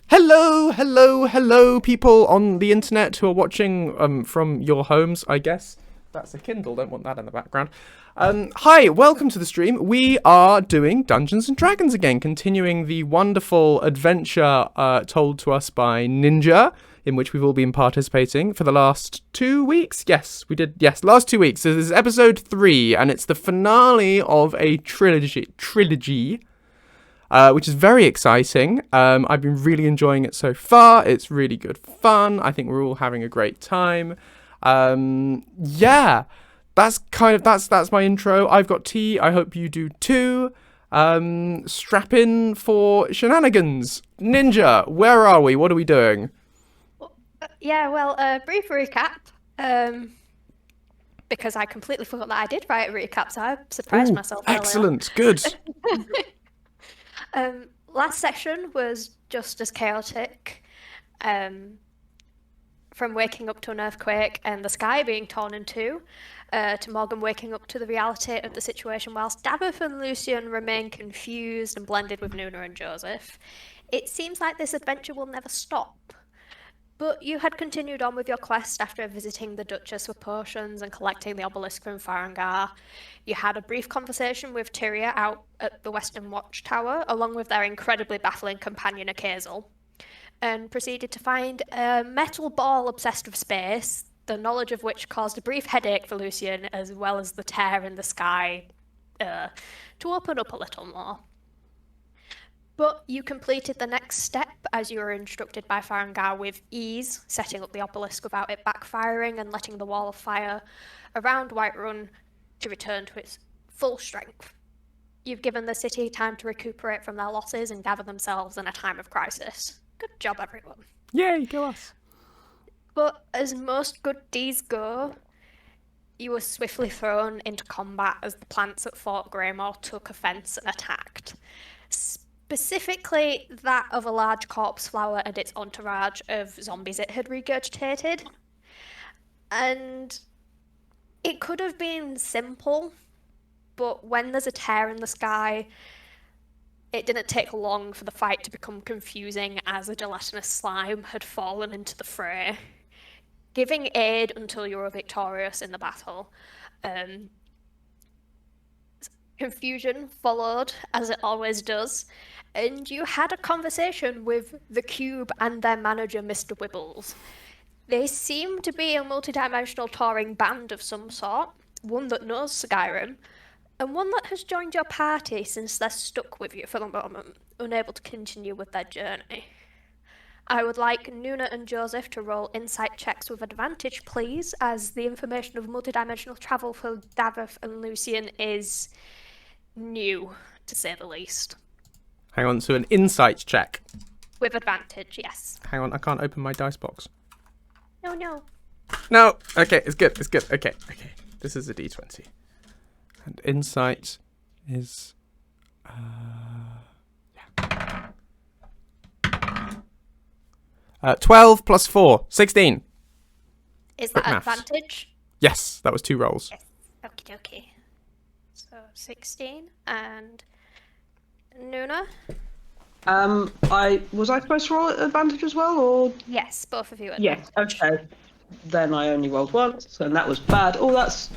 Hello, people on the internet who are watching from your homes, I guess. That's a Kindle, don't want that in the background. Hi, welcome to the stream. We are doing Dungeons and Dragons again, continuing the wonderful adventure told to us by Ninja, in which we've all been participating for the last 2 weeks. Yes, we did. Yes, last 2 weeks. So this is episode 3, and it's the finale of a trilogy. Which is very exciting. I've been really enjoying it so far. It's really good fun. I think we're all having a great time. Yeah, that's my intro. I've got tea. I hope you do too. Strap in for shenanigans. Ninja, where are we? What are we doing? Brief recap. Because I completely forgot that I did write a recap, so I surprised myself earlier. Excellent, good. Last session was just as chaotic. From waking up to an earthquake and the sky being torn in two, to Morgan waking up to the reality of the situation whilst Davith and Lucien remain confused and blended with Nuna and Joseph. It seems like this adventure will never stop. But you had continued on with your quest after visiting the Duchess with potions and collecting the obelisk from Farangar. You had a brief conversation with Tyria out at the Western Watchtower, along with their incredibly baffling companion Akazel, and proceeded to find a metal ball obsessed with space, the knowledge of which caused a brief headache for Lucien, as well as the tear in the sky to open up a little more. But you completed the next step as you were instructed by Farangar with ease, setting up the obelisk without it backfiring and letting the wall of fire around Whiterun to return to its full strength. You've given the city time to recuperate from their losses and gather themselves in a time of crisis. Good job, everyone. Yay, go us. But as most good deeds go, you were swiftly thrown into combat as the plants at Fort Greymore took offence and attacked. Specifically that of a large corpse flower and its entourage of zombies it had regurgitated. And it could have been simple, but when there's a tear in the sky, it didn't take long for the fight to become confusing as a gelatinous slime had fallen into the fray, giving aid until you were victorious in the battle. Confusion followed, as it always does, and you had a conversation with the Cube and their manager, Mr. Wibbles. They seem to be a multidimensional touring band of some sort, one that knows Skyrim, and one that has joined your party since they're stuck with you for the moment, unable to continue with their journey. I would like Nuna and Joseph to roll insight checks with advantage, please, as the information of multidimensional travel for Davith and Lucien is new, to say the least. Hang on, so an insight check. With advantage, yes. Hang on, I can't open my dice box. No. No, okay, it's good. Okay. This is a d20. And insight is... 12 plus 4, 16. Is that Maths. advantage? Yes, that was 2 rolls. Yes. Okie dokie. So 16 and Nuna? Was I supposed to roll at advantage as well, or? Yes, both of you. Yes. Okay. Then I only rolled once, and that was bad. Oh, that's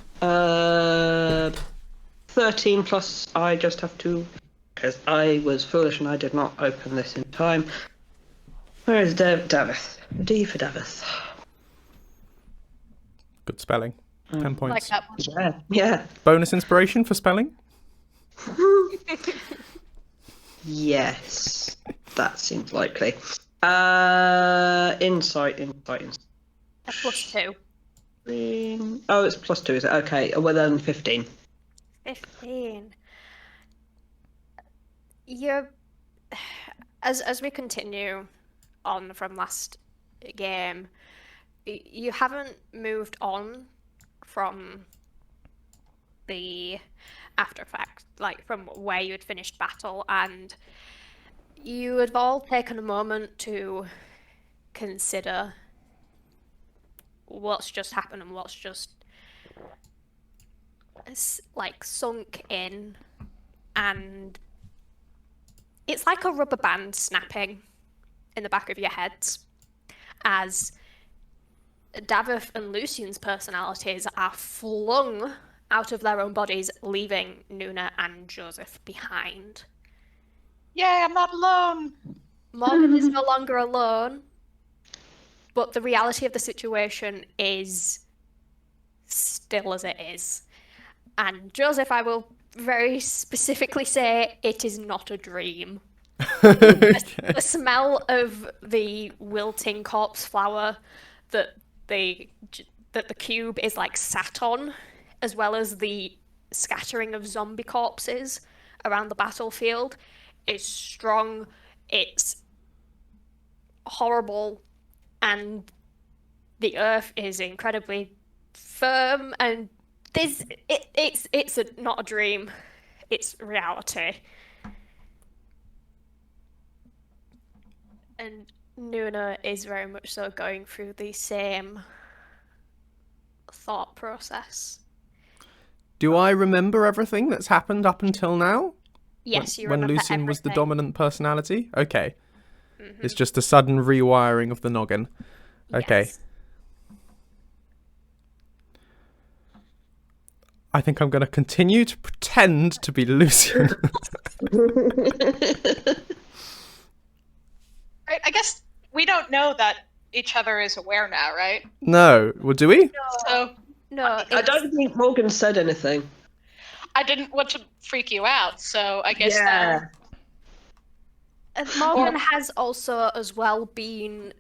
13 plus. I just have to, because I was foolish and I did not open this in time. Where is Davith? D for Davith. Good spelling. 10 points. Like that one. Yeah. Bonus inspiration for spelling? Yes, that seems likely. Insight. A +2. Oh, it's +2, is it? Okay, well then 15. 15. You're... As we continue on from last game, you haven't moved on from the after effect, like from where you had finished battle, and you had all taken a moment to consider what's just happened and what's just like sunk in, and it's like a rubber band snapping in the back of your heads as Davith and Lucian's personalities are flung out of their own bodies, leaving Nuna and Joseph behind. Yay, I'm not alone! Morgan is no longer alone, but the reality of the situation is still as it is. And Joseph, I will very specifically say it is not a dream. The smell of the wilting corpse flower that the cube is like sat on, as well as the scattering of zombie corpses around the battlefield, is strong. It's horrible, and the earth is incredibly firm. And it's not a dream; it's reality. And Nuna is very much so going through the same thought process. Do I remember everything that's happened up until now? Yes, you when remember Lucien was the everything. dominant personality? Okay. It's just a sudden rewiring of the noggin. Okay. Yes. I think I'm going to continue to pretend to be Lucien. Right, I guess we don't know that each other is aware now, right? No. Well, do we? So No, I don't think Morgan said anything. I didn't want to freak you out, so I guess Yeah. And Morgan has also as well been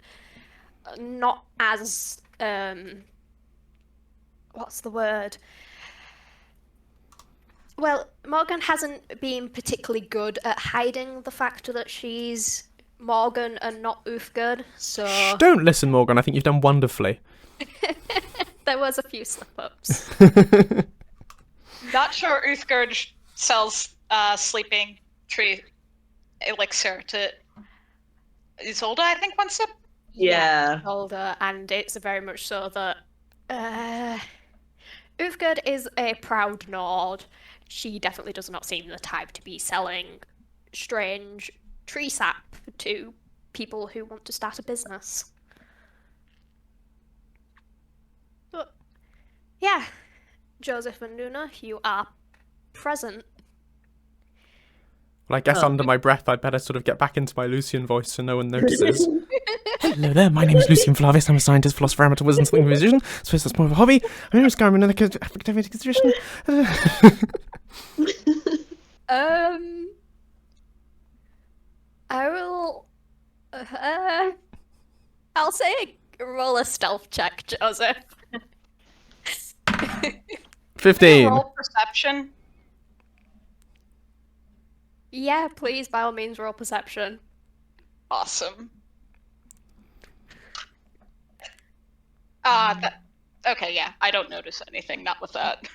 not as what's the word? Well, Morgan hasn't been particularly good at hiding the fact that she's Morgan and not Uthgerd, so Shh, don't listen, Morgan. I think you've done wonderfully. there was a few slip-ups. Not sure Uthgerd sells sleeping tree elixir to Isolde, I think, once a... Yeah. Older, and it's very much so that Uthgerd is a proud Nord. She definitely does not seem the type to be selling strange tree sap to people who want to start a business. But yeah, Joseph and Nuna, you are present. Well, I guess under my breath, I'd better sort of get back into my Lucien voice so no one notices. Hello there, my name is Lucien Flavius. I'm a scientist, philosopher, amateur wizard, and musician. I suppose that's more of a hobby. I'm in Skyrim and another academic exhibition. I will. I'll say roll a stealth check, Joseph. 15. Roll perception. Yeah, please, by all means, roll perception. Awesome. Okay, yeah, I don't notice anything, not with that.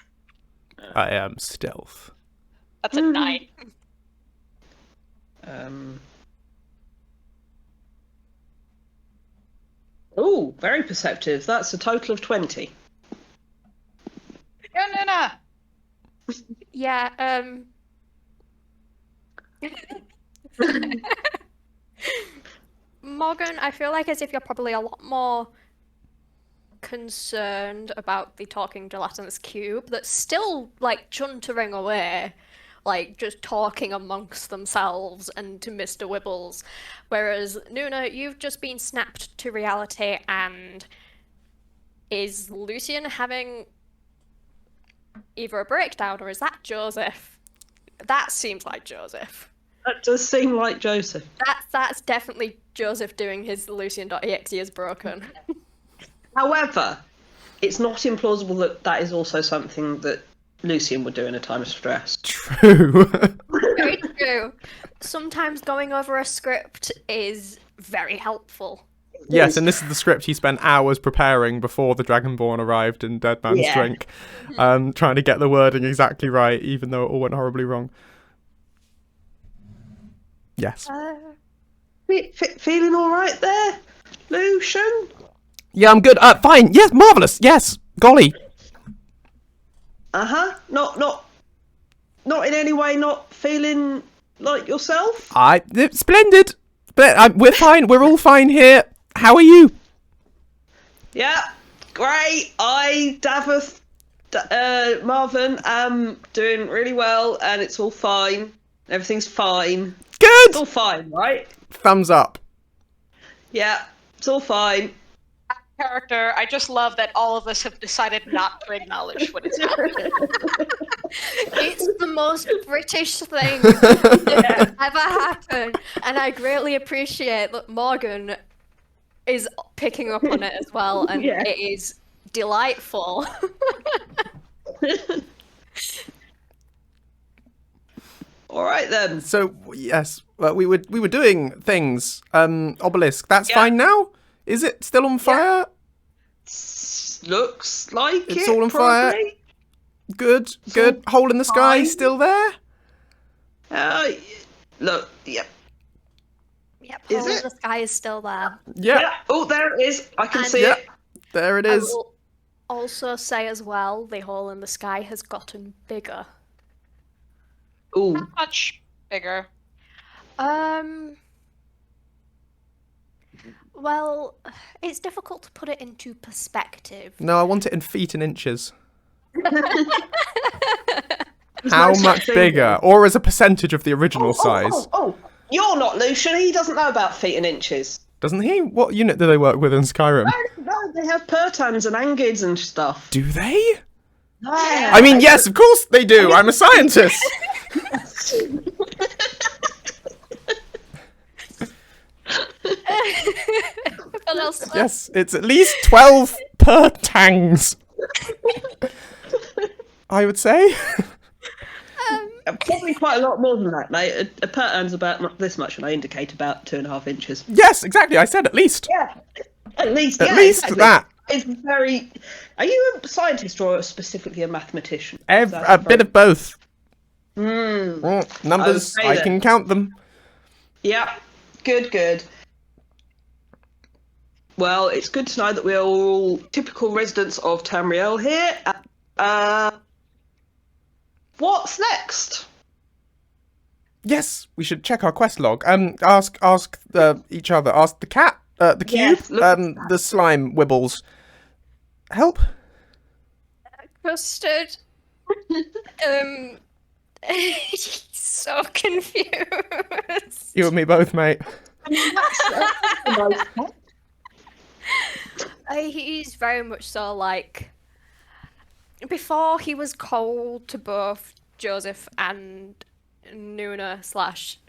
I am stealth. That's a 9. Oh, very perceptive. That's a total of 20. No. Yeah, Morgan, I feel like as if you're probably a lot more concerned about the talking gelatinous cube that's still, like, chuntering away, like, just talking amongst themselves and to Mr. Wibbles. Whereas, Nuna, you've just been snapped to reality, and is Lucien having either a breakdown, or is that Joseph? That seems like Joseph. That does seem like Joseph. That's definitely Joseph doing his Lucien.exe is broken. However, it's not implausible that that is also something that Lucien would do in a time of stress. True. Very true. Sometimes going over a script is very helpful. Yes, and this is the script he spent hours preparing before the Dragonborn arrived in Dead Man's Drink, trying to get the wording exactly right, even though it all went horribly wrong. Yes. Feeling all right there, Lucian? Yeah, I'm good. Fine. Yes, marvellous. Yes. Golly. Not in any way not feeling like yourself? Splendid. But we're fine. We're all fine here. How are you? Yeah, great. Davith, Marvin, am doing really well, and it's all fine. Everything's fine. Good. It's all fine, right? Thumbs up. Yeah, it's all fine. Character, I just love that all of us have decided not to acknowledge what is happening. It's the most British thing that's ever happened, and I greatly appreciate that Morgan is picking up on it as well, and Yeah. it is delightful. All right then. So yes, we were doing things. Obelisk. That's Yeah. fine now. Is it still on fire? Looks like It's it, all on fire. probably. Good. Good. Hole in the sky fine. still there. Look, yep. Yep, Is hole in it? the sky is still there. Yeah. Yeah. Oh, there it is. I can And- see Yeah. it. There it I is. will also say as well, the hole in the sky has gotten bigger. Ooh. Not much bigger. Well, it's difficult to put it into perspective. No, I want it in feet and inches. There's How no much such thing. bigger? Or as a percentage of the original size? Oh, you're not Lucian. He doesn't know about feet and inches. Doesn't he? What unit do they work with in Skyrim? No, they have pertans and angids and stuff. Do they? Yeah. I mean, yes, of course they do. I'm a scientist. What else? Yes, it's at least 12 per tangs. I would say. Probably quite a lot more than that, mate. A pertan's about this much, and I indicate about 2.5 inches. Yes, exactly. I said at least. Yeah, at least. At yeah, least exactly. that. It's very. Are you a scientist or specifically a mathematician? A bit of both. Hmm. Numbers, Okay, I then. can count them. Yeah. Good. Well, it's good to know that we're all typical residents of Tamriel here. What's next? Yes, we should check our quest log. Ask each other. Ask the cat, the cube, Yes, look at that. the slime wibbles. Help. Custard. He's so confused. You and me both, mate. He's very much so like. Before he was cold to both Joseph and Nuna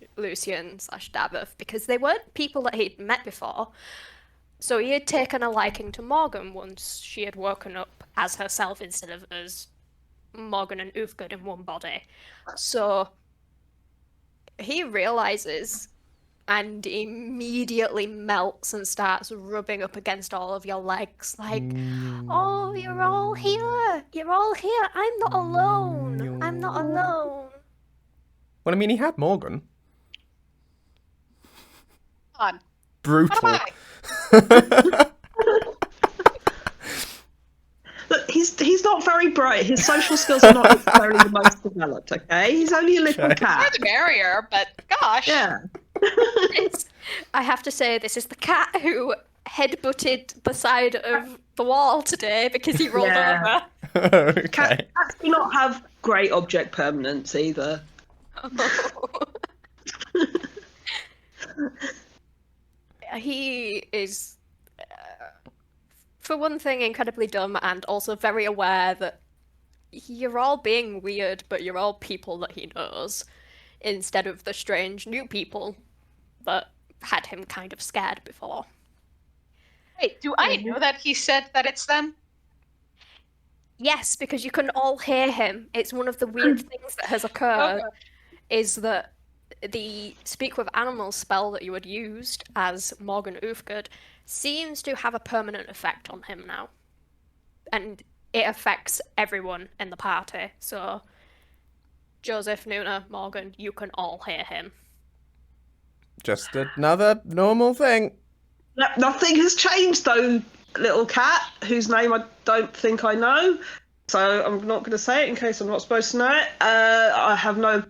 / Lucien / Davith because they weren't people that he'd met before. So he had taken a liking to Morgan once she had woken up as herself instead of as Morgan and Ufgard in one body. So he realizes and immediately melts and starts rubbing up against all of your legs like, oh, you're all here. You're all here. I'm not alone. I'm not alone. Well, I mean, he had Morgan. Come on. Brutal. Bye. Look, he's not very bright. His social skills are not necessarily the most developed. Okay, he's only a little Okay. More cat. the merrier, but gosh. Yeah. I have to say, this is the cat who headbutted the side of the wall today because he rolled Yeah. over. Okay. Cats do not have great object permanence either. He is, for one thing, incredibly dumb and also very aware that you're all being weird, but you're all people that he knows, instead of the strange new people that had him kind of scared before. Wait, do I know that he said that it's them? Yes, because you can all hear him. It's one of the weird things that has occurred, is that the Speak with Animals spell that you had used as Morgan Ufgard seems to have a permanent effect on him now. And it affects everyone in the party. So, Joseph, Nuna, Morgan, you can all hear him. Just another normal thing. Nothing has changed though, little cat, whose name I don't think I know. So I'm not going to say it in case I'm not supposed to know it. I have no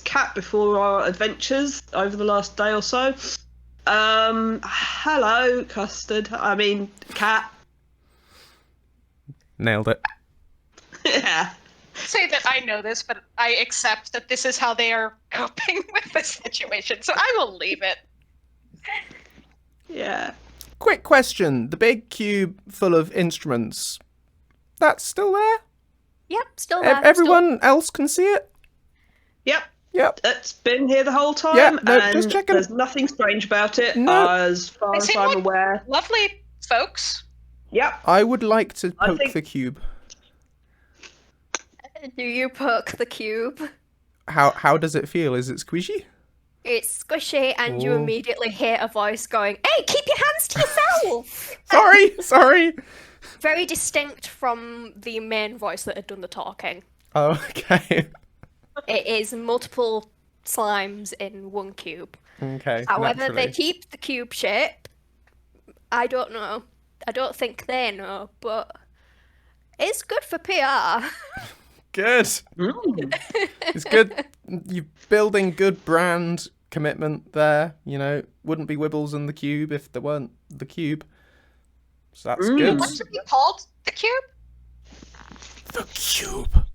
Cat before our adventures over the last day or so. Hello, Custard. I mean, Cat. Nailed it. Yeah. Say that I know this, but I accept that this is how they are coping with the situation, so I will leave it. Yeah. Quick question. The big cube full of instruments, that's still there? Yep, still there. Everyone else can see it? Yep. Yep. It's been here the whole time, Yeah, no, and just checking. there's nothing strange about it, No. as far They as seem I'm like aware. lovely folks. Yep. I would like to I poke think- the cube. Do you poke the cube? How does it feel? Is it squishy? It's squishy, and you Ooh. immediately hear a voice going, "Hey, keep your hands to yourself!" Sorry. Very distinct from the main voice that had done the talking. Oh, okay. It is multiple slimes in one cube. Okay. However, they naturally. keep the cube shape. I don't know. I don't think they know, but it's good for PR. Good. Mm. It's good. You're building good brand commitment there. You know, wouldn't be Wibbles and the Cube if there weren't the Cube. So that's good. What should be called? The cube? The Cube.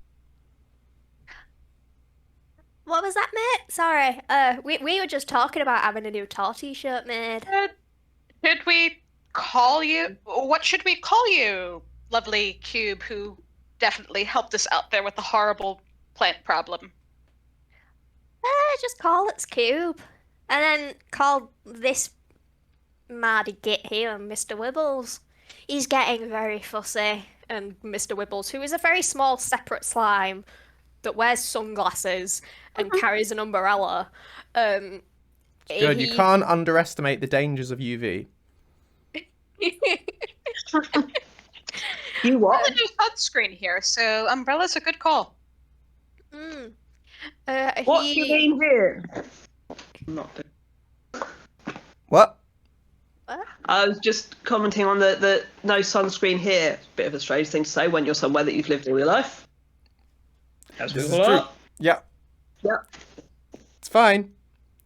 What was that, mate? Sorry. We were just talking about having a new Tor t-shirt made. Should we call you? What should we call you, lovely cube who definitely helped us out there with the horrible plant problem? Just call it Cube. And then call this Mardy git here Mr. Wibbles. He's getting very fussy. And Mr. Wibbles, who is a very small separate slime that wears sunglasses and carries an umbrella. Good. You can't underestimate the dangers of UV. You Well, what? the new sunscreen here, so umbrella's a good call. Mm. What do you mean here? Not. What? I was just commenting on the no sunscreen here. Bit of a strange thing to say when you're somewhere that you've lived all your life. As This we is all true. are. Yeah. Yeah. It's fine.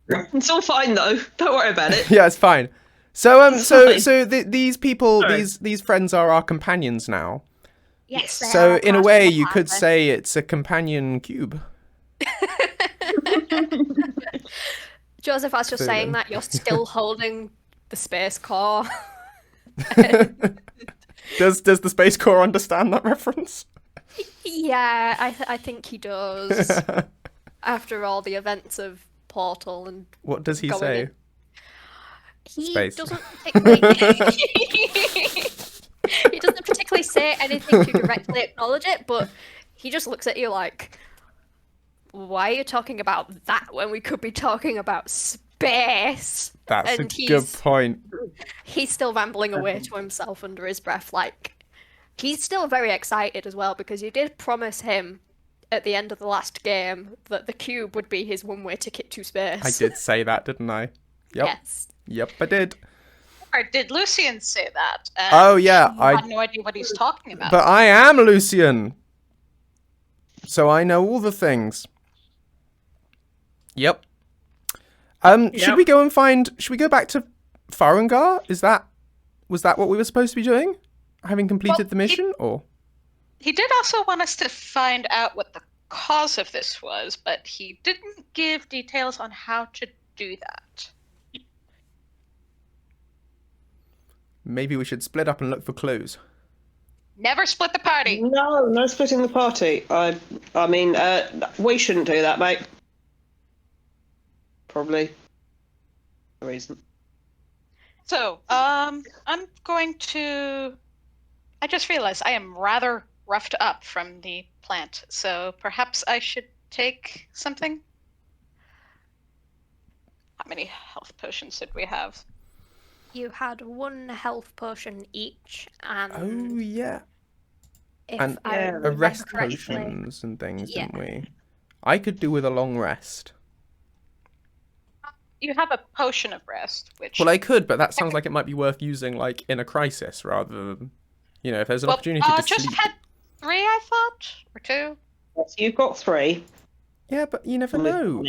It's all fine though. Don't worry about it. Yeah, it's fine. So It's fine. these people, Sorry. these friends are our companions now. Yes. they So are in a part way, of the you could family. say it's a companion cube. Joseph, I was just Food saying in. that you're still holding the space core. Does the Space Corps understand that reference? Yeah, I think he does. After all the events of Portal and What does he Going say? in. he Space. doesn't particularly he doesn't particularly say anything to directly acknowledge it, but he just looks at you like, why are you talking about that when we could be talking about space? That's And a good he's- point. He's still rambling away to himself under his breath, like he's still very excited as well because you did promise him at the end of the last game that the cube would be his one-way ticket to space. I did say that, didn't I? Yep. Yes. Yep, I did. Or did Lucien say that? Oh yeah, I I. had no idea what he's talking about. But I am Lucien, so I know all the things. Yep. Should Yep. we go and find? Should we go back to Farengar? Was that what we were supposed to be doing? Having completed Well, the mission, or? He did also want us to find out what the cause of this was, but he didn't give details on how to do that. Maybe we should split up and look for clues. Never split the party. No splitting the party. I mean, we shouldn't do that, mate. Probably. No reason. So, I'm going to... I just realized I am rather roughed up from the plant, so perhaps I should take something? How many health potions did we have? You had one health potion each, and Oh yeah, if and I Yeah. remember a rest correctly, potions and things, Yeah. didn't we? I could do with a long rest. You have a potion of rest, which... Well, I could, but that sounds like it might be worth using, like, in a crisis, rather than, you know, if there's an opportunity to just sleep. had 3, I thought? Or 2? So you've got 3. Yeah, but you never know.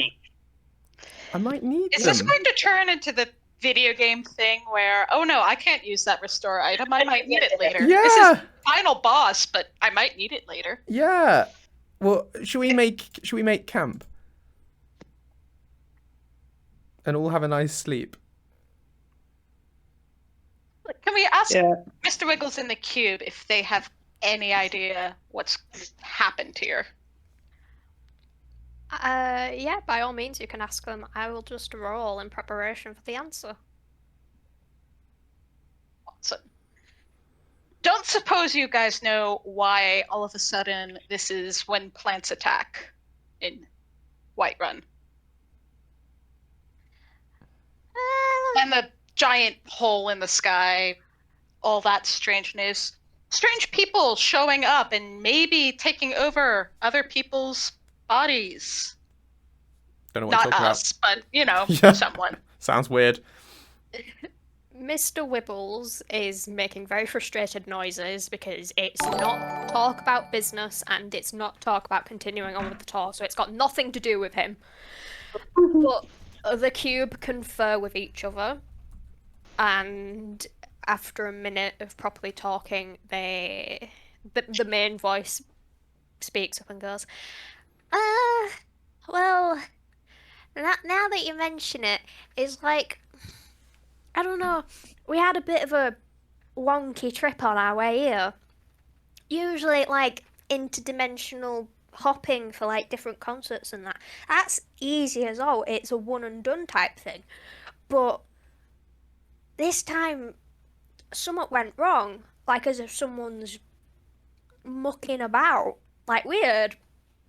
I might need Is them. this going to turn into the video game thing where, oh no, I can't use that restore item. I might need it later. Yeah. This is final boss, but I might need it later. Yeah. Well, should we make camp? And all have a nice sleep. Can we ask Yeah. Mr. Wiggles in the cube if they have any idea what's happened here? Yeah, by all means, you can ask them. I will just roll in preparation for the answer. So, don't suppose you guys know why all of a sudden this is when plants attack in Whiterun? And the giant hole in the sky, all that strangeness. Strange people showing up and maybe taking over other people's bodies. Don't know what you're Not talking us, but, you know, Yeah. someone. about. Sounds weird. Mr. Wibbles is making very frustrated noises because it's not talk about business and it's not talk about continuing on with the tour, so it's got nothing to do with him. But the cube confer with each other, and after a minute of properly talking, the main voice speaks up and goes, well, now that you mention it, it's like, I don't know, we had a bit of a wonky trip on our way here. Usually, like, interdimensional hopping for, like, different concerts and that. That's easy as all. It's a one and done type thing. But this time, something went wrong. Like, as if someone's mucking about. Like, we heard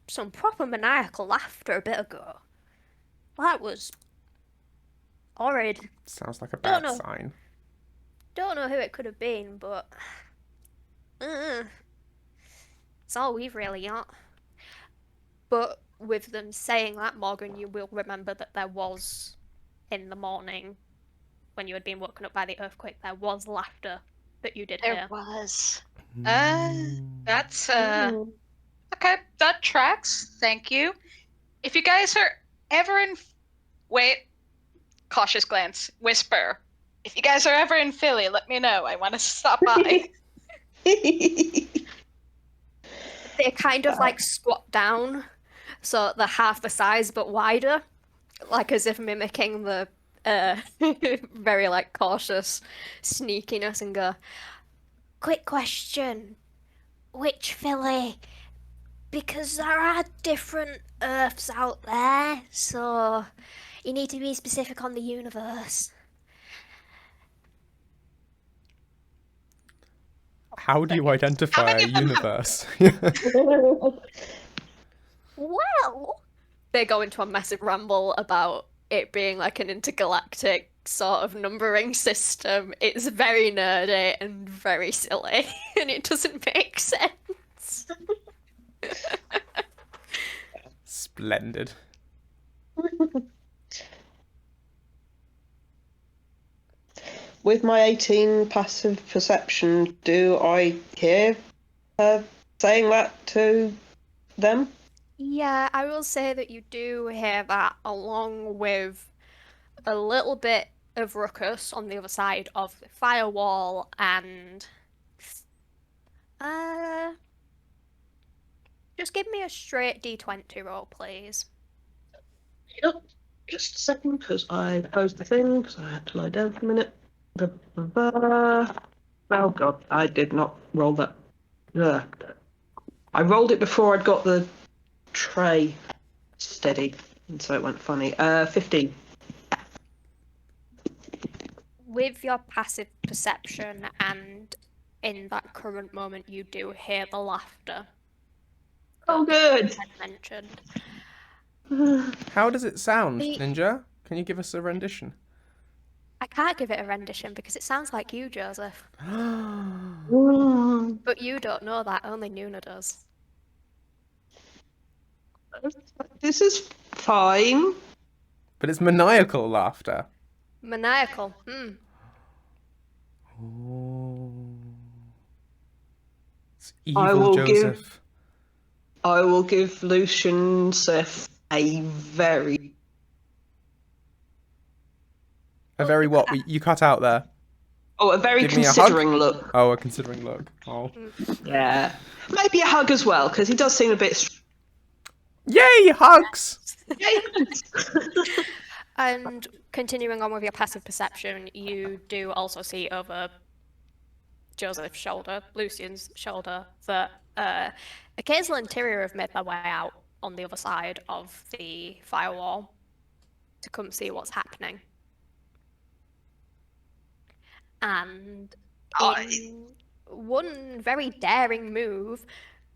some proper maniacal laughter a bit ago. That was horrid. Sounds like a Don't bad know. sign. Don't know who it could have been, but it's all we've really got. But with them saying that, Morgan, you will remember that there was, in the morning, when you had been woken up by the earthquake, there was laughter that you did There hear. was. That's, okay, that tracks. Thank you. If you guys are ever in... Wait. Cautious glance. Whisper. If you guys are ever in Philly, let me know. I want to stop by. They kind of like squat down, so they're half the size but wider, like as if mimicking the very like cautious sneakiness, and go, quick question, which Philly? Because there are different Earths out there, so you need to be specific on the universe. How do you identify a many of them have- universe? Well, they go into a massive ramble about it being like an intergalactic sort of numbering system. It's very nerdy and very silly, and it doesn't make sense. Splendid. With my 18 passive perception, do I hear her saying that to them? Yeah, I will say that you do hear that, along with a little bit of ruckus on the other side of the firewall, and just give me a straight D20 roll, please. Yep. Just a second, because I closed the thing, because I had to lie down for a minute. Oh god, I did not roll that. I rolled it before I'd got the tray steady, and so it went funny. 15. With your passive perception, and in that current moment, you do hear the laughter Oh good! I mentioned. How does it sound, The- Ninja? Can you give us a rendition? I can't give it a rendition because it sounds like you, Joseph. Mm. But you don't know that, only Nuna does. This is fine. But it's maniacal laughter. Maniacal. Oh. It's I evil will Joseph. I will give Lucien Seth a very what? You cut out there. a very Give me a hug? considering look. Oh, a considering look. Oh. Yeah, maybe a hug as well because he does seem a bit. Yay, hugs! And continuing on with your passive perception, you do also see over Joseph's shoulder, Lucian's shoulder, that a Kazel and Tyria have made their way out on the other side of the firewall to come see what's happening. And in one very daring move,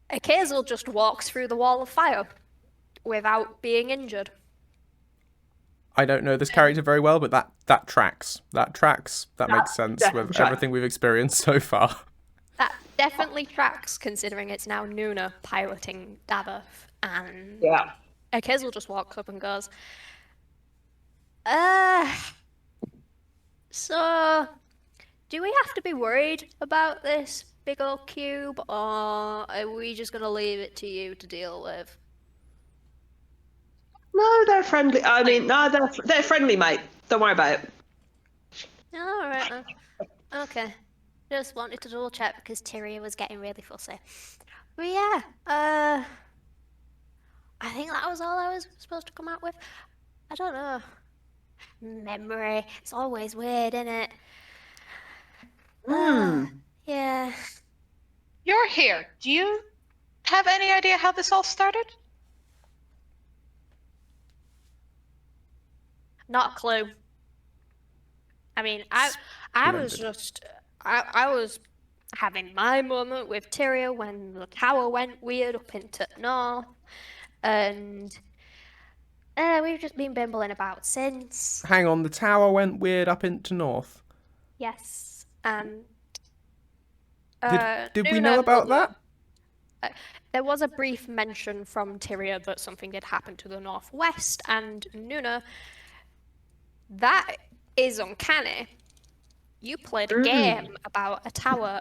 a Kazel just walks through the wall of fire without being injured. I don't know this character very well, but that tracks. That tracks. That makes sense with everything we've experienced so far. That definitely tracks, considering it's now Nuna piloting Daveth, and Kazel just walks up and goes, so, do we have to be worried about this big old cube, or are we just gonna leave it to you to deal with? No, they're friendly. I mean, no, they're friendly, mate. Don't worry about it. All right then. Okay. Just wanted to double check because Tyria was getting really fussy. But yeah, I think that was all I was supposed to come out with. I don't know. Memory. It's always weird, isn't it? Yeah. You're here. Do you have any idea how this all started? Not a clue. I mean, I was just, I was having my moment with Tyria when the tower went weird up into north, and we've just been bimbling about since. Hang on, the tower went weird up into north. Yes, and did we know about that? There was a brief mention from Tyria that something did happen to the northwest, and Nuna, that is uncanny. You played a game about a tower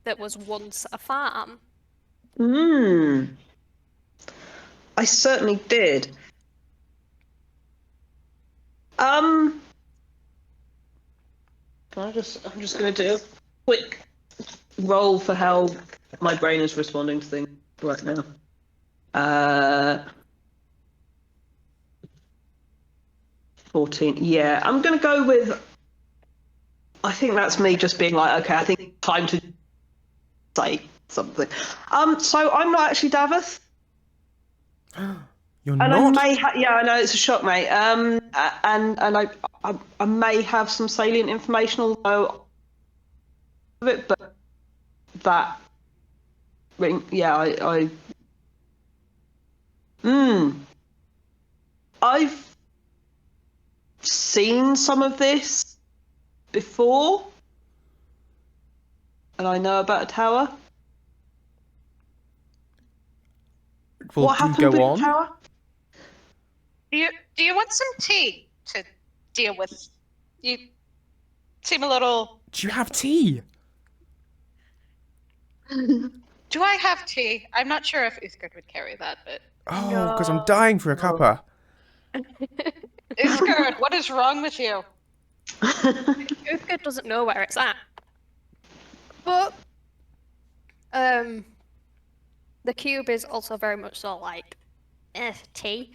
that was once a farm. I certainly did. I'm just going to do a quick roll for how my brain is responding to things right now. 14. Yeah, I'm going to go with. I think that's me just being like, okay, I think time to say something. So I'm not actually Daveth. You're and not? I know it's a shock, mate. And I may have some salient information, although of it, but that ring, I've seen some of this before, and I know about a tower. Well, what happened with the tower? Do you want some tea to deal with? You seem a little. Do you have tea? Do I have tea? I'm not sure if Uthgard would carry that, but. Oh, because I'm dying for a cuppa. Uthgard, what is wrong with you? Uthgard doesn't know where it's at. But the cube is also very much so like tea.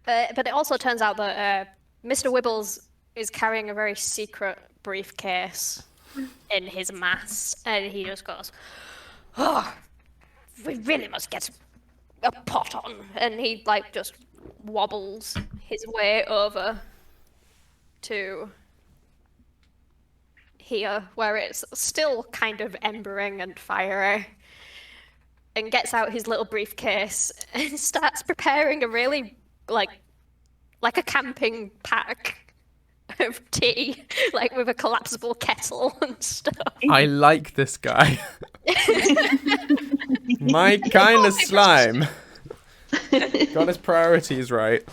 But it also turns out that Mr. Wibbles is carrying a very secret briefcase in his mask, and he just goes, "Oh, we really must get a pot on," and he like just wobbles his way over to here, where it's still kind of embering and fiery, and gets out his little briefcase and starts preparing a really like a camping pack of tea, like with a collapsible kettle and stuff. I like this guy. My kind of slime. Got his priorities right.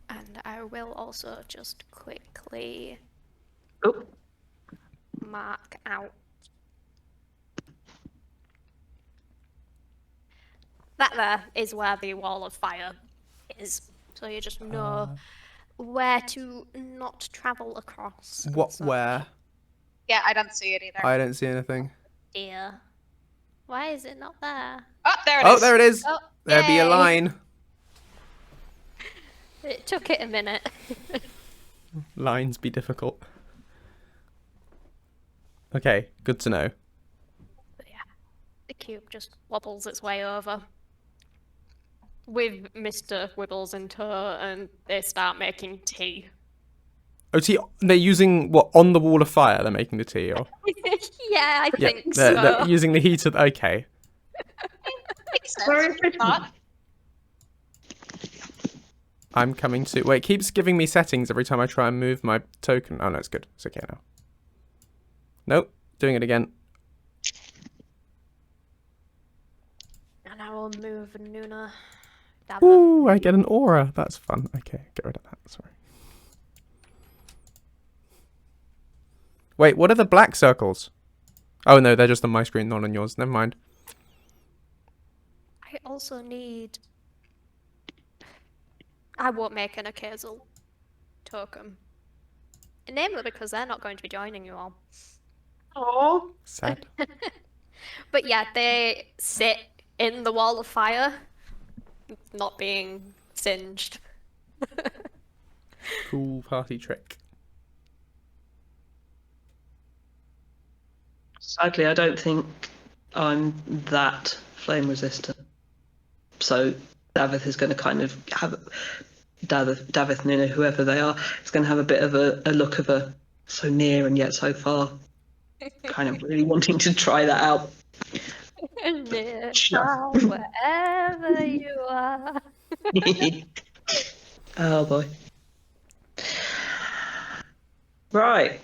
And I will also just quickly mark out That there is where the wall of fire is. So you just know where to not travel across. and What? such. Where? Yeah, I don't see it either. I don't see anything. Dear. Why is it not there? Oh, there it Oh, is. there it is. Oh, There be a yay. line. It took it a minute. Lines be difficult. Okay, good to know. But yeah, the cube just wobbles its way over. With Mr. Wibbles in tow, and they start making tea. Oh, tea. They're using what on the wall of fire? They're making the tea, or Yeah, I yeah, think they're so. using the heat of. Okay. Makes sense. Very would you not? I'm coming to. Wait, it keeps giving me settings every time I try and move my token. Oh no, it's good. It's okay now. Nope, doing it again. And I will move Nuna. Ooh, I get an aura. That's fun. Okay, get rid of that. Sorry. Wait, what are the black circles? Oh no, they're just on my screen, not on yours. Never mind. I also need. I won't make an occasional token. Namely because they're not going to be joining you all. Oh, Sad. But yeah, they sit in the wall of fire, not being singed. Cool party trick. sadly, I don't think I'm that flame resistant. So Davith is going to kind of have Davith, Nina, whoever they are, is going to have a bit of a look of a so near and yet so far, kind of really wanting to try that out. Near, Sure. far, wherever you are. Oh boy. Right.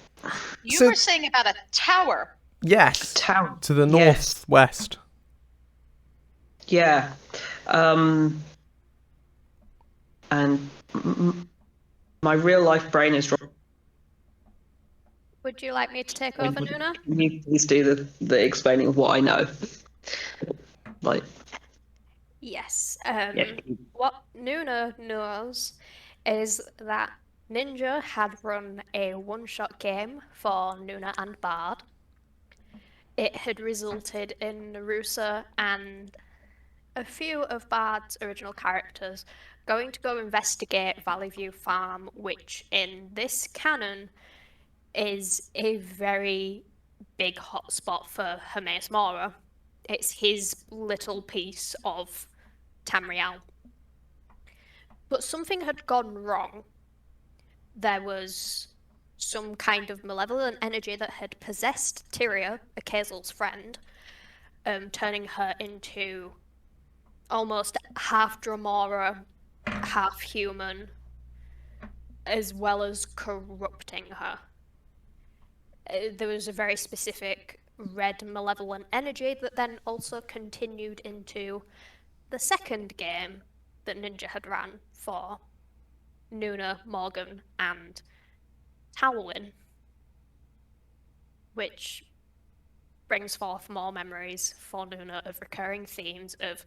You So- were saying about a tower. Yes. Town. To the Yes. northwest. Yeah. And my real life brain is wrong. Would you like me to take over, Nuna? You please do the explaining of what I know. Like, Yes. yeah. What Nuna knows is that Ninja had run a one-shot game for Nuna and Bard. It had resulted in Narusa and a few of Bard's original characters going to go investigate Valley View Farm, which in this canon is a very big hotspot for Hermes Mora. It's his little piece of Tamriel. But something had gone wrong. There was some kind of malevolent energy that had possessed Tyria, Akezel's friend, turning her into almost half Dromora, half human, as well as corrupting her. There was a very specific red malevolent energy that then also continued into the second game that Ninja had ran for Nuna, Morgan, and Talwyn, which brings forth more memories for Nuna of recurring themes of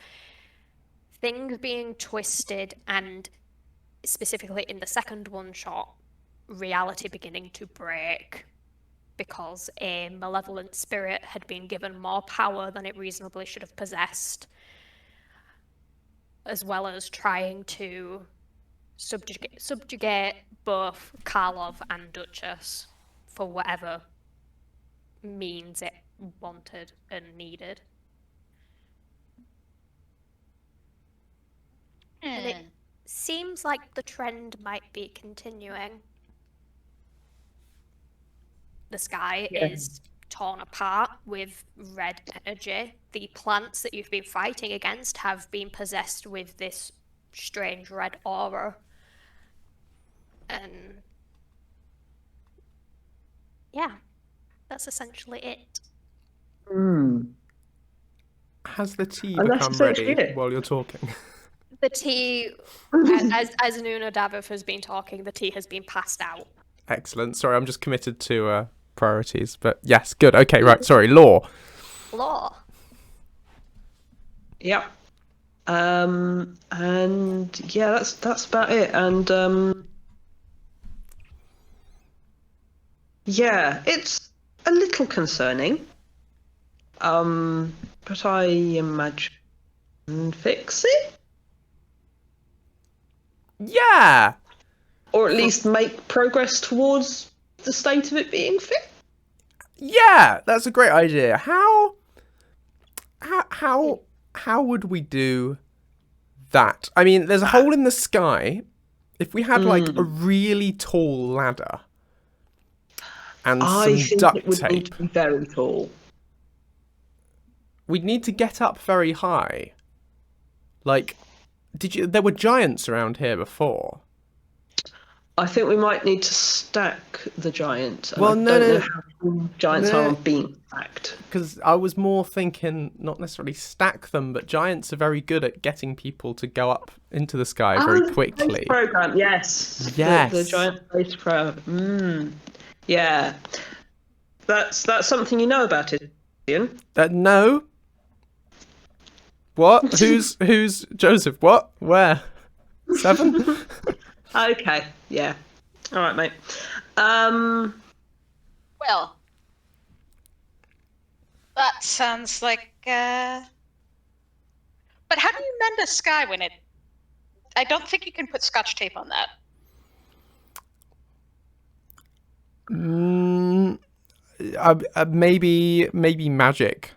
things being twisted and specifically in the second one shot, reality beginning to break because a malevolent spirit had been given more power than it reasonably should have possessed, as well as trying to subjugate both Karlov and Duchess for whatever means it wanted and needed. And it seems like the trend might be continuing. The sky is torn apart with red energy. The plants that you've been fighting against have been possessed with this strange red aura. And yeah, that's essentially it. Has the tea And that's become ready essentially it. while you're talking? The tea, as Nuna Davith has been talking, the tea has been passed out. Excellent. Sorry, I'm just committed to priorities. But yes, good. Okay, right. Sorry, law. Law. Yep. And yeah, that's about it. And yeah, it's a little concerning. But I imagine fix it, Yeah. or at least make progress towards the state of it being fit. Yeah, that's a great idea. How would we do that? I mean, there's a hole in the sky. If we had like a really tall ladder and I some think duct it would need tape, to be very tall. we'd need to get up very high. Like, there were giants around here before. I think we might need to stack the giants. And Well, I no, don't no, know how tall giants no. are on being stacked. Because I was more thinking not necessarily stack them, but giants are very good at getting people to go up into the sky very quickly. Space program, yes. Yes. The giant space program. Yeah. That's something you know about it, Ian. No. What? Who's Joseph? What? Where? 7? Okay. Yeah. All right, mate. Well, that sounds like. But how do you mend a sky when it? I don't think you can put scotch tape on that. Maybe magic.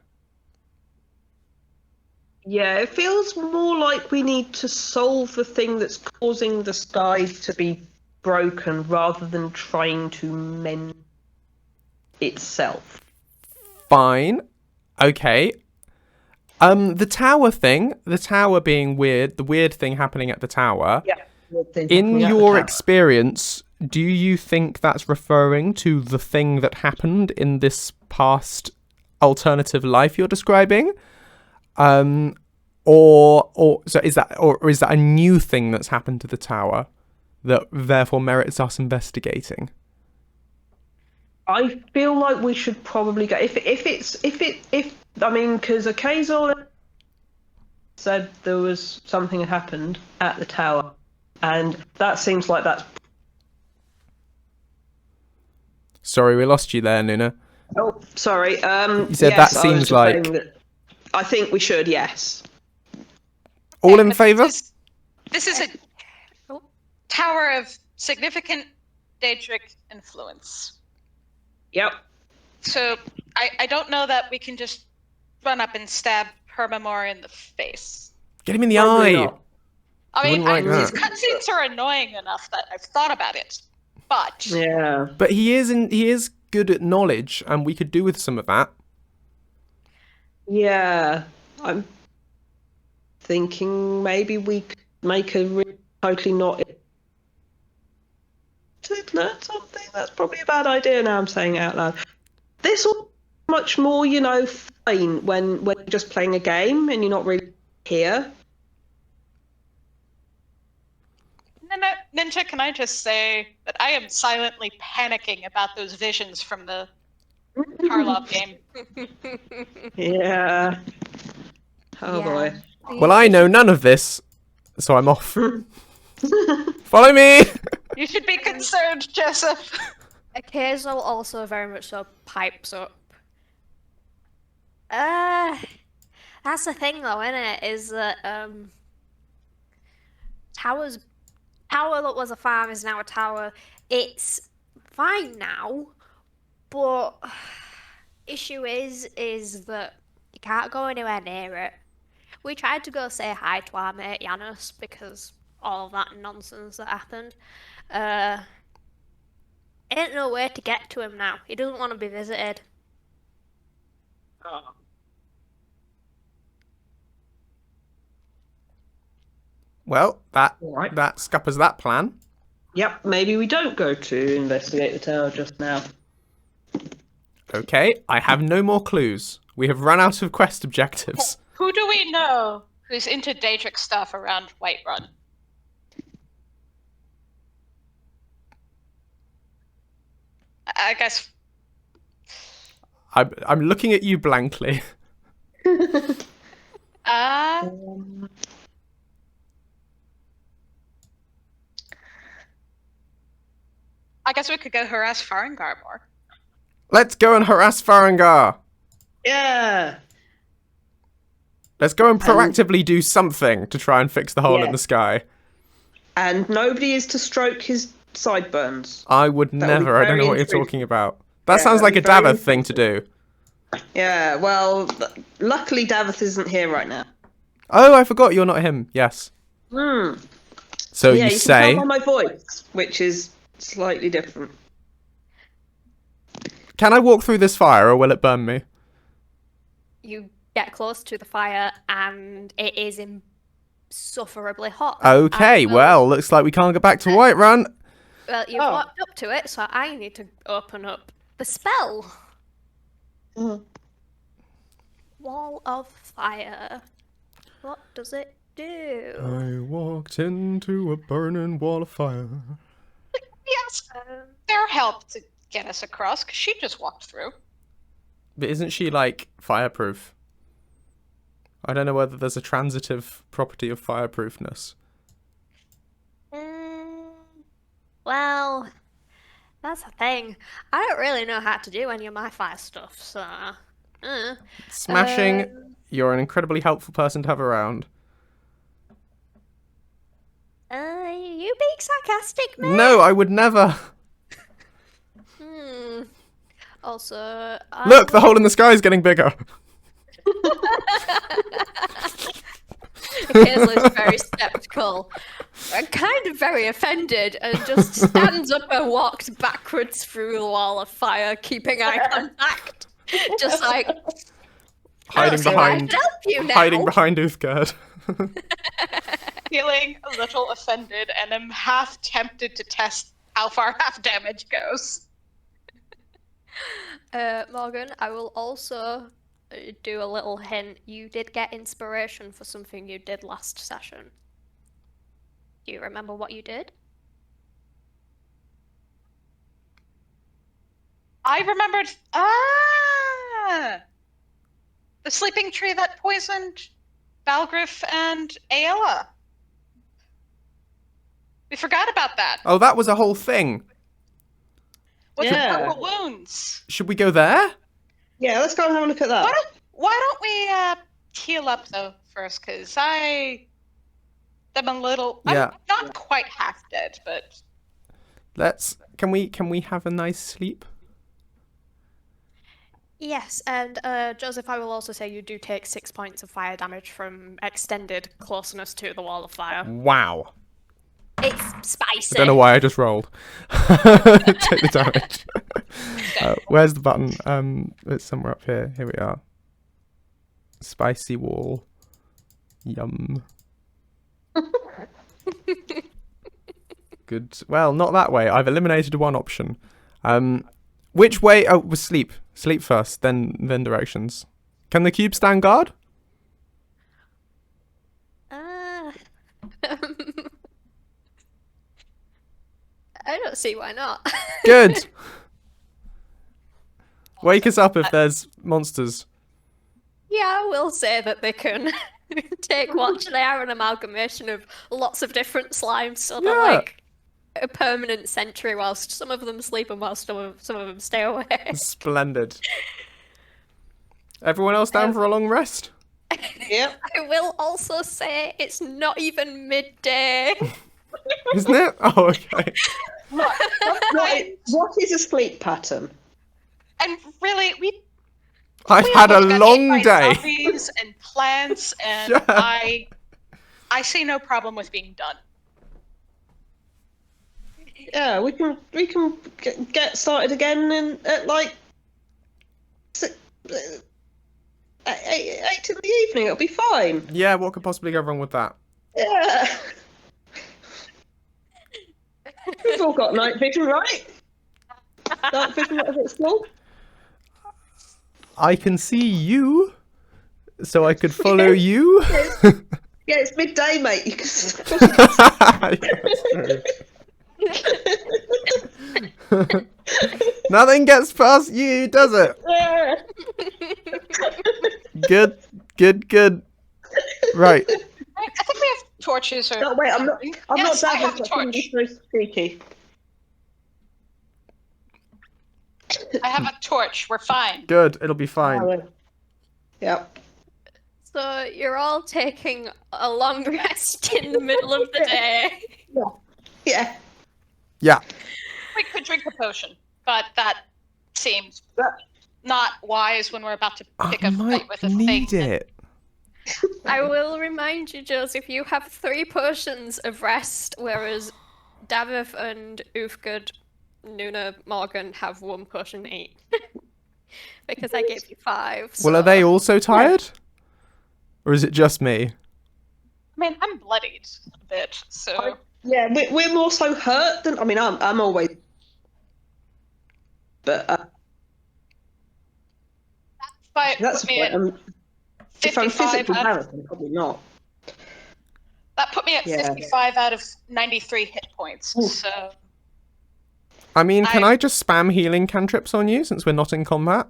Yeah, it feels more like we need to solve the thing that's causing the sky to be broken rather than trying to mend itself. Fine. Okay. The tower thing, the tower being weird, the weird thing happening at the tower. Yeah. In your experience, do you think that's referring to the thing that happened in this past alternative life you're describing? Or is that a new thing that's happened to the tower that therefore merits us investigating? I feel like we should probably go if I mean, because Akazel said there was something had happened at the tower, and that seems like that's. Sorry, we lost you there, Nuna. Oh, sorry. You said yes, that seems like. I think we should. Yes. All in favour? This is a tower of significant Daedric influence. Yep. So I don't know that we can just run up and stab Hermamore in the face. Get him in the Probably eye. not. I mean, Wouldn't like these cutscenes are annoying enough that I've thought about it. But Yeah. But he is good at knowledge, and we could do with some of that. Yeah. I'm thinking maybe we could make a totally not to learn something. That's probably a bad idea now I'm saying it out loud. This will much more, fine when you're just playing a game and you're not really here. Ninja, can I just say that I am silently panicking about those visions from the Karlov game. Yeah. Oh boy. Well, I know none of this, so I'm off. Follow me! You should be concerned, Joseph. Akazel also very much so pipes up. That's the thing though, isn't it? Is that tower that was a farm is now a tower. It's fine now, but issue is that you can't go anywhere near it. We tried to go say hi to our mate Janus because all of that nonsense that happened. Ain't no way to get to him now. He doesn't want to be visited. Oh. Well, that Alright. scuppers that plan. Yep, maybe we don't go to investigate the tower just now. Okay, I have no more clues. We have run out of quest objectives. Who do we know who's into Daedric stuff around Whiterun? I guess. I'm looking at you blankly. I guess we could go harass Farengar more. Let's go and harass Farengar. Yeah. Let's go and proactively do something to try and fix the hole in Yeah. the sky. And nobody is to stroke his sideburns. I would That would be never. I don't know very what you're intrusive. talking about. That Yeah, sounds like a that'd be very Daveth thing to do. Yeah, well, luckily Davith isn't here right now. Oh, I forgot you're not him. Yes. Hmm. So Yeah, you you say... can tell by my voice, which is slightly different. Can I walk through this fire or will it burn me? You get close to the fire and it is insufferably hot. Okay, And, well, looks like we can't go back to Whiterun. Well, you've Oh. walked up to it, so I need to open up the spell. Mhm. Wall of Fire. What does it do? I walked into a burning wall of fire. Yes, Um, their help to get us across, because she just walked through. But isn't she, like, fireproof? I don't know whether there's a transitive property of fireproofness. well, that's the thing. I don't really know how to do any of my fire stuff, so... Smashing, you're an incredibly helpful person to have around. You being sarcastic, man? No, I would never. Also, Look, the hole in the sky is getting bigger. Hazel's very skeptical, and kind of very offended, and just stands up and walks backwards through the wall of fire, keeping eye contact. Just like, Hiding "So behind... I help you now." Hiding behind Uthgerd. Feeling a little offended, and am half tempted to test how far half damage goes. Morgan, I will also do a little hint. You did get inspiration for something you did last session. Do you remember what you did? I remembered. The sleeping tree that poisoned Balgriff and Aella. We forgot about that. Oh, that was a whole thing. With Yeah. the purple wounds. Should we go there? Yeah, let's go and have a look at that. Why don't we heal up though first? Because I'm a little. Yeah. I'm not quite half dead, but Let's... Can we have a nice sleep? Yes, and Joseph, I will also say you do take 6 points of fire damage from extended closeness to the wall of fire. Wow. It's spicy. I don't know why I just rolled. Take the damage. Where's the button? It's somewhere up here. Here we are. Spicy wall. Yum. Good. Well, not that way. I've eliminated one option. Which way? Oh, was sleep. Sleep first, then directions. Can the cube stand guard? I don't see why not. Good. Wake us up if there's monsters. Yeah, I will say that they can take watch. They are an amalgamation of lots of different slimes, so they're Yeah. like a permanent sentry whilst some of them sleep and whilst some of them stay awake. Splendid. Everyone else down for a long rest? Yep. I will also say it's not even midday. Isn't it? Oh, okay. What is a sleep pattern? and really I've we had a almost got long hit by day. zombies and plants, and Yeah. I see no problem with being done. Yeah, we can get started again at like 8 in the evening. It'll be fine. Yeah, what could possibly go wrong with that? Yeah. We've all got night vision, right? Night vision, whatever it's called. I can see you, so I could follow you. Yeah, it's midday, mate. You can... Nothing gets past you, does it? Yeah. Good. Right. I think we have torches or. No, wait, I'm not Yes, I have Davos. a I think torch. it's so squeaky. I have a torch. We're fine. Good, it'll be fine. Yep. So you're all taking a long rest in the middle of the day. Yeah. Yeah. We could drink a potion, but that seems not wise when we're about to pick I a might fight with a need thing. it. I will remind you, Joseph, you have 3 potions of rest, whereas Davith and Ufgud, Nuna, Morgan have 1 potion each. Because I gave you 5. Well, are so- they also tired? Or is it just me? I mean, I'm bloodied a bit, so Yeah, we're more so hurt than. I mean, I'm always. But fight that's put me at if I'm 55 physically out of, marathon, probably not. that put me at Yeah. 55 out of 93 hit points. Oof. So I mean, can I just spam healing cantrips on you since we're not in combat?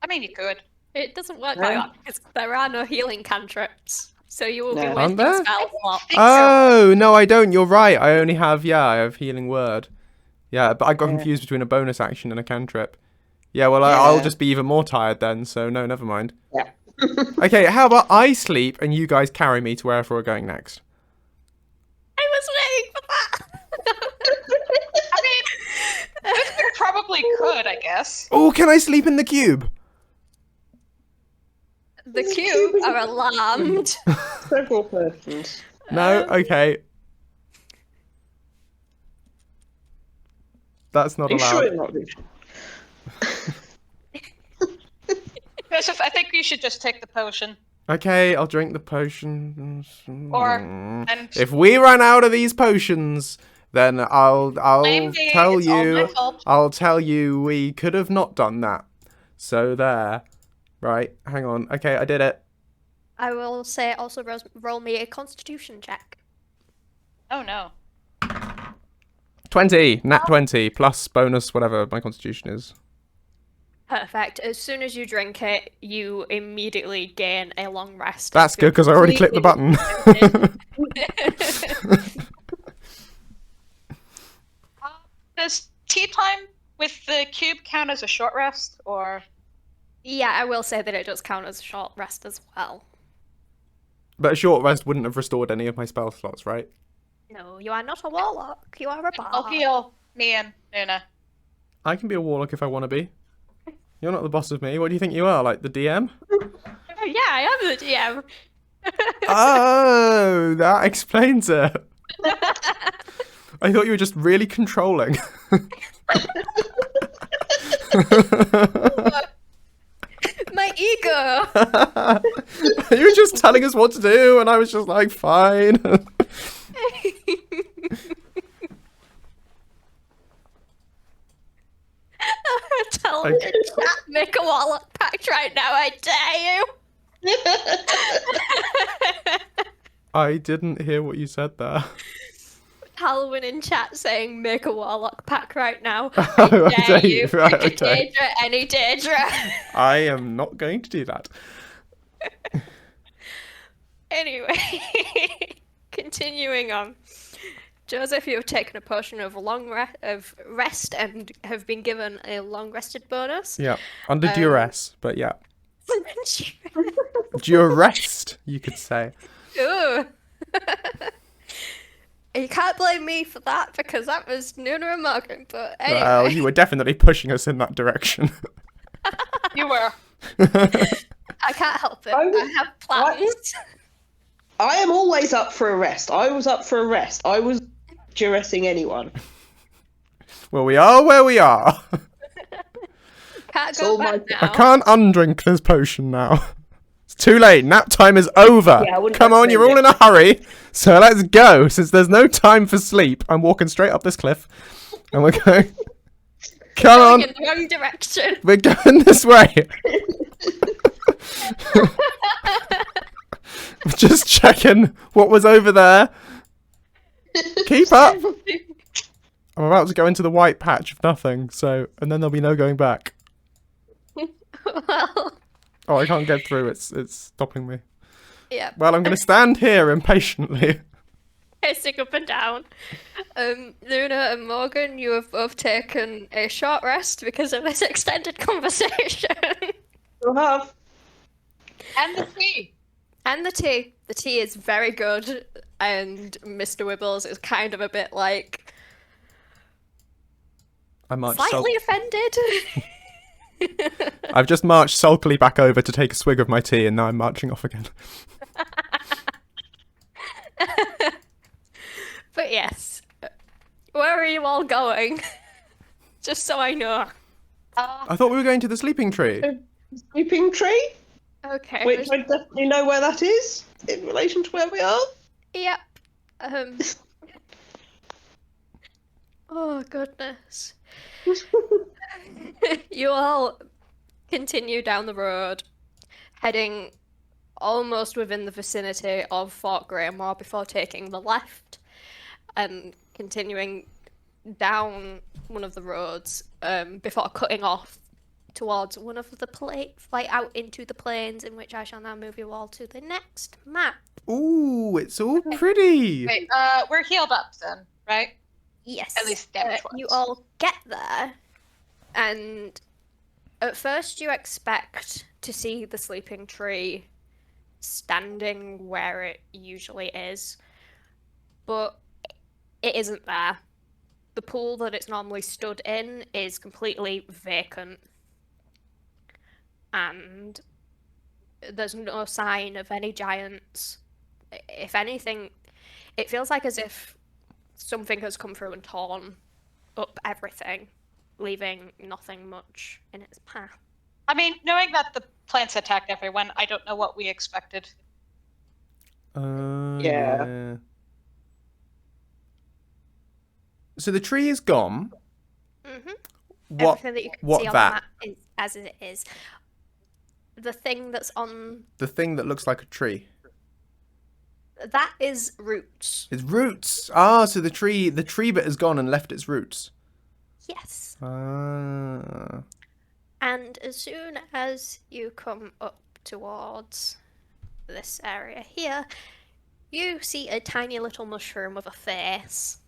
I mean, you could. It doesn't work like that because there are no healing cantrips. So you will be No. wasting Aren't there? spells a lot. Oh, no, I don't. You're right. I only have, I have healing word. Yeah, but I got confused between a bonus action and a cantrip. Yeah, well, I'll Yeah. just be even more tired then, so no, never mind. Yeah. Okay, how about I sleep and you guys carry me to wherever we're going next? I was waiting for that. I mean, we probably could, I guess. Oh, can I sleep in the cube? The cube are alarmed. Several persons. No? Okay. That's not Are you sure allowed. you're not rich? Joseph, I think you should just take the potion. Okay, I'll drink the potion. And If we run out of these potions, then I'll blame me, tell it's all my you. fault. I'll tell you we could have not done that. So there. Right, hang on. Okay, I did it. I will say also roll me a constitution check. Oh no. 20, nat 20, plus bonus whatever my constitution is. Perfect. As soon as you drink it, you immediately gain a long rest. That's good because I already clicked the button. Does tea time with the cube count as a short rest, or? Yeah, I will say that it does count as a short rest as well. But a short rest wouldn't have restored any of my spell slots, right? No, you are not a warlock. You are a bard. I'll heal me and Nuna. I can be a warlock if I want to be. You're not the boss of me. What do you think you are, like the DM? Oh, yeah, I am the DM. Oh, that explains it. I thought you were just really controlling. My ego. You were just telling us what to do, and I was just like, fine. Tell me to chat, make a warlock pact right now, I dare you. I didn't hear what you said there. Halwyn in chat saying make a warlock pact right now. I I dare you. Right, Pick a okay. Daedra, any Daedra. I am not going to do that. Anyway, continuing on. Joseph, you have taken a potion of rest and have been given a long rested bonus. Yeah, under duress, but yeah. Duress, you could say. Ooh. You can't blame me for that because that was Nuna and Morgan, but anyway. Well, you were definitely pushing us in that direction. You were. I can't help it. I was- I have plans. I am always up for a rest. I was up for a rest. I was duressing anyone. Well, we are where we are. Can't It's go all back my- now. I can't undrink this potion now. It's too late. Nap time is over. Yeah, I wouldn't Come on, recommend you're all it. in a hurry. So let's go. Since there's no time for sleep, I'm walking straight up this cliff. And we're going. Come on. Going in the wrong direction. We're going this way. Just checking what was over there. Keep up. I'm about to go into the white patch of nothing, and then there'll be no going back. Well, Oh, I can't get through. It's stopping me. yeah. Well, I'm going to stand here impatiently. pacing up and down. Luna and Morgan, you have both taken a short rest because of this extended conversation. You'll have. And the tea. And the tea. The tea is very good, and Mr. Wibbles is kind of a bit like I marched slightly offended. I've just marched sulkily back over to take a swig of my tea, and now I'm marching off again. But yes, where are you all going? Just so I know. I thought we were going to the sleeping tree. Sleeping tree, Okay. which I definitely know where that is in relation to where we are. Yep. Oh goodness. You all continue down the road, heading almost within the vicinity of Fort Greymore before taking the left and continuing down one of the roads before cutting off towards one of the out into the plains, in which I shall now move you all to the next map. Ooh, it's all pretty. Wait, we're healed up then, right? Yes. At least damage you wise. all get there, and at first you expect to see the sleeping tree standing where it usually is, but it isn't there. The pool that it's normally stood in is completely vacant, and there's no sign of any giants. If anything, it feels like as if something has come through and torn up everything, leaving nothing much in its path. I mean, knowing that the plants attacked everyone, I don't know what we expected. Yeah. So the tree is gone. Mm-hmm. What? Everything that you can what see on that? the map is as it is. The thing that's on The thing that looks like a tree. that is roots. It's roots. Ah, so the tree bit has gone and left its roots. Yes. Ah. And as soon as you come up towards this area here, you see a tiny little mushroom with a face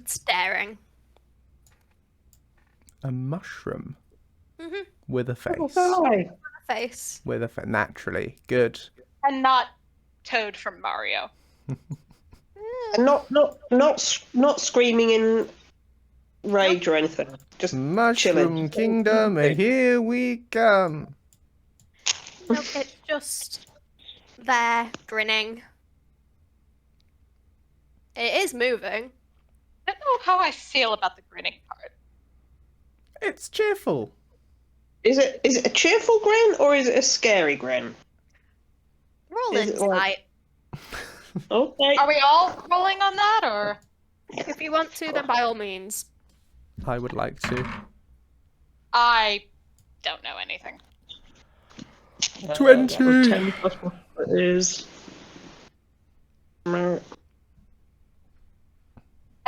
staring. A mushroom Mm-hmm. with a face. Hi. Face. With a face. Naturally. Good. And not Toad from Mario. And not screaming in rage or anything. Just Mushroom chilling. Kingdom, and here we come. Nope, it's just there, grinning. It is moving. I don't know how I feel about the grinning part. It's cheerful. Is it a cheerful grin or is it a scary grin? Roll Is it insight. like- Okay. Are we all rolling on that, or? If you want to, then by all means. I would like to. I don't know anything. 20. 10 plus what it is. I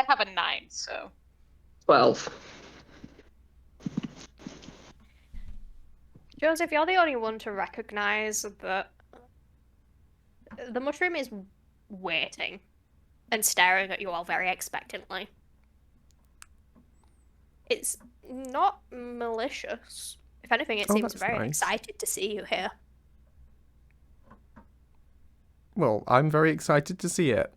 have a 9, so. 12. Joseph, you're the only one to recognize that the mushroom is waiting and staring at you all very expectantly. It's not malicious. If anything, it Oh, seems that's very nice. excited to see you here. Well, I'm very excited to see it.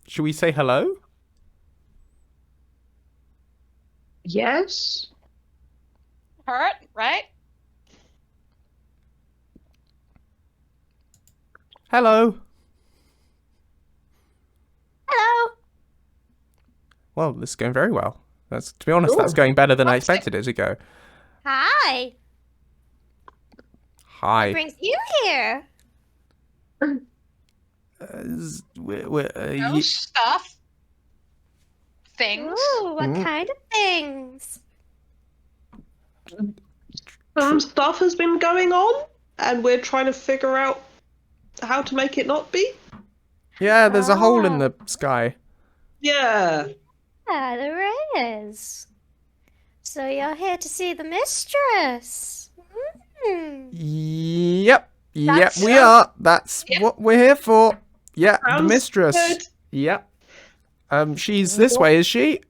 Should we say hello? Yes. Hurt, right? Hello. Hello! Well, this is going very well. To be honest, Ooh. that's going better than I What's it? expected it to go. Hi! Hi. What brings you here? No stuff. Things. Ooh, what Mm. kind of things? Some stuff has been going on, and we're trying to figure out how to make it not be. Yeah, there's a hole in the sky. Yeah. Ah, there is. So you're here to see the mistress. Hmm. Yep. Yep, we are. That's what we're here for. Yeah, the Sounds mistress. good. Yep. She's this way, is she?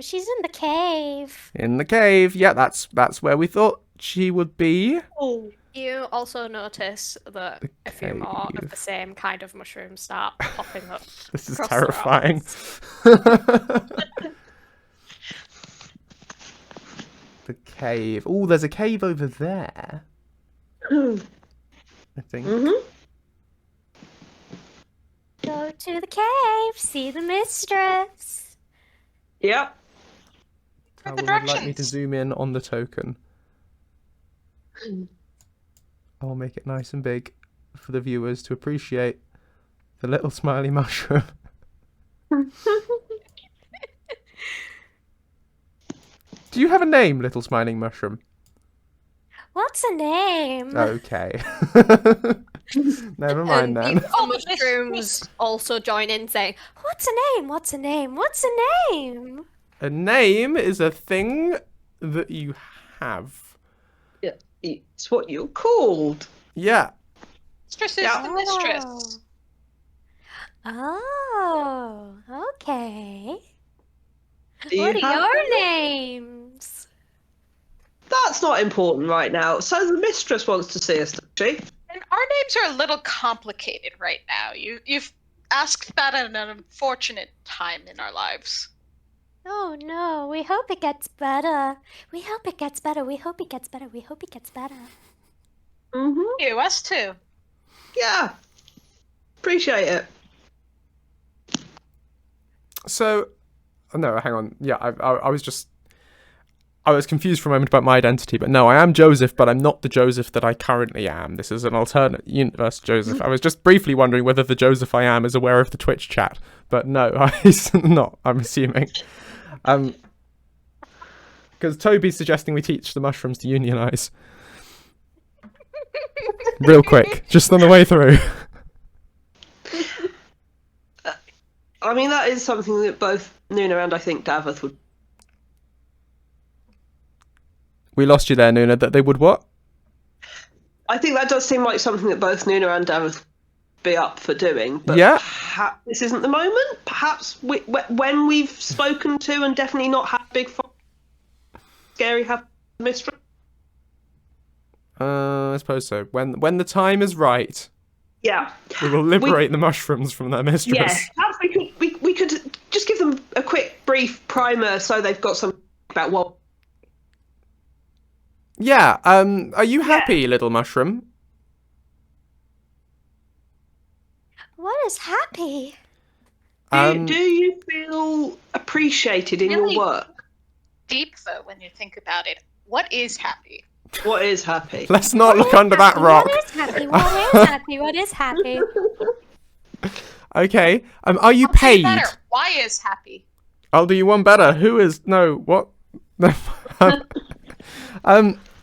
She's in the cave. In the cave. Yeah, that's where we thought she would be. Oh. You also notice that a few more of cave. the same kind of mushrooms start popping up. This is across the terrifying. The cave. Oh, there's a cave over there. I think. Go to the cave, see the mistress. Yep. How the would you like me to directions? zoom in on the token? I'll make it nice and big for the viewers to appreciate the little smiley mushroom. Do you have a name, little smiling mushroom? What's a name? Okay. Never mind then. The mushrooms also join in saying, "What's a name? What's a name? What's a name?" A name is a thing that you have. Yeah, it's what you're called. Yeah. Mistress is Yeah. the mistress. Oh, okay. Do you What are have your them? names? That's not important right now. So the mistress wants to see us, does she? And our names are a little complicated right now. You've asked that at an unfortunate time in our lives. Oh no, we hope it gets better. We hope it gets better. We hope it gets better. We hope it gets better. You, us too. Yeah. Appreciate it. So, no, hang on. Yeah, I was confused for a moment about my identity, but no, I am Joseph, but I'm not the Joseph that I currently am. This is an alternate universe Joseph. I was just briefly wondering whether the Joseph I am is aware of the Twitch chat, but no, he's not, I'm assuming. Because Toby's suggesting we teach the mushrooms to unionize. Real quick, just on the way through. I mean, that is something that both Nuna and I think Davith would. We lost you there, Nuna. That they would what? I think that does seem like something that both Nuna and Davith would be up for doing. But Yeah. perhaps this isn't the moment. Perhaps when we've spoken to and definitely not had big scary have mistress. I suppose so. When the time is right, Yeah. we will liberate the mushrooms from their mistress. Yeah. Perhaps we could just give them a quick brief primer so they've got some about what. Yeah. Are you happy, little mushroom? What is happy? Do you feel appreciated in Really? your work? Deep though, when you think about it. What is happy? What is happy? Let's not look under that rock. What is happy? What is happy? What is happy? Okay. Are you I'll do paid? better. Why is happy? I'll do you one better. Who is no? What?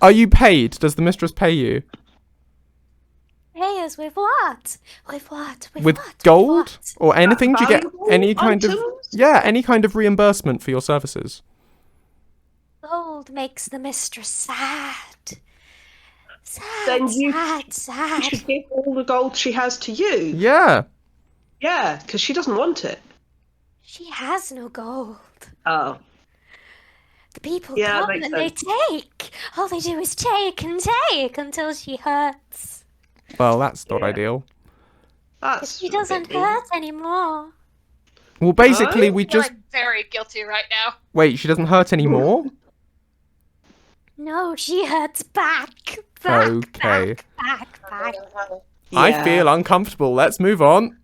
Are you paid? Does the mistress pay you Hey, is with what? With what? with what? gold What? or anything? Do you get Valuable any kind of items? any kind of reimbursement for your services? Gold makes the mistress sad. Then you Sad. should give all the gold she has to you. Yeah. Yeah, because she doesn't want it. She has no gold. Oh. The people Yeah, come makes and they take. All they do is take and take until she hurts. Well, that's not Yeah. ideal. That's She doesn't hurt anymore. Well, basically, No? we I feel just like very guilty right now. wait. She doesn't hurt anymore. No, she hurts back. Back, Okay. back. I feel uncomfortable. Let's move on.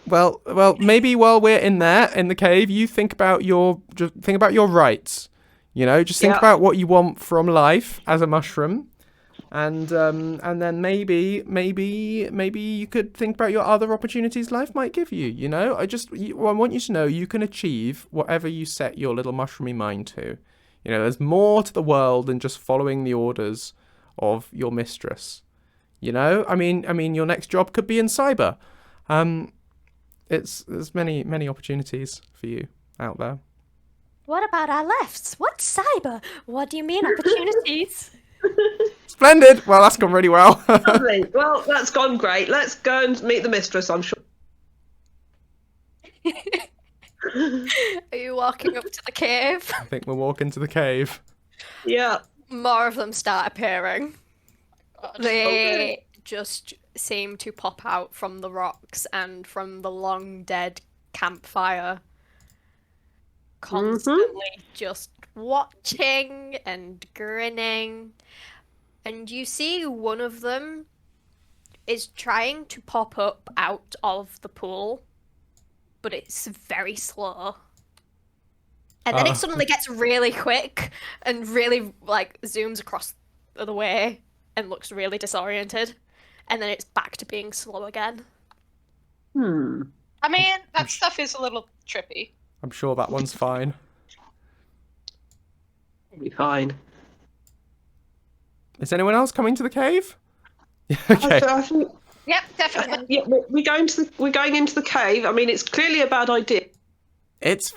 Well, maybe while we're in there in the cave, you think about your rights. You know, just think Yeah. about what you want from life as a mushroom, and then maybe you could think about your other opportunities life might give you. You know, I want you to know you can achieve whatever you set your little mushroomy mind to. You know, there's more to the world than just following the orders of your mistress. You know, I mean, your next job could be in cyber. There's many opportunities for you out there. What about our lefts? What's cyber? What do you mean opportunities? Splendid. Well, that's gone really well. Lovely. Well, that's gone great. Let's go and meet the mistress, I'm sure. Are you walking up to the cave? I think we'll walk into the cave. Yeah. More of them start appearing. God. They just seem to pop out from the rocks and from the long dead campfire. Constantly just watching and grinning. And you see one of them is trying to pop up out of the pool, but it's very slow. And then it suddenly gets really quick and really like zooms across the other way and looks really disoriented. And then it's back to being slow again. I mean, that stuff is a little trippy. I'm sure that one's fine. It'll be fine. Is anyone else coming to the cave? Okay. I think, Yep, definitely. yeah, we're going into the cave. I mean, it's clearly a bad idea. It's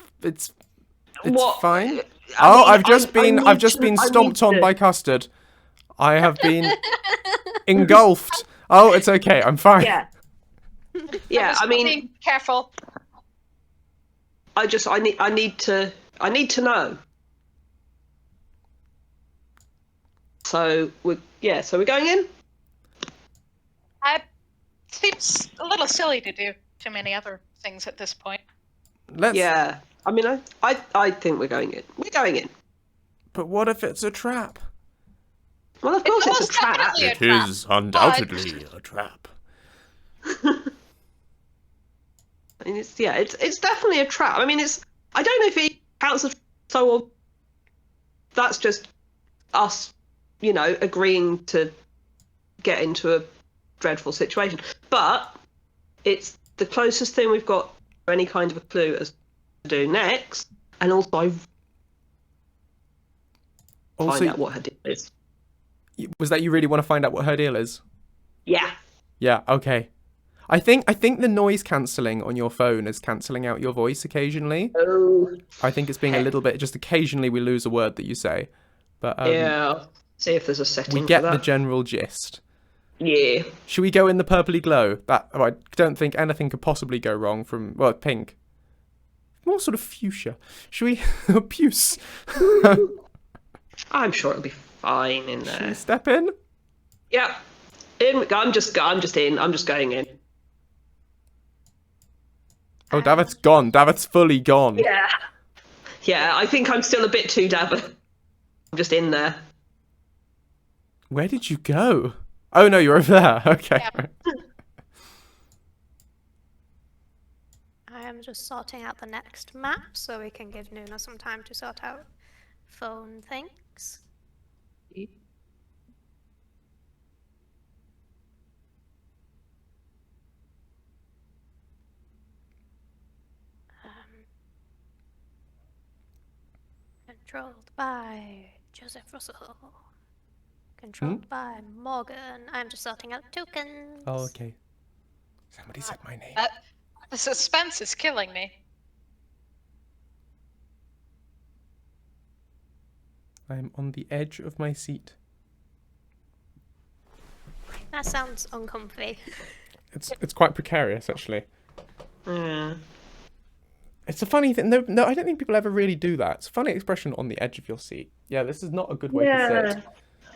What? fine. I mean, I've just I been need stomped to- on by Custard. I have been engulfed. Oh, it's okay. I'm fine. Yeah. Yeah, I mean, Being careful. I need to know. So we're going in. It seems a little silly to do too many other things at this point. Let's. Yeah. I mean, I think we're going in. We're going in. But what if it's a trap? Well, of course it's a most trap. definitely a It trap. is undoubtedly a trap. I mean, it's definitely a trap. I mean, I don't know if it counts as so. That's just us, agreeing to get into a dreadful situation. But it's the closest thing we've got to any kind of a clue as to do next, and also find out what her deal is. Was that you really want to find out what her deal is? Yeah. Yeah. Okay. I think the noise cancelling on your phone is cancelling out your voice occasionally. Oh. I think it's being a little bit. Just occasionally we lose a word that you say, but Yeah. See if there's a setting we get for the that. general gist. Yeah. Should we go in the purpley glow? I don't think anything could possibly go wrong from pink. More sort of fuchsia. Should we puce? I'm sure it'll be fine in Should we there. step in? Yeah. I'm just in. I'm just going in. Oh, David's gone. David's fully gone. Yeah. Yeah, I think I'm still a bit too dabbing. I'm just in there. Where did you go? Oh no, you're over there. Okay. Yeah. I am just sorting out the next map so we can give Nuna some time to sort out phone things. Controlled by Joseph Russell. Controlled by Morgan. I'm just sorting out tokens. Oh, okay. Somebody said my name. The suspense is killing me. I'm on the edge of my seat. That sounds uncomfy. It's quite precarious, actually. Yeah. It's a funny thing. No, I don't think people ever really do that. It's a funny expression, on the edge of your seat. Yeah, this is not a good way to sit.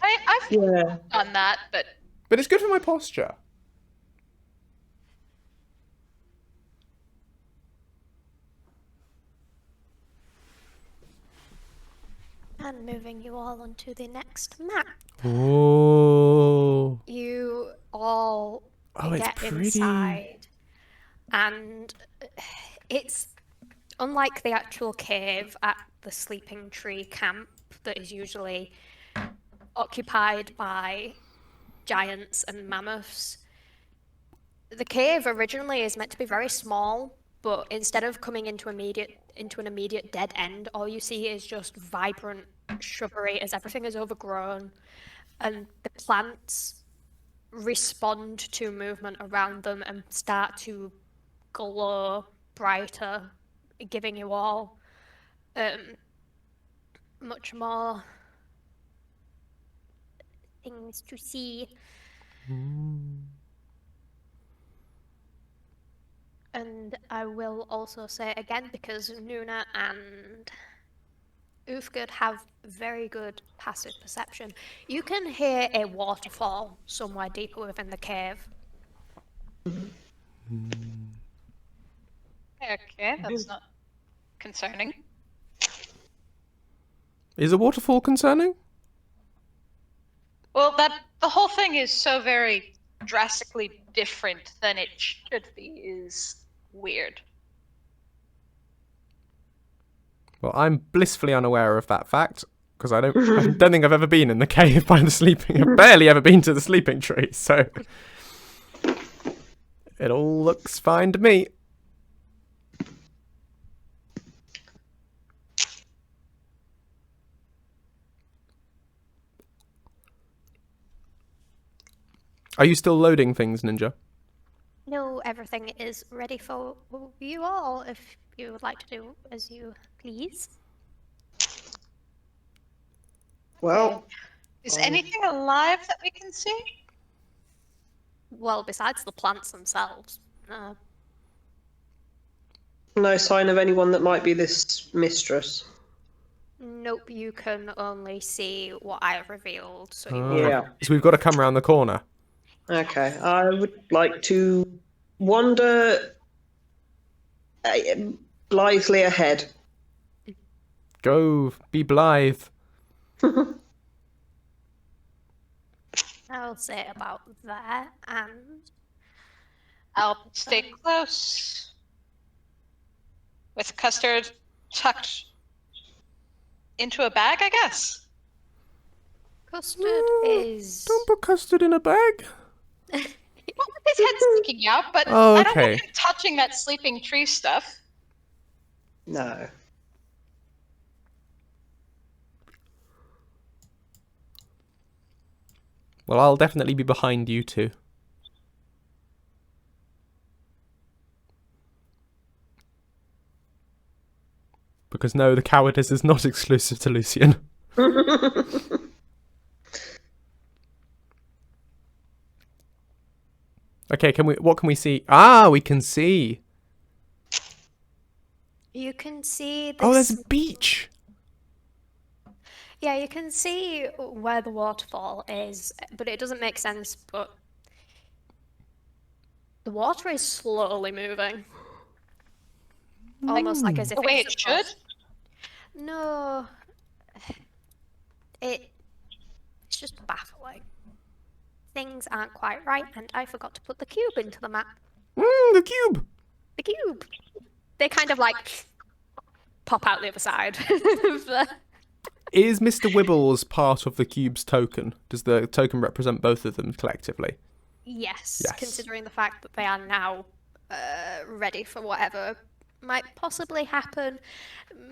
I've Yeah. done that, but But it's good for my posture. And moving you all onto the next map. Oh. You all Oh, it's get pretty. inside, and it's unlike the actual cave at the Sleeping Tree camp that is usually occupied by giants and mammoths. The cave originally is meant to be very small, but instead of coming into an immediate dead end, all you see is just vibrant shrubbery as everything is overgrown, and the plants respond to movement around them and start to glow brighter, giving you all much more things to see. And I will also say again, because Nuna and Ufgard have very good passive perception, you can hear a waterfall somewhere deeper within the cave. Okay, that's not concerning. Is a waterfall concerning? Well, the whole thing is so very drastically different than it should be is weird. Well, I'm blissfully unaware of that fact because I don't think I've ever been in the cave by the sleeping. I've barely ever been to the sleeping tree, so it all looks fine to me. Are you still loading things, Ninja? No, everything is ready for you all, if you would like to do as you please. Well, Is anything alive that we can see? Well, besides the plants themselves. no sign of anyone that might be this mistress. Nope, you can only see what I have revealed. So Yeah. So we've got to come around the corner. Okay, I would like to wander blithely ahead. Go, be blithe. I'll say about that, and I'll stay close. With Custard tucked into a bag, I guess. Custard is. Don't put Custard in a bag. Well, his head's sticking out, but Oh, I don't okay. want him touching that sleeping tree stuff. No. Well, I'll definitely be behind you two. Because no, the cowardice is not exclusive to Lucien. Okay, what can we see? Ah, we can see. You can see this. Oh, there's a beach. Yeah, you can see where the waterfall is, but it doesn't make sense. But the water is slowly moving, almost like as if The way it's it should? No, it's just baffling. Things aren't quite right, and I forgot to put the cube into the map. The cube. The cube. They kind of like pop out the other side. of the- Is Mr. Wibbles part of the cube's token? Does the token represent both of them collectively? Yes, Yes. considering the fact that they are now ready for whatever might possibly happen.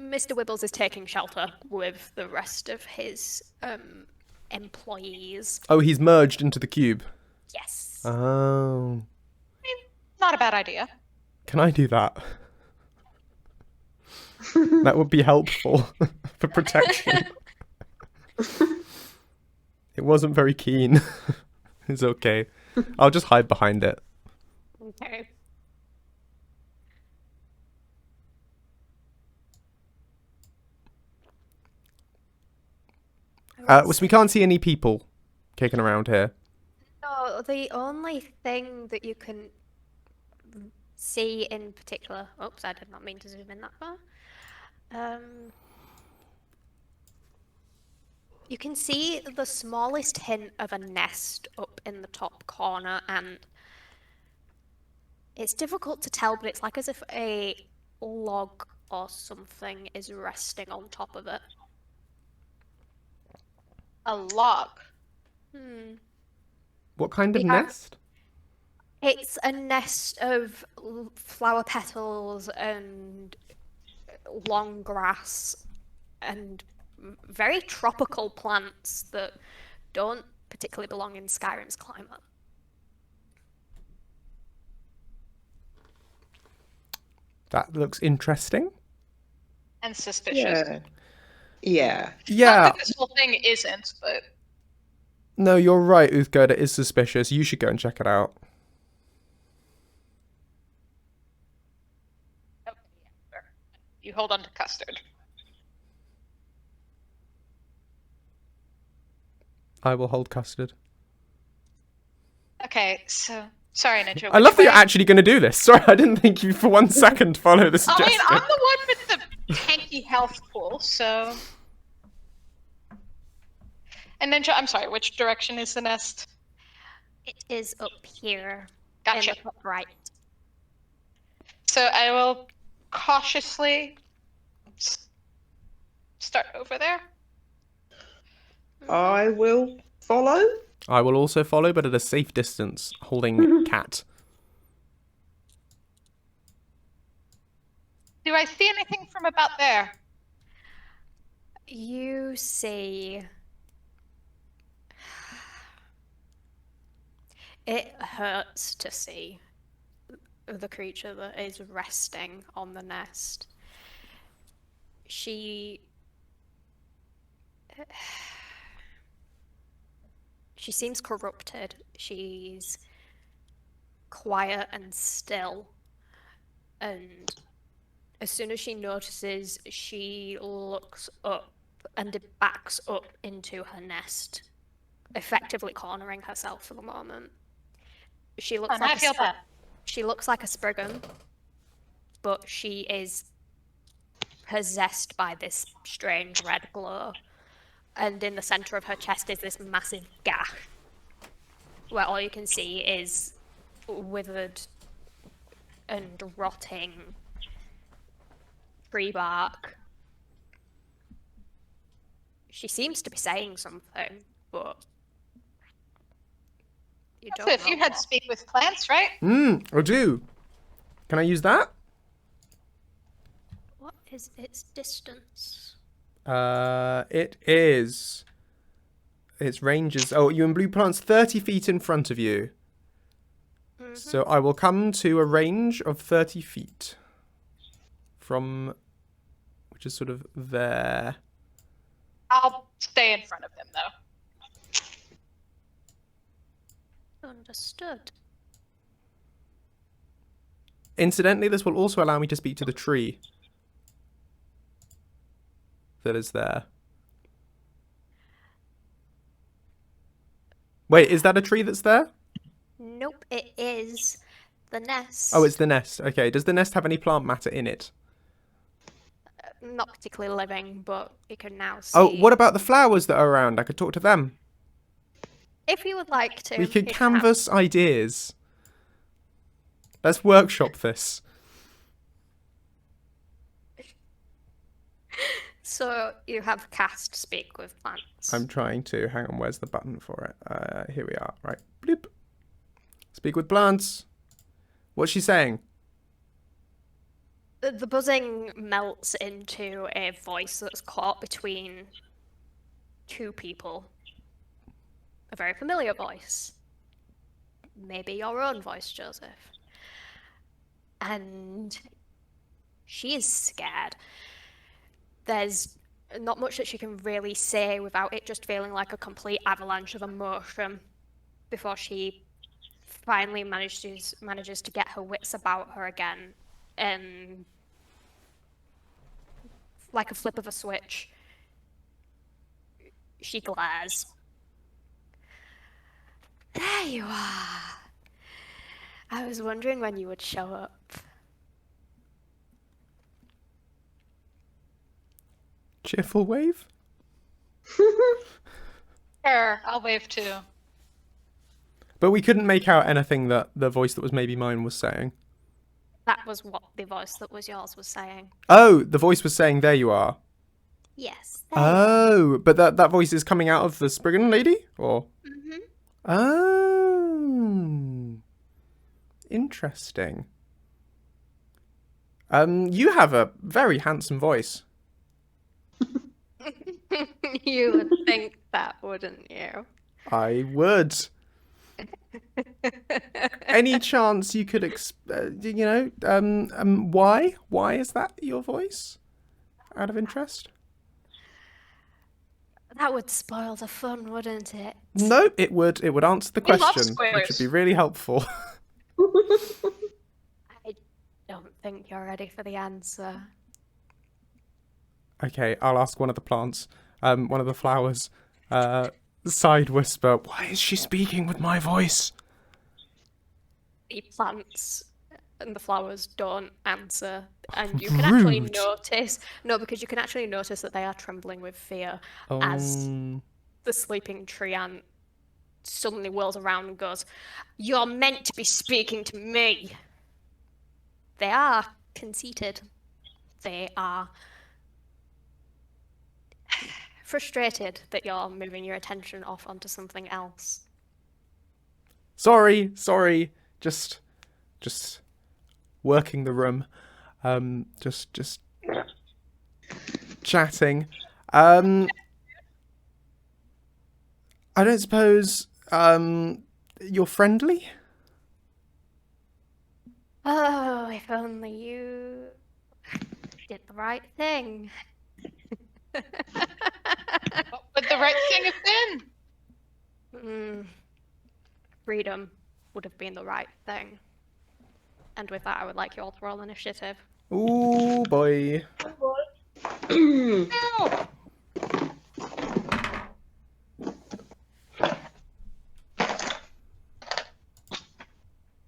Mr. Wibbles is taking shelter with the rest of his employees. Oh, he's merged into the cube. Yes. Oh. Not a bad idea. Can I do that? That would be helpful for protection. It wasn't very keen. It's okay. I'll just hide behind it. Okay. So we can't see any people kicking around here. No, the only thing that you can see in particular. Oops, I did not mean to zoom in that far. You can see the smallest hint of a nest up in the top corner, and it's difficult to tell, but it's like as if a log or something is resting on top of it. A log. What kind of The nest? It's a nest of flower petals and long grass and very tropical plants that don't particularly belong in Skyrim's climate. That looks interesting. And suspicious. Yeah. Yeah. Not Yeah. that this whole thing isn't, but No, you're right, Uthgerd. It is suspicious. You should go and check it out. Okay, yeah, sure. You hold on to Custard. I will hold Custard. Okay, so sorry, Ninja. I love that which you're way- actually going to do this. Sorry, I didn't think you for one second follow the I suggestion. mean, I'm the one with the tanky health pool, so. And Ninja, I'm sorry. Which direction is the nest? It is up here. Gotcha. In the top right. So I will cautiously start over there. I will follow. I will also follow, but at a safe distance, holding Cat. Do I see anything from about there? You see. It hurts to see the creature that is resting on the nest. She seems corrupted. She's quiet and still. And as soon as she notices, she looks up and backs up into her nest, effectively cornering herself for the moment. She looks And I feel bad. She looks like a Spriggan, but she is possessed by this strange red glow. And in the center of her chest is this massive gash, where all you can see is withered and rotting tree bark. She seems to be saying something, but you So don't if know you had what. speak with plants, right? I do. Can I use that? What is its distance? It is. Its range is. Oh, you and blue plants 30 feet in front of you. So I will come to a range of 30 feet. From. Which is sort of there. I'll stay in front of him, though. Understood. Incidentally, this will also allow me to speak to the tree that is there. Wait, is that a tree that's there? Nope, it is the nest. Oh, it's the nest. Okay, does the nest have any plant matter in it? Not particularly living, but you can now see. Oh, what about the flowers that are around? I could talk to them. If you would like to. We could you can have- canvass ideas. Let's workshop this. So you have cast speak with plants. I'm trying to. Hang on, where's the button for it? Here we are. Right. Bloop. Speak with plants. What's she saying? The buzzing melts into a voice that's caught between two people. A very familiar voice. Maybe your own voice, Joseph. And she is scared. There's not much that she can really say without it just feeling like a complete avalanche of emotion before she finally manages to get her wits about her again. And like a flip of a switch, she glares. There you are. I was wondering when you would show up. Cheerful wave? Sure, I'll wave too. But we couldn't make out anything that the voice that was maybe mine was saying. That was what the voice that was yours was saying. Oh, the voice was saying, there you are. Yes. Oh, but that voice is coming out of the Spriggan lady? Or? Mm-hmm. Oh. Interesting. You have a very handsome voice. You would think that, wouldn't you? I would. Any chance you could, why? Why is that your voice? Out of interest? That would spoil the fun, wouldn't it? No, it would. It would answer the We love question, which would spoilers. be really helpful. I don't think you're ready for the answer. Okay, I'll ask one of the plants, one of the flowers. Side whisper, why is she speaking with my voice? The plants and the flowers don't answer, and you can actually Rude. notice. No, because you can actually notice that they are trembling with fear as the sleeping tree ant suddenly whirls around and goes, "You're meant to be speaking to me." They are conceited. They are frustrated that you're moving your attention off onto something else. Sorry. Just working the room. Just chatting. I don't suppose you're friendly? Oh, if only you did the right thing. What would the right thing have been? Freedom would have been the right thing. And with that, I would like you all to roll initiative. Ooh, boy. No.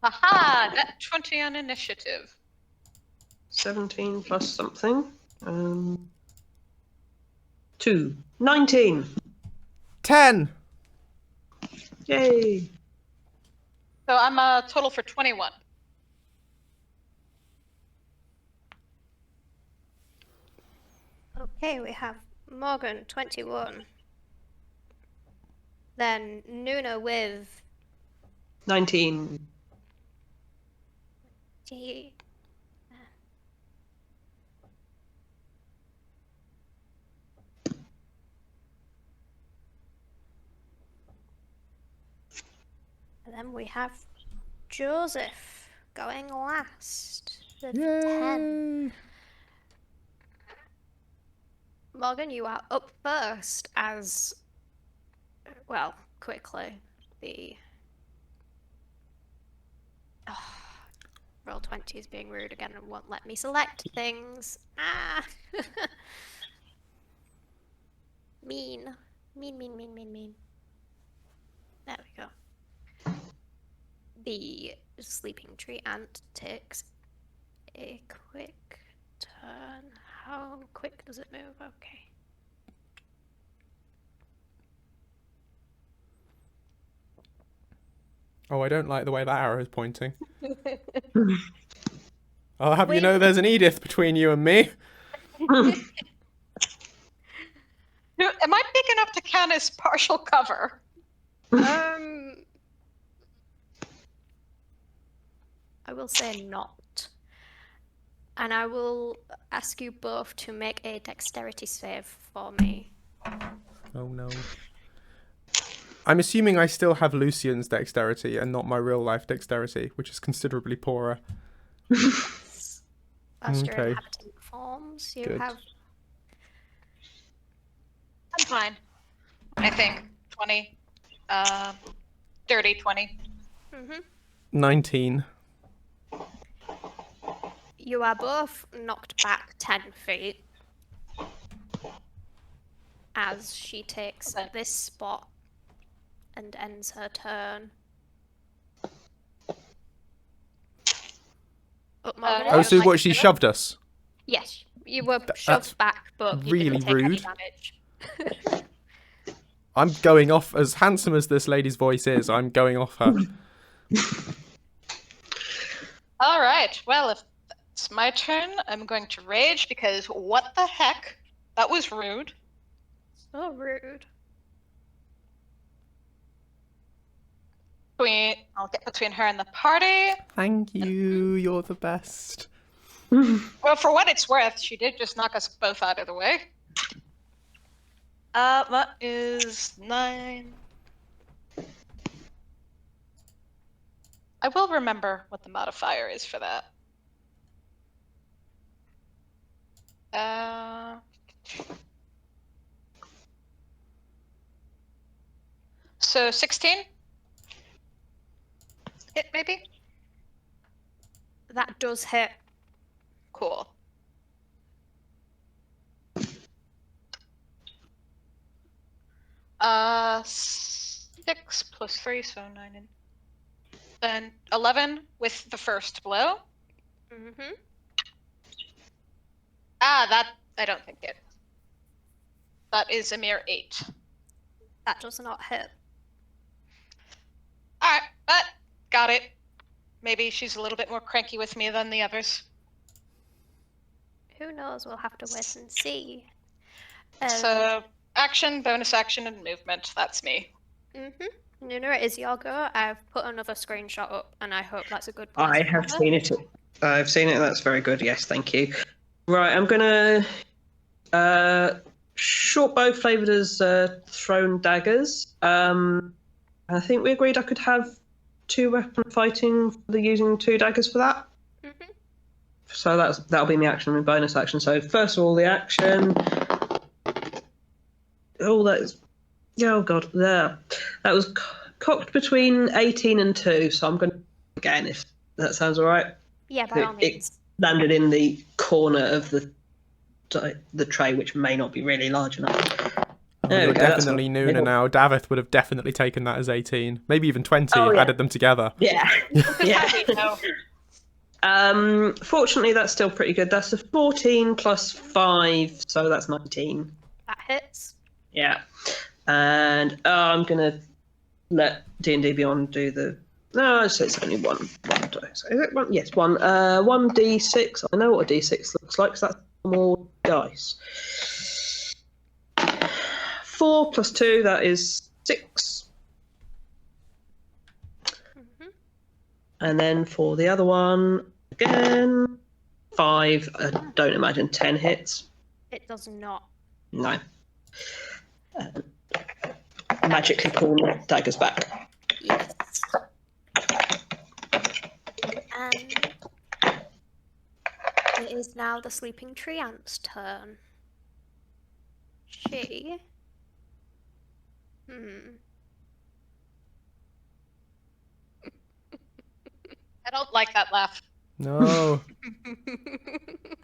Aha! That 20 on initiative. 17 plus something. 2. 19. 10. Yay. So I'm a total for 21. Okay, we have Morgan, 21. Then Nuna with 19. G. And then we have Joseph going last with 10. Yay. Morgan, you are up first as, well, quickly, the... Roll 20 is being rude again and won't let me select things. Ah! Mean. Mean. There we go. The sleeping tree ant takes a quick turn. How quick does it move? Okay. Oh, I don't like the way that arrow is pointing. I'll have you know there's an Edith between you and me. Am I big enough to count as partial cover? I will say not. And I will ask you both to make a dexterity save for me. Oh no. I'm assuming I still have Lucian's dexterity and not my real life dexterity, which is considerably poorer. As your Okay. inhabitant forms, you Good. have... I'm fine. I think 20. Dirty 20. 19. You are both knocked back 10 feet as she takes this spot and ends her turn. But Morgan, Oh, if so you'd like what, to she do it- shoved us? Yes, you were that's shoved back, but you really didn't take any rude. damage. I'm going off, as handsome as this lady's voice is, I'm going off her. All right. Well, if it's my turn, I'm going to rage because what the heck? That was rude. So rude. I'll get between her and the party. Thank you, you're the best. Well, for what it's worth, she did just knock us both out of the way. That is 9. I will remember what the modifier is for that. So 16? Hit, maybe? That does hit. Cool. Uh, 6 plus 3, so 9 and then 11 with the first blow. Mm-hmm. That I don't think it. That is a mere 8. That does not hit. Alright, but got it. Maybe she's a little bit more cranky with me than the others. Who knows? We'll have to wait and see. So, action, bonus action, and movement. That's me. Mm-hmm. Nuna, it is your go. I've put another screenshot up, and I hope that's a good place I for have her. seen it. I've seen it. That's very good. Yes, thank you. Right, I'm gonna short bow flavoured as thrown daggers. I think we agreed I could have 2 weapon fighting for the using 2 daggers for that. Mm-hmm. So that'll be my action and bonus action. So first of all, the action. Oh, that is. Oh god, there. That was cocked between 18 and 2. So I'm going to again if that sounds all right. Yeah, by all It means. landed in the corner of the tray, which may not be really large enough. Oh, There you're we go, that's definitely what- Nuna now. Davith would have definitely taken that as 18. Maybe even 20, Oh, yeah. added them together. Yeah. Yeah. No. Fortunately, that's still pretty good. That's a 14 plus 5, so that's 19. That hits. Yeah. And I'm gonna let D&D Beyond do the. No, so it's only one dice. Is it one? Yes, one. 1d6. I know what a d6 looks like, so that's more dice. 4 plus 2, that is 6. Mm-hmm. And then for the other one, again, 5. I don't imagine 10 hits. It does not. No. Magically pull the daggers back. Yes. And it is now the sleeping tree ant's turn. She. I don't like that laugh. No.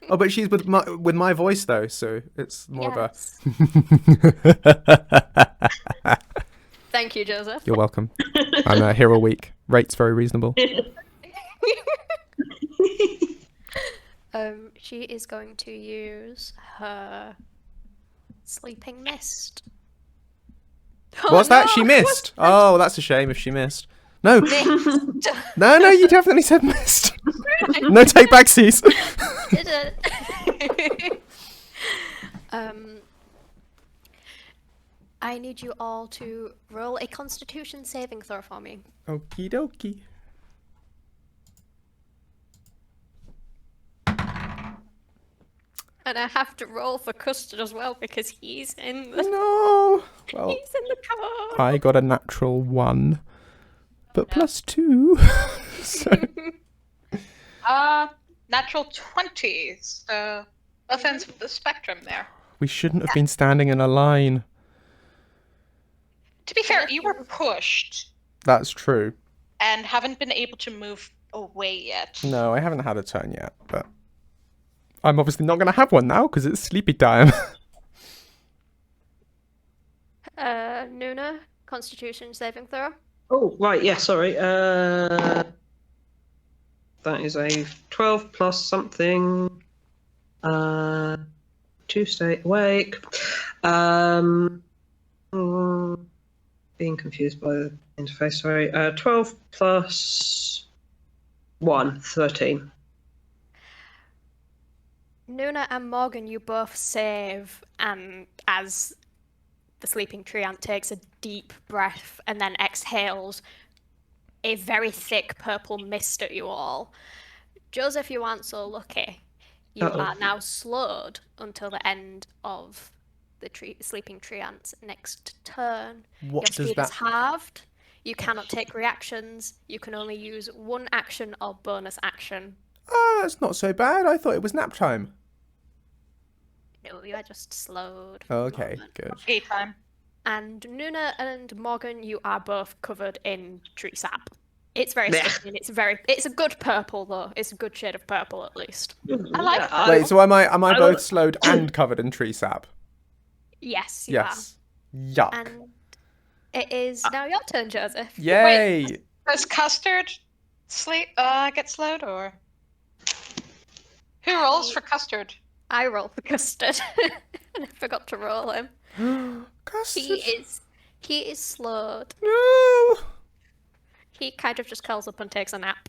Oh, but she's with my voice though, so it's more Yes. of a. Thank you, Joseph. You're welcome. I'm a hero week. Rate's very reasonable. She is going to use her sleeping mist. What's that? She no! missed. Oh, that's a shame if she missed. No. Missed. No, you definitely said missed. No take backsies. Did it? I need you all to roll a Constitution saving throw for me. Okie dokie. And I have to roll for Custard as well because he's in the No. Well, he's in the car. I got a natural 1, but plus 2. So, Natural 20. So both ends of the spectrum there. we shouldn't have been standing in a line. To be fair, you were pushed That's true. and haven't been able to move away yet. No, I haven't had a turn yet, but I'm obviously not going to have one now because it's sleepy time. Nuna, Constitution saving throw. Oh, right, yeah, sorry. That is a 12 plus something. To stay awake. Being confused by the interface, sorry. 12 plus 1, 13. Nuna and Morgan, you both save, and as the sleeping tree ant takes a deep breath and then exhales a very thick purple mist at you all. Joseph, you aren't so lucky. You are now slowed until the end of the sleeping tree ant's next turn. What Your does speed that- is halved. You cannot take reactions. You can only use one action or bonus action. Oh, that's not so bad. I thought it was nap time. No, you are just slowed. Okay, good. Gay time. And Nuna and Morgan, you are both covered in tree sap. It's very Blech. sticky and it's a good purple though. It's a good shade of purple at least. I like that. Wait, so am I I both will- slowed and covered in tree sap? Yes, you Yes. Yuck. are. And it is now your turn, Joseph. Yay! Does Custard get slowed, or who rolls for Custard? I roll for Custard. And I forgot to roll him. Custard. He is slowed. No. He kind of just curls up and takes a nap.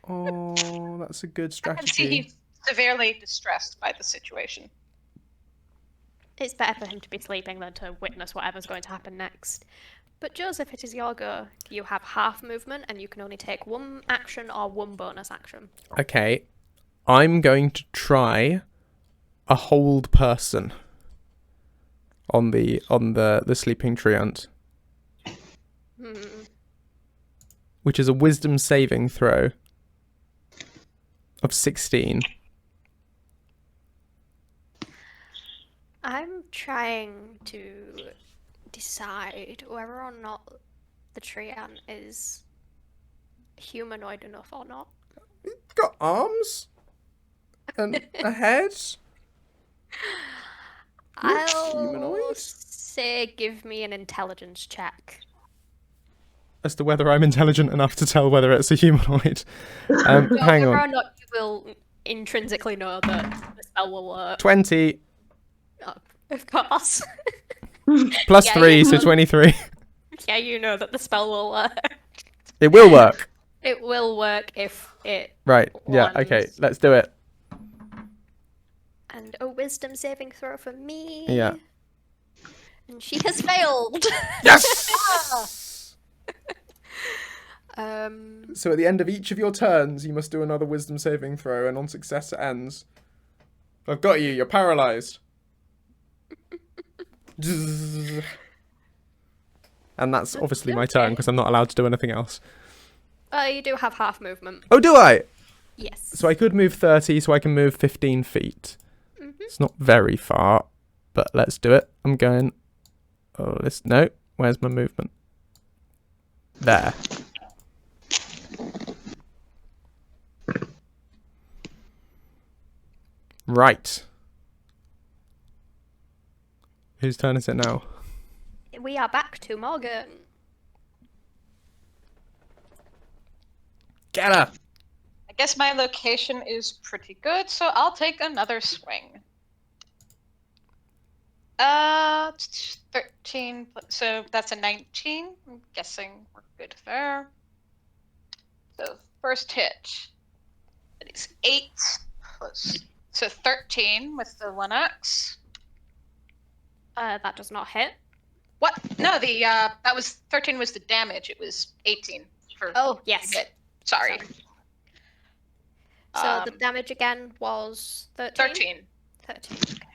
Oh, that's a good I can see strategy. he's severely distressed by the situation. It's better for him to be sleeping than to witness whatever's going to happen next. But Joseph, it is your go. You have half movement and you can only take one action or one bonus action. Okay, I'm going to try a hold person on the sleeping treant, which is a wisdom saving throw of 16. I'm trying to decide whether or not the treant is humanoid enough or not. Got arms and a head. I'll humanoid? say give me an intelligence check. As to whether I'm intelligent enough to tell whether it's a humanoid. Hang Whether or on. not you will intrinsically know that the spell will work. 20 Oh, of course. plus Yeah, 3, you so know. 23. Yeah, you know that the spell will work. It will work. It will work if it Right, yeah, okay, lands. let's do it. And a wisdom saving throw for me. Yeah. And she has failed. Yes! So So at the end of each of your turns, you must do another wisdom saving throw, and on success it ends. I've got you, you're paralyzed. And that's obviously my turn, because I'm not allowed to do anything else. you do have half movement. Oh, do I? Yes. So I could move 30, so I can move 15 feet. It's not very far, but let's do it. I'm going... Oh, no. Where's my movement? There. Right. Whose turn is it now? We are back to Morgan. Get her! I guess my location is pretty good, so I'll take another swing. 13, so that's a 19. I'm guessing we're good there. So first hit. That is 8 plus, so 13 with the 1x. That does not hit. What? No, that was 13 was the damage. It was 18 for Oh, yes. hit. Sorry. So the damage again was 13? 13. 13. Okay.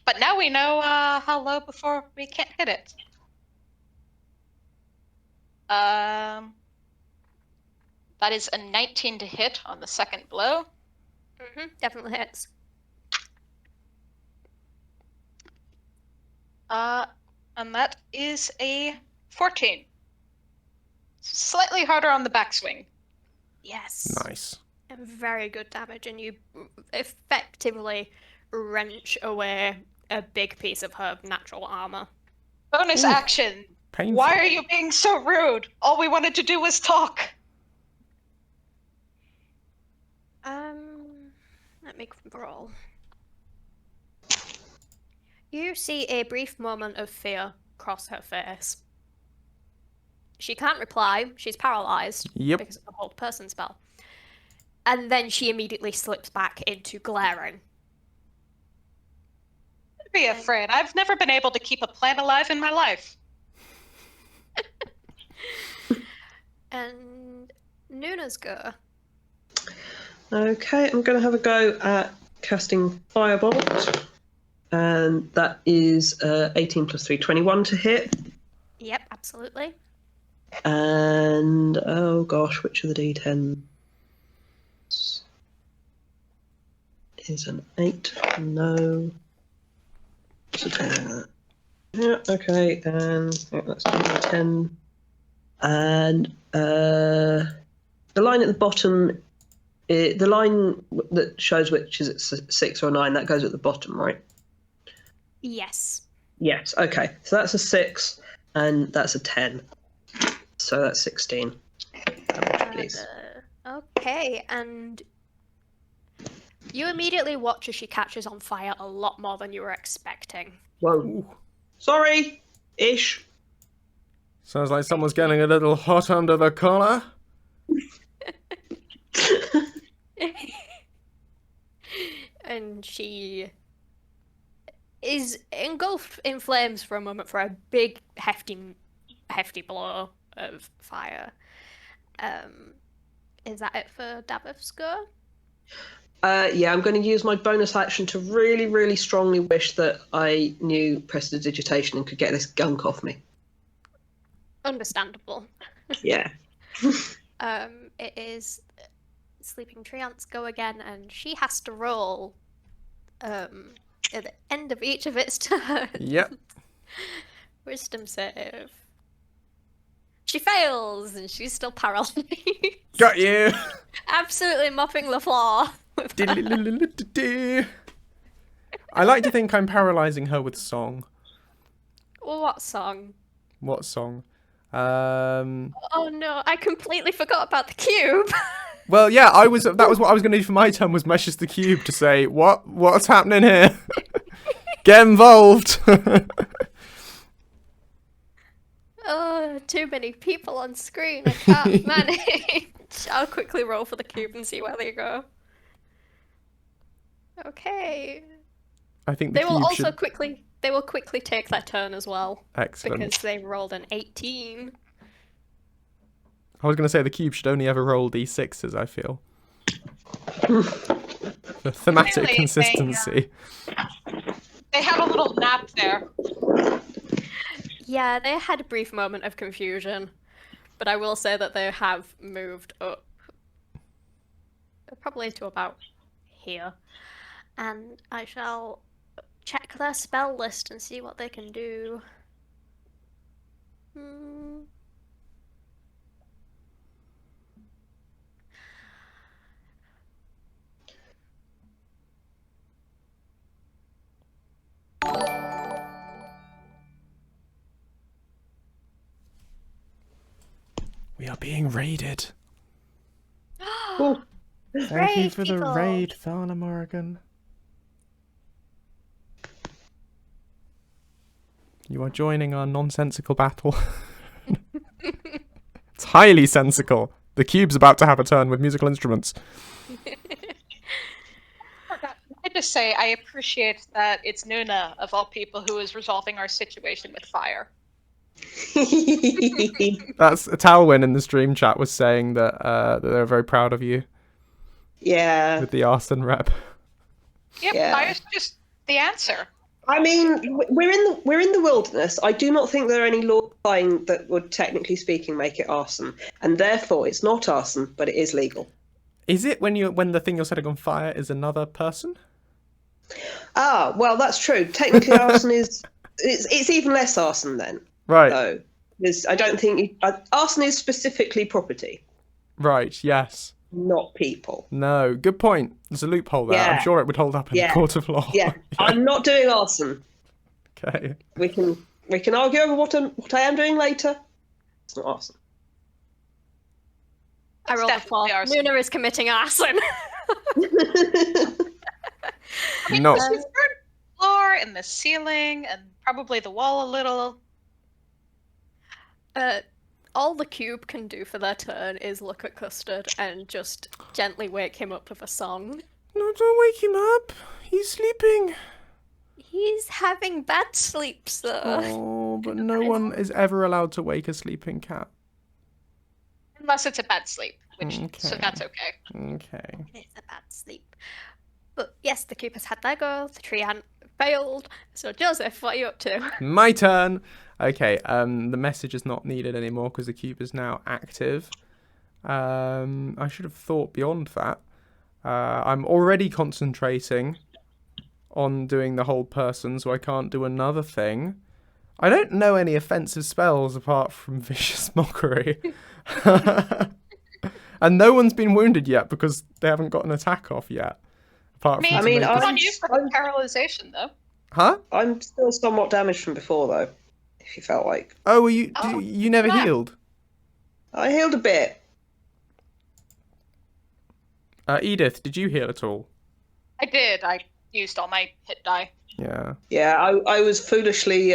But now we know how low before we can't hit it. That is a 19 to hit on the second blow. Definitely hits. And that is a 14. Slightly harder on the backswing. Yes. Nice. And very good damage, and you effectively wrench away a big piece of her natural armor. Bonus action. Painful. Why are you being so rude? All we wanted to do was talk. Let me roll. You see a brief moment of fear cross her face. She can't reply. She's paralyzed Yep. because of the hold person spell. And then she immediately slips back into glaring. Don't be afraid. I've never been able to keep a plant alive in my life. And Nuna's go. Okay, I'm going to have a go at casting Firebolt. And that is 18 plus 3, 21 to hit. Yep, absolutely. And, oh gosh, which of the D10s is an 8? No. So, Yeah, okay, and that's 10. And the line at the bottom, the line that shows which is it 6 or 9, that goes at the bottom, right? Yes. Yes, okay. So that's a 6, and that's a 10. So that's 16. Please. Okay, and you immediately watch as she catches on fire a lot more than you were expecting. Whoa. Ooh. Sorry. Ish. Sounds like someone's getting a little hot under the collar. And she is engulfed in flames for a moment for a big, hefty blow of fire. Is that it for Davith's go? Yeah, I'm going to use my bonus action to really, really strongly wish that I knew prestidigitation and could get this gunk off me. Understandable. Yeah. It is Sleeping Treant's go again, and she has to roll at the end of each of its turns. Yep. Wisdom save. She fails, and she's still paralyzed. Got you. Absolutely mopping the floor. I like to think I'm paralyzing her with song. What song? What song? Oh no, I completely forgot about the cube. Well, yeah, that was what I was going to do for my turn, was meshes the cube to say, what's happening here? Get involved. Oh, too many people on screen. I can't manage. I'll quickly roll for the cube and see where they go. Okay. I think the They will cube also should... quickly take their turn as well. Excellent. Because they rolled an 18. I was going to say the cube should only ever roll d6s, I feel. The thematic Really, consistency. They have a little nap there. Yeah, they had a brief moment of confusion, but I will say that they have moved up. Probably to about here. And I shall check their spell list and see what they can do. We are being raided. Cool. Thank you for the people. raid, Thana Morrigan. You are joining our nonsensical battle. It's highly sensical. The cube's about to have a turn with musical instruments. I just say I appreciate that it's Nuna, of all people, who is resolving our situation with fire. That's Talwyn in the stream chat was saying that that they're very proud of you Yeah. with the arson rep. Yep, Yeah. fire's just the answer. I mean, we're in the wilderness. I do not think there are any laws applying that would, technically speaking, make it arson, and therefore it's not arson, but it is legal. Is it when the thing you're setting on fire is another person? Ah, well, that's true. Technically, arson is it's even less arson then. Right. Though, I don't think arson is specifically property, Right. Yes. not people. No. Good point. There's a loophole there. Yeah. I'm sure it would hold up in a Yeah. court of law. Yeah, I'm not doing arson. Okay. We can argue over what I am doing later. It's not arson. I rolled a 4. definitely arson. Luna is committing arson. No. There's the floor and the ceiling and probably the wall a little. All the cube can do for their turn is look at Custard and just gently wake him up with a song. No, don't wake him up. He's sleeping. He's having bad sleeps, though. Oh, but no one is ever allowed to wake a sleeping cat. Unless it's a bad sleep, which so Okay. that's okay. Okay. It's a bad sleep. But yes, the cube has had their go. The tree hadn't failed. So Joseph, what are you up to? My turn. Okay, the message is not needed anymore because the cube is now active. I should have thought beyond that. I'm already concentrating on doing the whole person, so I can't do another thing. I don't know any offensive spells apart from Vicious Mockery. And no one's been wounded yet because they haven't got an attack off yet. Apart from I mean, to make Good us- on you for the paralyzation, though. Huh? I'm still somewhat damaged from before, though. If you felt like Oh, were Oh, you never wow. healed? I healed a bit. Edith, did you heal at all? I did. I used all my hit die. Yeah. Yeah, I was foolishly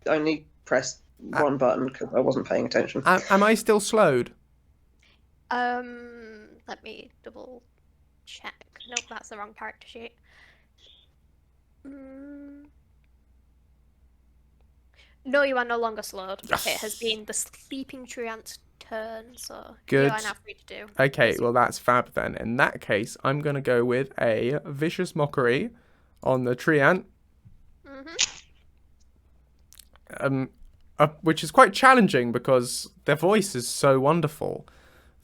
only pressed one button because I wasn't paying attention. Am I still slowed? Let me double check. Nope, that's the wrong character sheet. No, you are no longer slowed. Yes. It has been the sleeping treant's turn, so Good. you are now free to do. Okay, well that's fab then. In that case, I'm gonna go with a Vicious Mockery on the treant. Which is quite challenging because their voice is so wonderful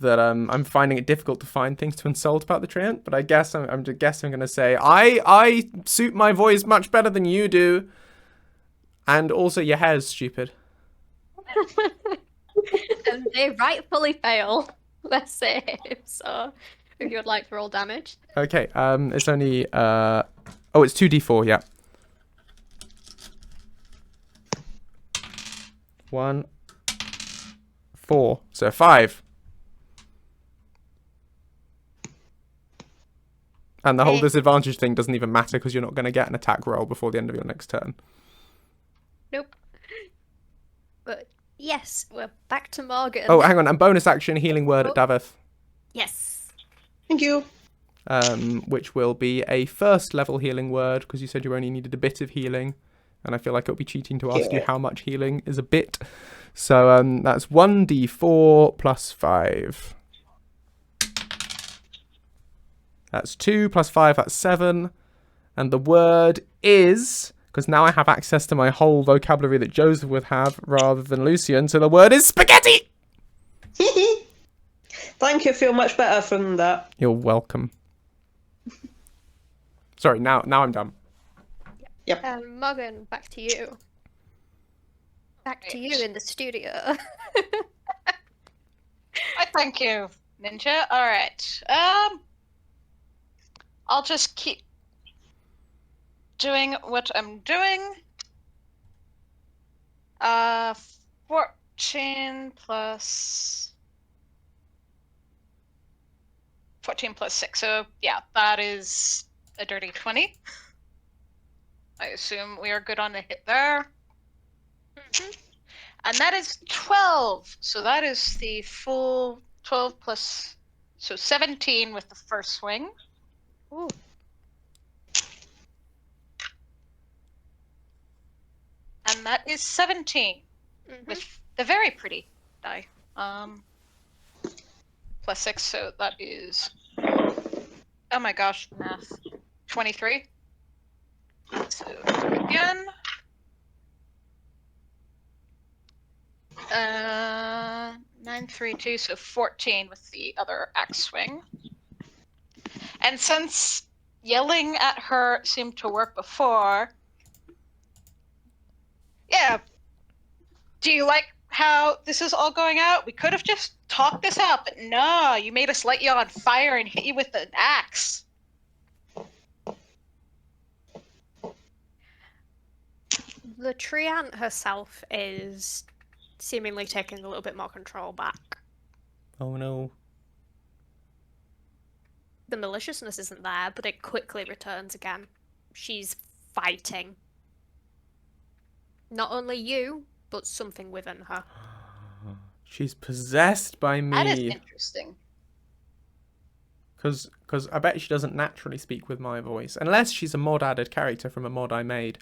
that I'm finding it difficult to find things to insult about the treant. But I guess I'm going to say I suit my voice much better than you do, and also your hair's stupid. And they rightfully fail their save, so if you would like to roll damage. Okay, it's only it's 2d4, yeah. 1, 4, so 5. And the whole Hey. disadvantage thing doesn't even matter because you're not going to get an attack roll before the end of your next turn. Nope. But yes, we're back to Morgan. Oh, hang on, and bonus action healing word at Davith, Yes. Thank you. which will be a first level healing word because you said you only needed a bit of healing. And I feel like it would be cheating to ask you Yeah. how much healing is a bit. So that's 1d4 plus 5. That's 2 plus 5, that's 7. And the word is, because now I have access to my whole vocabulary that Joseph would have rather than Lucien, so the word is spaghetti! Thank you. I feel much better from that. You're welcome. Sorry, now I'm done. Yep. Morgan, back to you. Back to you in the studio. I thank you, Ninja. All right. I'll just keep doing what I'm doing. 14 plus 6. So yeah, that is a dirty 20. I assume we are good on the hit there. And that is 12. So that is the full 12 plus, so 17 with the first swing. Ooh. And that is 17 with the very pretty die. Plus 6, so that is, oh my gosh, math. 23. So again. 9, 3, 2, so 14 with the other axe swing. And since yelling at her seemed to work before, yeah. Do you like how this is all going out? We could have just talked this out, but no, you made us light you on fire and hit you with an axe. The treant herself is seemingly taking a little bit more control back. Oh no. The maliciousness isn't there, but it quickly returns again. She's fighting. Not only you, but something within her. She's possessed by That is me. interesting. Because I bet she doesn't naturally speak with my voice. Unless she's a mod-added character from a mod I made.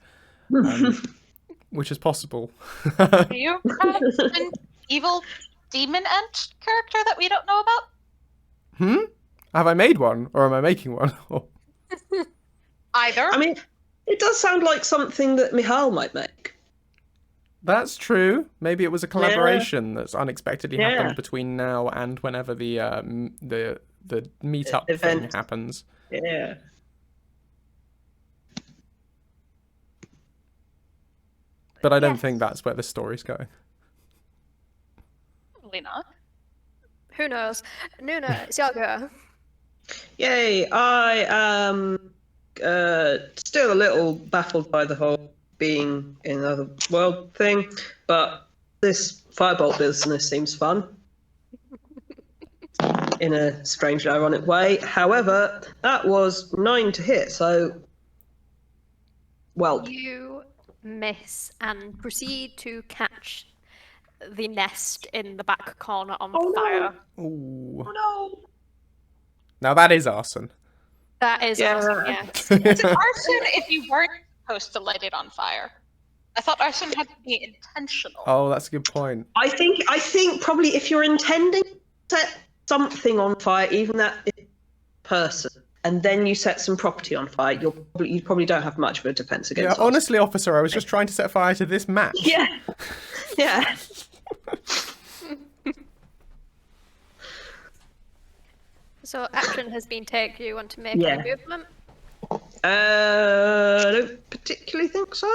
Which is possible. Do you have an evil demon ant character that we don't know about? Have I made one? Or am I making one? Either. I mean, it does sound like something that Michal might make. That's true. Maybe it was a collaboration that's unexpectedly Yeah. happened between now and whenever the meetup thing Event. happens. Yeah. But I don't Yes. think that's where the story's going. Probably not. Who knows? Nuna, it's your go. Yay! I am still a little baffled by the whole being in another world thing, but this firebolt business seems fun in a strangely ironic way. However, that was 9 to hit, so well. You miss and proceed to catch the nest in the back corner on fire. Ooh. Oh no! Now that is arson. That is Yeah. awesome, yes. Is it arson if you weren't supposed to light it on fire? I thought arson had to be intentional. Oh, that's a good point. I think probably if you're intending to set something on fire, even that person, and then you set some property on fire, you probably don't have much of a defense Yeah, against. honestly, officer, I was just trying to set fire to this match. Yeah. Yeah. So action has been taken. You want to make Yeah. any movement? I don't particularly think so.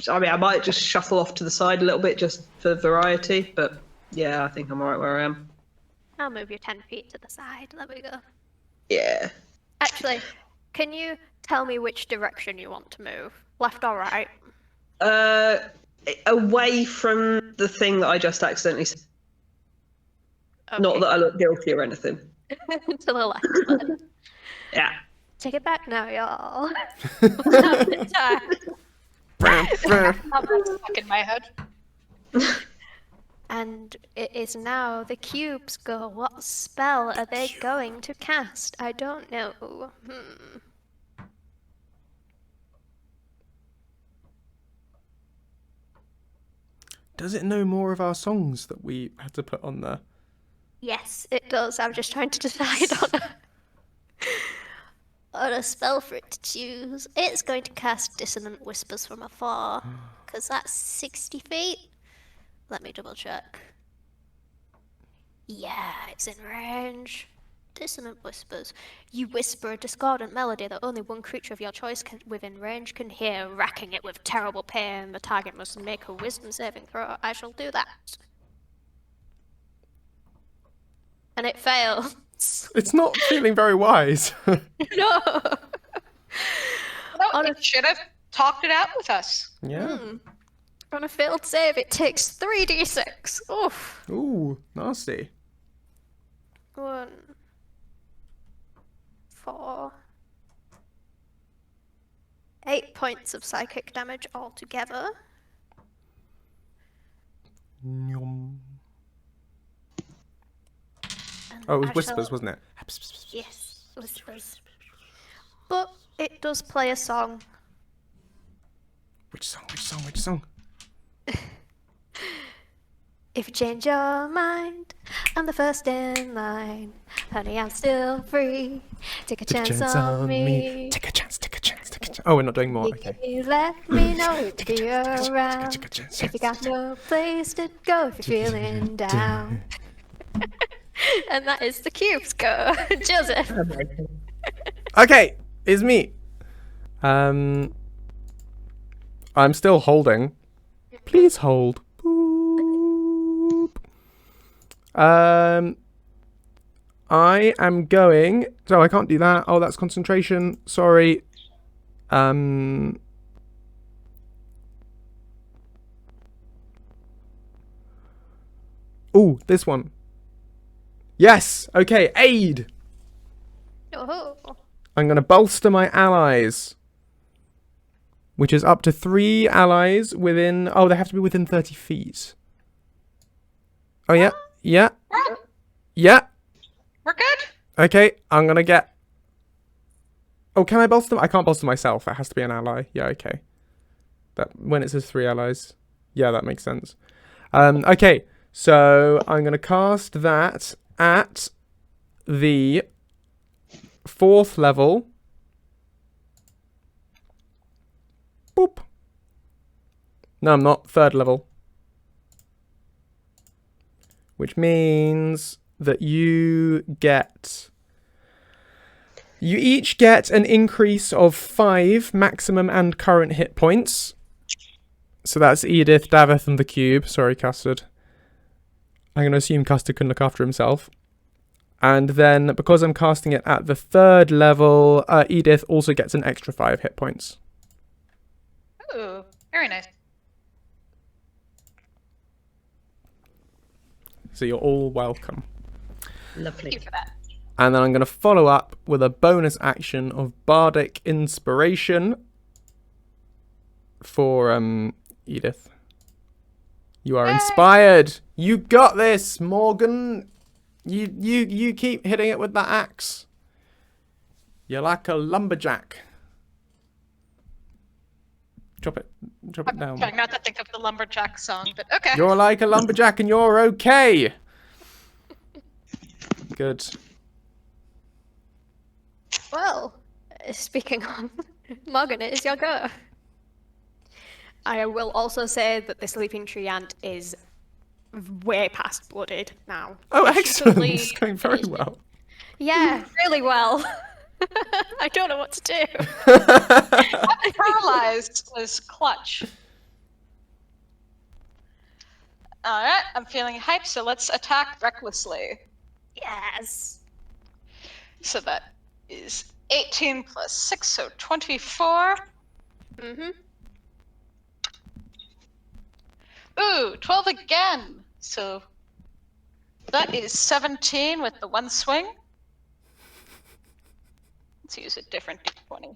I might just shuffle off to the side a little bit just for variety, but yeah, I think I'm alright where I am. I'll move you 10 feet to the side. There we go. Yeah. Actually, can you tell me which direction you want to move? Left or right? Away from the thing that I just accidentally said. Not Okay. that I look guilty or anything. To the left then. Yeah. Take it back now, y'all. Bram, bram. That's stuck in my head. And it is now the cubes go. What spell are they going to cast? I don't know. Does it know more of our songs that we had to put on there? Yes, it does. I'm just trying to decide on a spell for it to choose. It's going to cast Dissonant Whispers from afar, because that's 60 feet. Let me double check. Yeah, it's in range. Dissonant Whispers. You whisper a discordant melody that only one creature of your choice within range can hear, racking it with terrible pain. The target must make a wisdom saving throw. I shall do that. And it fails. It's not feeling very wise. No! No, it should have talked it out with us. Yeah. On a failed save, it takes 3d6. Oof. Ooh, nasty. 1, 4, 8 points of psychic damage altogether. Nyum. And Oh, it was I whispers, shall- wasn't it? Yes, whispers. But it does play a song. Which song? Which song? Which song? If you change your mind, I'm the first in line. Honey, I'm still free. Take a chance on me. Take a chance, take a chance, take a chance. Oh, we're not doing more. Okay. You let me know if you're around. Take a chance. If you got no place to go, if you're feeling down. And that is the cubes go. Joseph. Okay, it's me. I'm still holding. Please hold. Boop. I am going. So I can't do that. Oh, that's concentration. Sorry. Ooh, this one. Yes. Okay. Aid. Oh. I'm going to bolster my allies. Which is up to 3 allies within... Oh, they have to be within 30 feet. Oh, yeah. Yeah. Yeah. We're good. Okay, I'm going to get... Oh, can I bolster them? I can't bolster myself. It has to be an ally. Yeah, okay. That when it says 3 allies. Yeah, that makes sense. Okay, so I'm going to cast that at the 4th level. Boop. No, I'm not. 3rd level. Which means that you get You each get an increase of 5 maximum and current hit points. So that's Edith, Davith, and the cube. Sorry, Custard. I'm going to assume Custard can look after himself. And then, because I'm casting it at the 3rd level, Edith also gets an extra 5 hit points. Ooh, very nice. So you're all welcome. Lovely. Thank you for that. And then I'm going to follow up with a bonus action of Bardic Inspiration for Edith. You are inspired. You got this, Morgan. You keep hitting it with that axe. You're like a lumberjack. Drop it I'm down. trying not to think of the lumberjack song, but okay. You're like a lumberjack and you're okay. Good. Well, speaking of, Morgan, it is your go. I will also say that the sleeping tree ant is way past blooded now. Oh, It's excellent. simply- It's going very well. Yeah, really well. I don't know what to do. Paralyzed was clutch. Alright, I'm feeling hyped, so let's attack recklessly. Yes. So that is 18 plus 6, so 24. Mm-hmm. Ooh, 12 again. So that is 17 with the 1 swing. Let's use a different d20.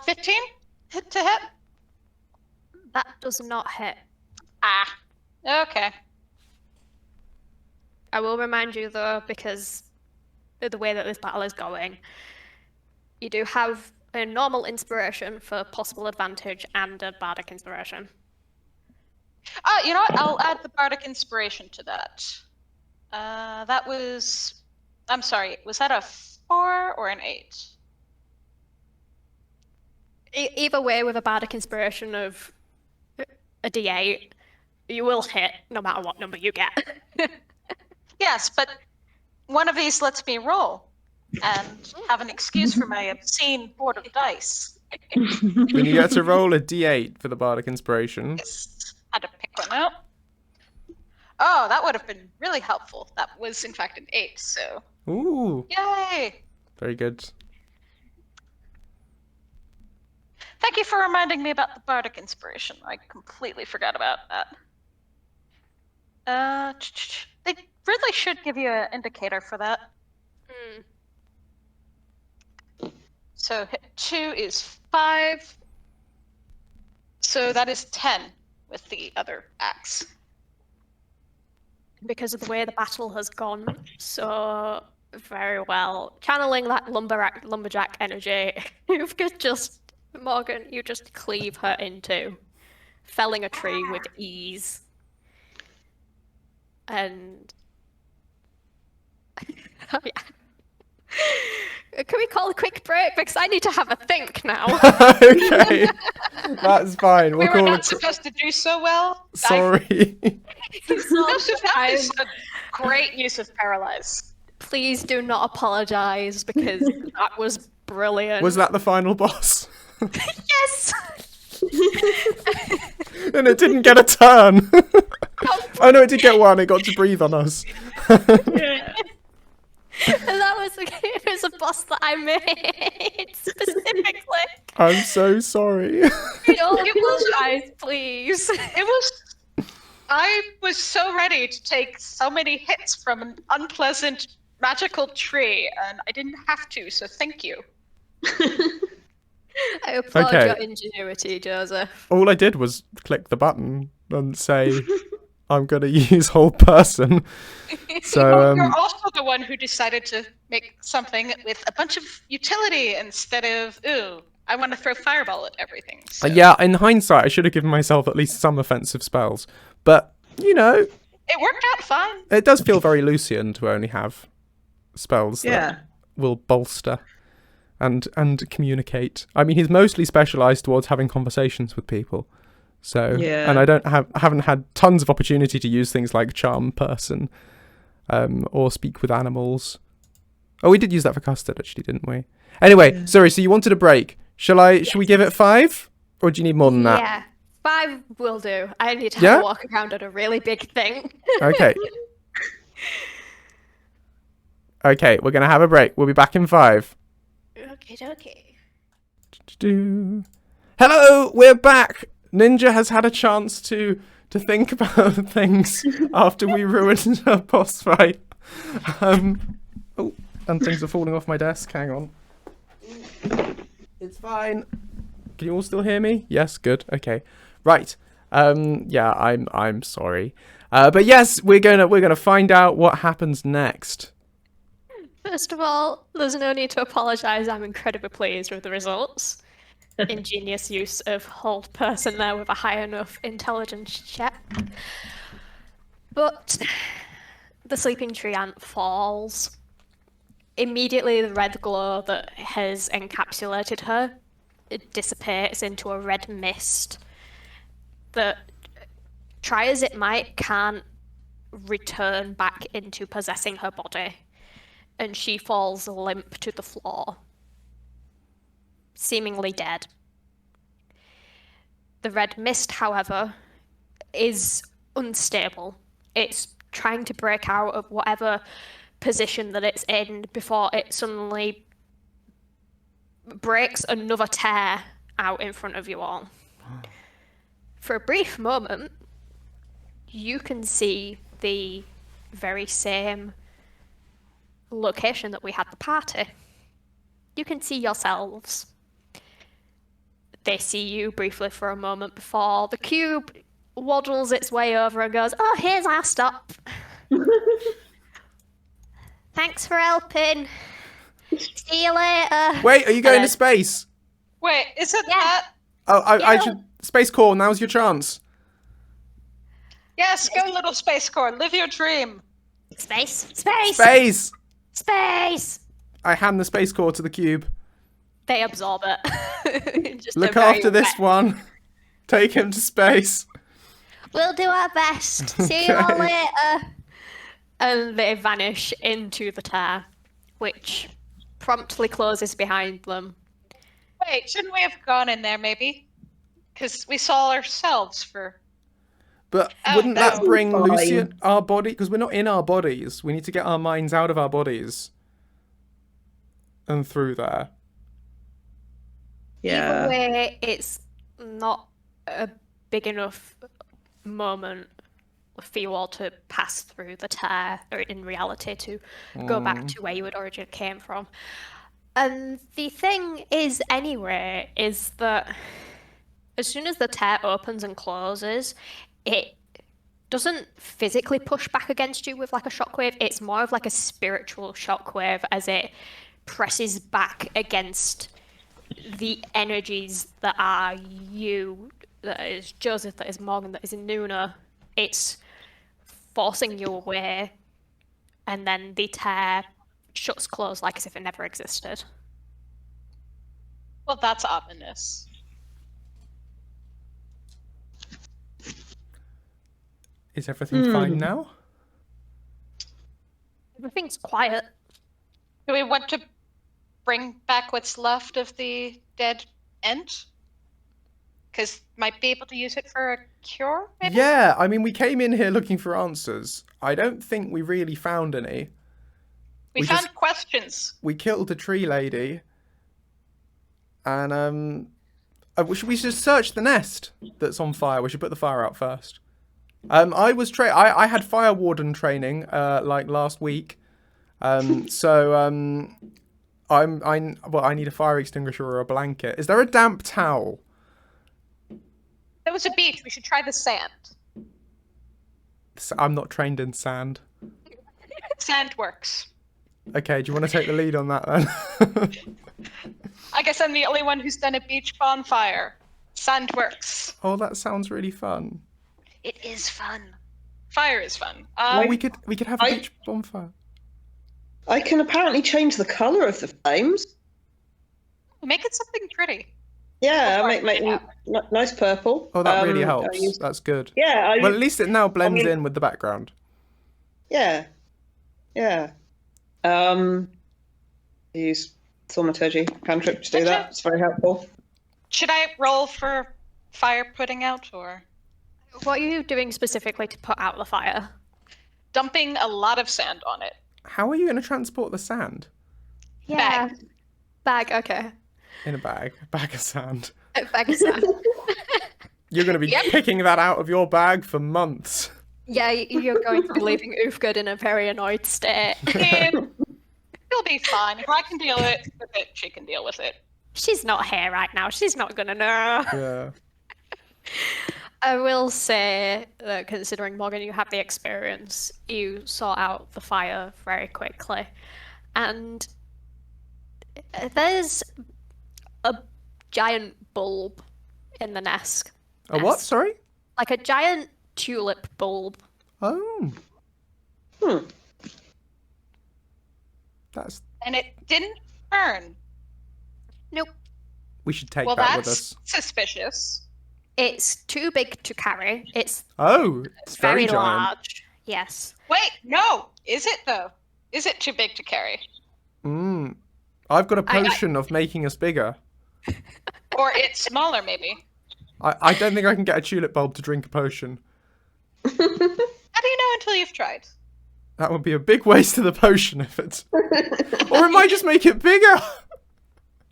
15 hit to hit. That does not hit. Ah, okay. I will remind you though, because of the way that this battle is going, you do have a normal inspiration for possible advantage and a bardic inspiration. You know what? I'll add the bardic inspiration to that. That was... I'm sorry, was that a 4 or an 8? Either way, with a bardic inspiration of a d8, you will hit no matter what number you get. Yes, but one of these lets me roll and have an excuse for my obscene board of dice. Then you get to roll a d8 for the Bardic Inspiration. Yes, had to pick one out. Oh, that would have been really helpful. That was, in fact, an 8, so... Ooh, Yay! very good. Thank you for reminding me about the bardic inspiration. I completely forgot about that. They really should give you an indicator for that. So hit 2 is 5. So that is 10 with the other axe. Because of the way the battle has gone so very well, channeling that lumberjack energy, you've just, Morgan, you just cleave her in two, felling a tree with ease. And oh, yeah. Can we call a quick break? Because I need to have a think now. Okay, that's fine. We We'll were call not it. supposed to do so well. Sorry. That is a great use of paralyze. Please do not apologize because that was brilliant. Was that the final boss? Yes! And it didn't get a turn. Oh no, it did get one. It got to breathe on us. And that was it was a boss that I made specifically. I'm so sorry. Don't apologize, please. I was so ready to take so many hits from an unpleasant magical tree, and I didn't have to, so thank you. I applaud Okay. your ingenuity, Joseph. All I did was click the button and say, I'm going to use whole person. So, You're also the one who decided to make something with a bunch of utility instead of, ooh, I want to throw fireball at everything. So. yeah, in hindsight, I should have given myself at least some offensive spells. But, you know, It worked out fine. it does feel very Lucien to only have spells that Yeah. will bolster and communicate. I mean, he's mostly specialised towards having conversations with people. So, Yeah. and I haven't had tons of opportunity to use things like charm person. or speak with animals. Oh, we did use that for Custard, actually, didn't we? Anyway, sorry, so you wanted a break. Shall we give it 5? Or do you need more than that? Yeah, 5 will do. I need to have a walk around on a really big thing. Okay. Okay, we're going to have a break. We'll be back in 5. Okay. Hello, we're back. Ninja has had a chance to think about things after we ruined her boss fight. Oh, and things are falling off my desk. Hang on. It's fine. Can you all still hear me? Yes, good. Okay. Right. Yeah, I'm sorry. But yes, we're gonna find out what happens next. First of all, there's no need to apologise. I'm incredibly pleased with the results. Ingenious use of hold person there with a high enough intelligence check. But the sleeping tree ant falls. Immediately, the red glow that has encapsulated her, it dissipates into a red mist that, try as it might, can't return back into possessing her body. And she falls limp to the floor, seemingly dead. The red mist, however, is unstable. It's trying to break out of whatever position that it's in before it suddenly breaks another tear out in front of you all. For a brief moment, you can see the very same location that we had the party. You can see yourselves. They see you briefly for a moment before the cube waddles its way over and goes, "Oh, here's our stop. Thanks for helping. See you later." Wait, are you going to space? Wait, is it that? Oh, I should... Space Core, now's your chance. Yes, go little Space Core, live your dream. Space. I hand the Space Core to the cube. They absorb it. Just Look after this one. Take him to space. We'll do our best. See you all later. And they vanish into the tear, which promptly closes behind them. Wait, shouldn't we have gone in there, maybe? Because we saw ourselves for... But wouldn't that bring Lucien, our body? Because we're not in our bodies. We need to get our minds out of our bodies. And through there. Yeah. Either way, it's not a big enough moment for you all to pass through the tear, or in reality to go back to where you had originally came from. And the thing is, anyway, is that as soon as the tear opens and closes, it doesn't physically push back against you with like a shockwave. It's more of like a spiritual shockwave as it presses back against the energies that are you, that is Joseph, that is Morgan, that is Nuna. It's forcing you away, and then the tear shuts closed like as if it never existed. Well, that's ominous. Is everything fine now? Everything's quiet. Do we want to bring back what's left of the dead ant? Because might be able to use it for a cure, maybe? Yeah, I mean, we came in here looking for answers. I don't think we really found any. We found questions. We killed a tree lady. And, we should search the nest that's on fire. We should put the fire out first. I had fire warden training, like last week. I need a fire extinguisher or a blanket. Is there a damp towel? There was a beach. We should try the sand. I'm not trained in sand. Sand works. Okay, do you want to take the lead on that then? I guess I'm the only one who's done a beach bonfire. Sand works. Oh, that sounds really fun. It is fun. Fire is fun. Well, we could have a beach bonfire. I can apparently change the colour of the flames. Make it something pretty. Yeah, make nice purple. Oh, that really helps. That's good. Yeah. Well, at least it now blends in with the background. Yeah. Yeah. Use thaumaturgy cantrip to do that. It's very helpful. Should I roll for fire putting out, or What are you doing specifically to put out the fire? dumping a lot of sand on it? How are you going to transport the sand? Yeah. Bag, okay. In a bag of sand. A bag of sand. You're going to be picking that out of your bag for months. Yeah, you're going to be leaving Ufgard in a very annoyed state. She'll be fine. If I can deal with it, she can deal with it. She's not here right now. She's not gonna know. Yeah. I will say that considering, Morgan, you have the experience, you sort out the fire very quickly. And there's a giant bulb in the nest. A what? Sorry? Like a giant tulip bulb. Oh. Hmm. And it didn't burn. Nope. We should take Well, that with that's us. suspicious. It's too big to carry. It's Oh, it's very very giant. large. Yes. Wait, no. Is it, though? Is it too big to carry? I've got a potion of making us bigger. Or it's smaller, maybe? I don't think I can get a tulip bulb to drink a potion. How do you know until you've tried? That would be a big waste of the potion if it's... Or it might just make it bigger!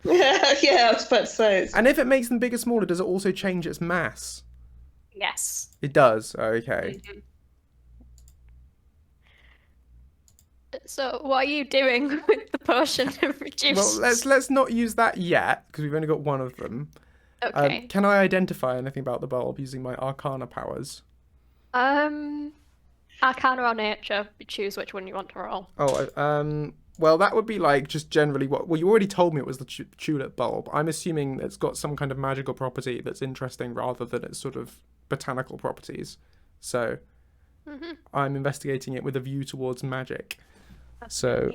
Yeah, I was about to say. And if it makes them bigger, smaller, does it also change its mass? Yes. It does. Okay. So what are you doing with the potion of reduce? Well, let's not use that yet because we've only got one of them. Okay. Can I identify anything about the bulb using my Arcana powers? Arcana or nature. Choose which one you want to roll. Oh, well, that would be like just generally what. Well, you already told me it was the tulip bulb. I'm assuming it's got some kind of magical property that's interesting rather than its sort of botanical properties. So I'm investigating it with a view towards magic. So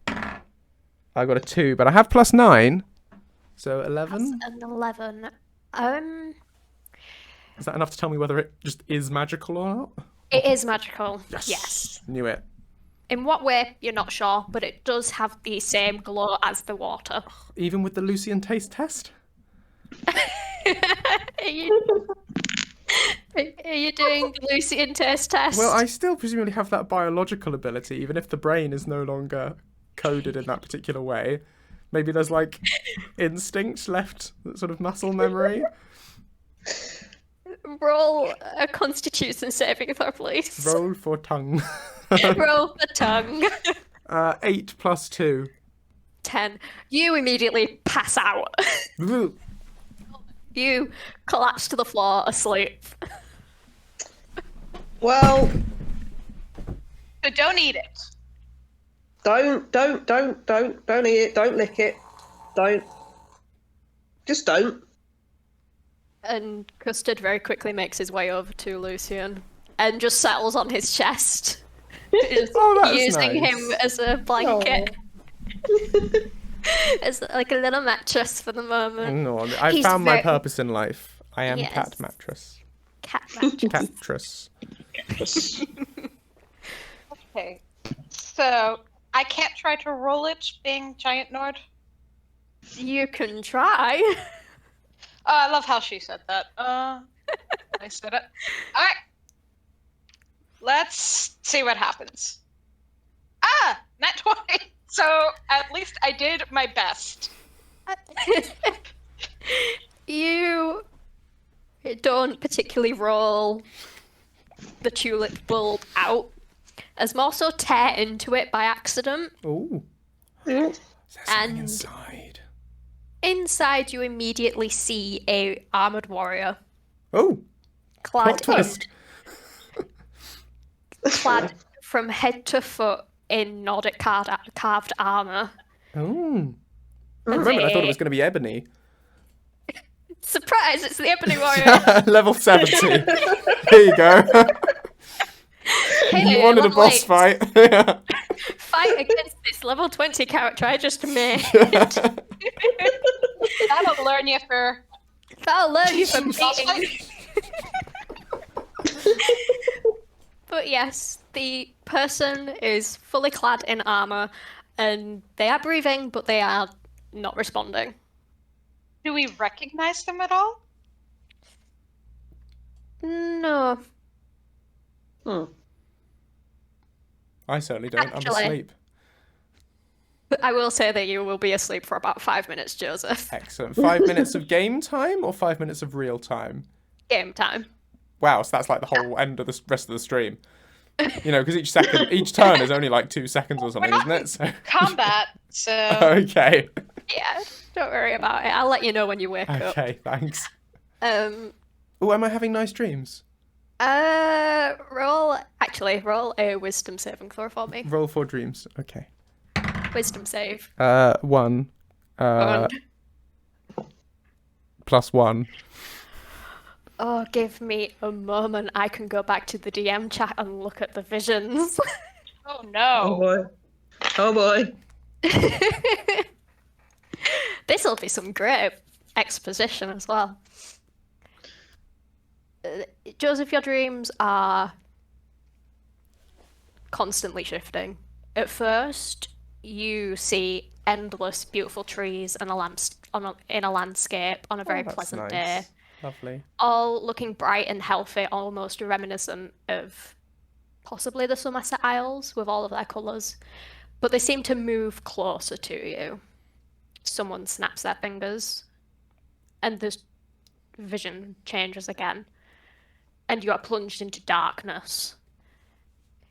I got a 2, but I have +9, so 11. That's an 11. Is that enough to tell me whether it just is magical or not? It is magical. Yes. Yes. Knew it. In what way, you're not sure, but it does have the same glow as the water. Even with the Lucien taste test? Are you doing the Lucien taste test? Well, I still presumably have that biological ability, even if the brain is no longer coded in that particular way. Maybe there's like instinct left, that sort of muscle memory. Roll a Constitution saving throw, please. Roll for tongue. Roll for tongue. 8 + 2. 10. You immediately pass out. You collapse to the floor asleep. Well, So don't eat it. don't eat it. Don't lick it. Just don't. And Custard very quickly makes his way over to Lucien and just settles on his chest, just that's using nice. him as a blanket. It's like a little mattress for the moment. No, I He's found my very- purpose in life. I am Yes. cat mattress. Cat mattress. Cattress. Okay. So I can't try to roll it, being giant Nord. You can try. Oh, I love how she said that. I said it. All right. Let's see what happens. Nat 20. So at least I did my best. You don't particularly roll the tulip bulb out, as more so tear into it by accident. Ooh. There's something And- inside. Inside, you immediately see a armored warrior Oh, plot clad twist. clad from head to foot in Nordic carved armor. Oh. For a moment, I thought it was going to be ebony. Surprise! It's the ebony warrior. Level 70. Here you go. Hey, You wanted a level boss 8. fight. Fight against this level 20 character I just made. That'll learn you for. That'll learn you from boss beating. fight. But yes, The person is fully clad in armor, and they are breathing, but they are not responding. Do we recognize them at all? No. I certainly don't. I'm Actually- asleep. I will say that you will be asleep for about 5 minutes, Joseph. Excellent. 5 minutes of game time or 5 minutes of real time? Game time. Wow, so that's like the whole end of the rest of the stream. You know, because each turn is only like 2 seconds or something, isn't it? So Combat, so... okay. Yeah, don't worry about it. I'll let you know when you wake up. Okay, thanks. Um, Oh, am I having nice dreams? roll a wisdom saving throw for me. Roll for dreams. Okay. Wisdom save. 1. +1. Oh, give me a moment. I can go back to the DM chat and look at the visions. Oh Oh no. boy. Oh boy. This'll be some great exposition as well. Joseph, your dreams are constantly shifting. At first, you see endless beautiful trees and in a landscape on a very that's pleasant nice. day, Lovely. all looking bright and healthy, almost reminiscent of possibly the Somerset Isles with all of their colours. But they seem to move closer to you. Someone snaps their fingers, and the vision changes again, and you are plunged into darkness,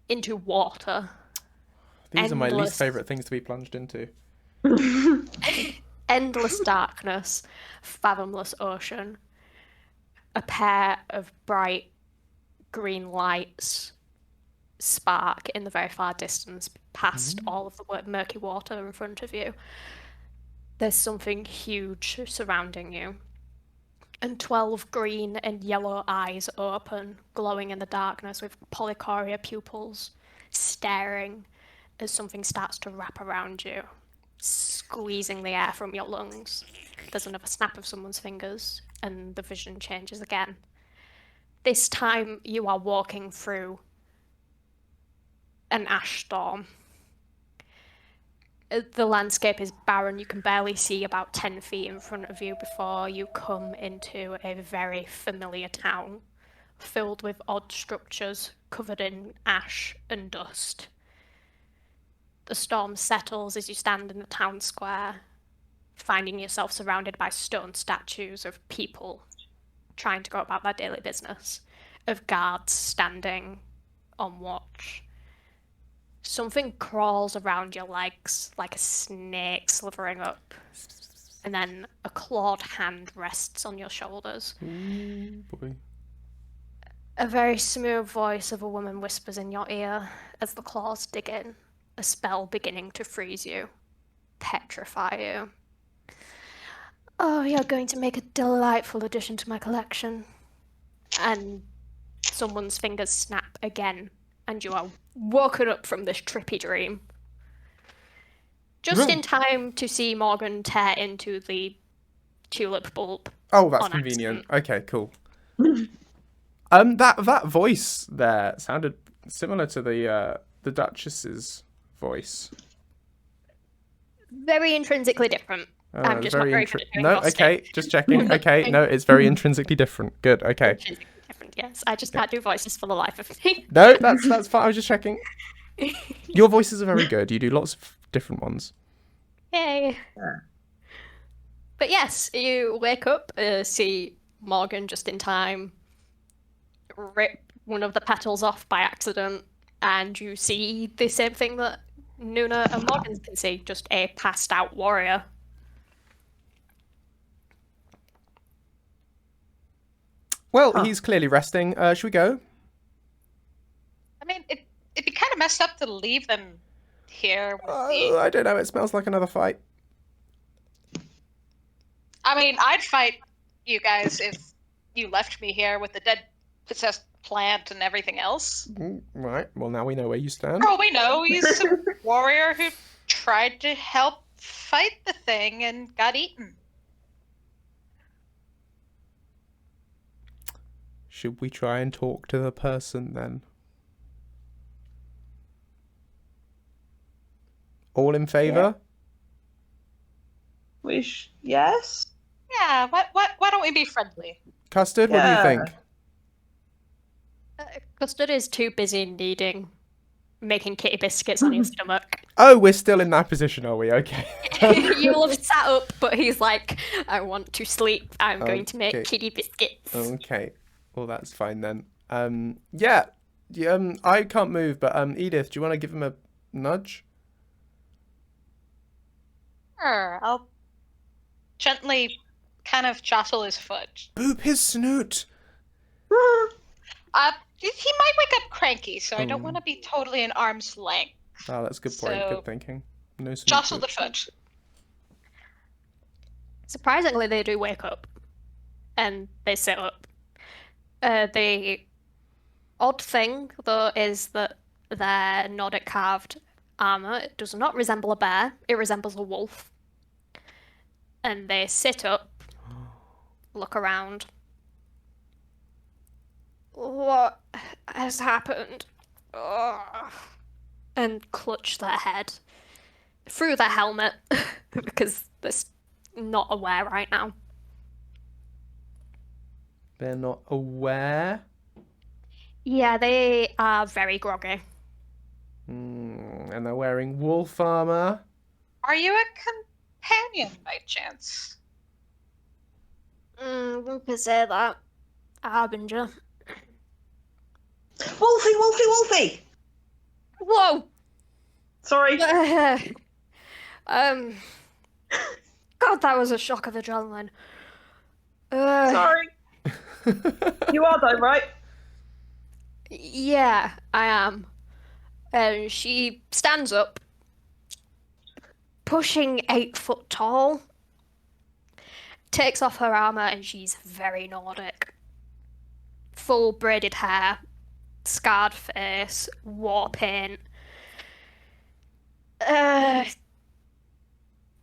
into water. These are my Endless. least favourite things to be plunged into. Endless darkness, fathomless ocean, a pair of bright green lights spark in the very far distance past all of the murky water in front of you. There's something huge surrounding you, and 12 green and yellow eyes open, glowing in the darkness with polychoria pupils, staring as something starts to wrap around you, squeezing the air from your lungs. There's another snap of someone's fingers, and the vision changes again. This time you are walking through an ash storm. The landscape is barren. You can barely see about 10 feet in front of you before you come into a very familiar town, filled with odd structures covered in ash and dust. The storm settles as you stand in the town square, finding yourself surrounded by stone statues of people trying to go about their daily business, of guards standing on watch. Something crawls around your legs like a snake slithering up, and then a clawed hand rests on your shoulders. Ooh, boy. A very smooth voice of a woman whispers in your ear as the claws dig in, a spell beginning to freeze you, petrify you. Oh, you're going to make a delightful addition to my collection. And someone's fingers snap again, and you are woken up from this trippy dream. Just in time to see Morgan tear into the tulip bulb. Oh, that's on convenient. accident. Okay, cool. That voice there sounded similar to the Duchess's voice. Very intrinsically different. I'm just not very good at doing No, voice okay, just checking. Okay, no, it's very intrinsically different. Good, okay. Intrinsically different, yes. I just can't do voices for the life of me. No, that's fine. I was just checking. Your voices are very good. You do lots of different ones. Yay. But yes, you wake up, see Morgan just in time, rip one of the petals off by accident, and you see the same thing that Nuna and Morgan can see, just a passed out warrior. Well, he's clearly resting. Should we go? I mean, it'd be kind of messed up to leave them here. I don't know. It smells like another fight. I mean, I'd fight you guys if you left me here with the dead possessed plant and everything else. Right. Well, now we know where you stand. Oh, we know. He's a warrior who tried to help fight the thing and got eaten. Should we try and talk to the person then? All in favour? Yes. Yeah. Why don't we be friendly? Custard, what do you Yeah. think? Custard is too busy making kitty biscuits on your stomach. Oh, we're still in that position, are we? Okay. You'll have sat up, but he's like, I want to sleep. I'm going to Okay. make kitty biscuits. Okay. Well, that's fine then. Yeah. I can't move, but Edith, do you want to give him a nudge? Sure. I'll gently kind of jostle his foot. Boop his snoot. He might wake up cranky, so I don't want to be totally in arm's length. Oh, that's a good point. So, Good thinking. No snoot Jostle boop. the foot. Surprisingly, they do wake up. And they sit up. The odd thing, though, is that their Nordic carved armor does not resemble a bear. It resembles a wolf. And they sit up, look around. What has happened? Ugh. And clutch their head through their helmet because they're not aware right now. They're not aware. Yeah, they are very groggy. And they're wearing wolf armor. Are you a companion by chance? We could say that. Harbinger. Wolfie, Wolfie, Wolfie! Whoa! Sorry. God, that was a shock of adrenaline. Sorry. You are though, right? Yeah, I am. And she stands up, pushing 8 foot tall, takes off her armor, and she's very Nordic. Full braided hair, scarred face, war paint.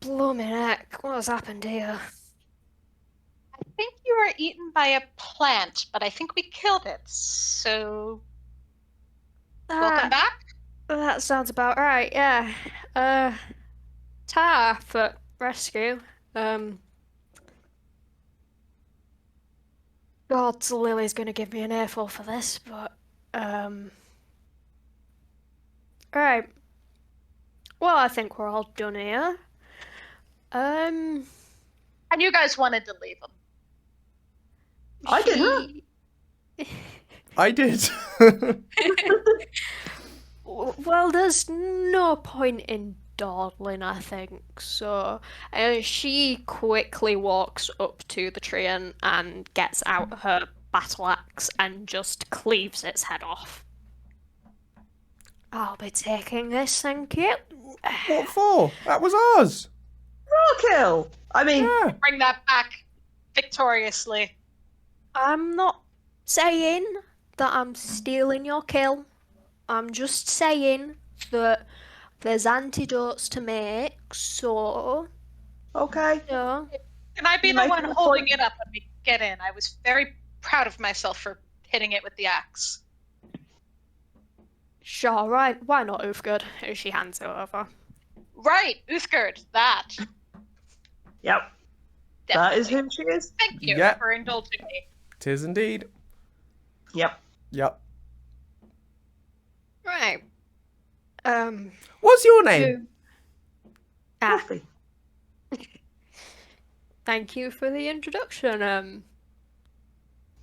Blooming heck, what has happened here? I think you were eaten by a plant, but I think we killed it. So, welcome back. That sounds about right, yeah. Tar for rescue. God, Lily's gonna give me an earful for this, but alright. Well, I think we're all done here. And you guys wanted to leave him. I didn't. I did. Well, there's no point in dawdling, I think. So, she quickly walks up to the tree and gets out her battle axe and just cleaves its head off. I'll be taking this, thank you. What for? That was ours. Kill. I mean, Yeah. Bring that back victoriously. I'm not saying that I'm stealing your kill. I'm just saying that there's antidotes to make, so... okay. Yeah. Can I be You the make one a holding point. it up when we get in? I was very proud of myself for hitting it with the axe. Sure, right. Why not, Ulfgard? And she hands it over. Right, Uthgard, that. Yep. That is who she is. Thank you Yeah. for indulging me. Tis indeed. Yep. Yep. Right. What's your name? Wolfie. Thank you for the introduction.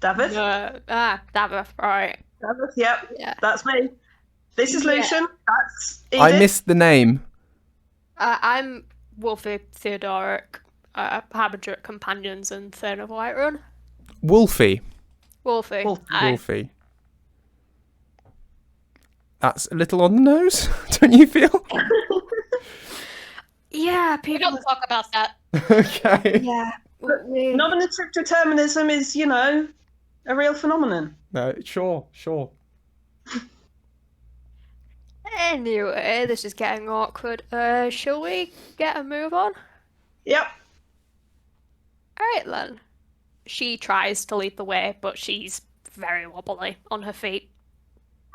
David. Davith, right. David. Yep. Yeah. That's me. This is Yeah. Lucian. That's Edith. I missed the name. I'm Wolfie Theodoric, Harbinger Companions and Thane of Whiterun. Wolfie. Wolfie. Wolfie. Aye. Wolfie. That's a little on the nose, don't you feel? Yeah, We people. don't talk about that. Okay. Yeah. Nominative determinism is, a real phenomenon. No, sure. Anyway, this is getting awkward. Shall we get a move on? Yep. Alright then. She tries to lead the way, but she's very wobbly on her feet.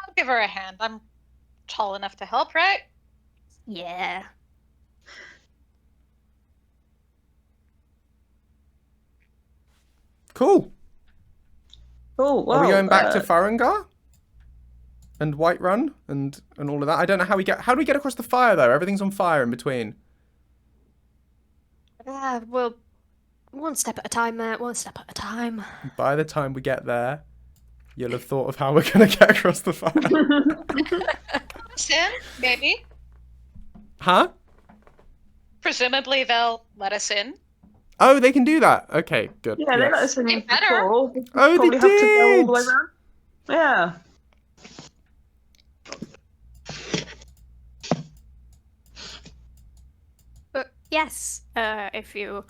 I'll give her a hand. I'm tall enough to help, right? Yeah. Cool. Oh, well. Are we going back to Farengar? And Whiterun and all of that? I don't know how do we get across the fire though? Everything's on fire in between. Well, one step at a time, mate. One step at a time. By the time we get there, you'll have thought of how we're gonna get across the fire. Sin, maybe. Huh? Presumably they'll let us in. Oh, they can do that. Okay, good. Yeah, they let us in They better. before. Oh, Probably they have to go all the way did. around. Yeah. But yes, if you...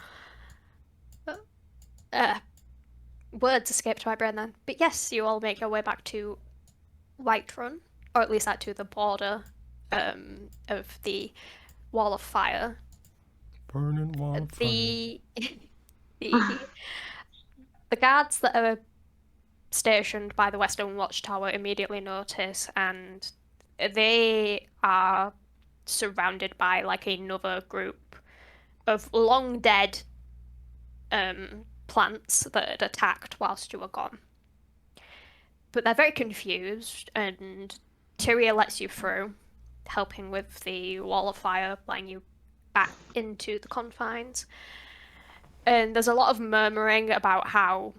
words escaped my brain then. But yes, you all make your way back to Whiterun, or at least that to the border of the Wall of Fire. Burning wall of fire. The the guards that are stationed by the Western Watchtower immediately notice, and they are surrounded by like another group of long dead plants that had attacked whilst you were gone. But they're very confused, and Tyria lets you through, helping with the Wall of Fire, letting you back into the confines. And there's a lot of murmuring about how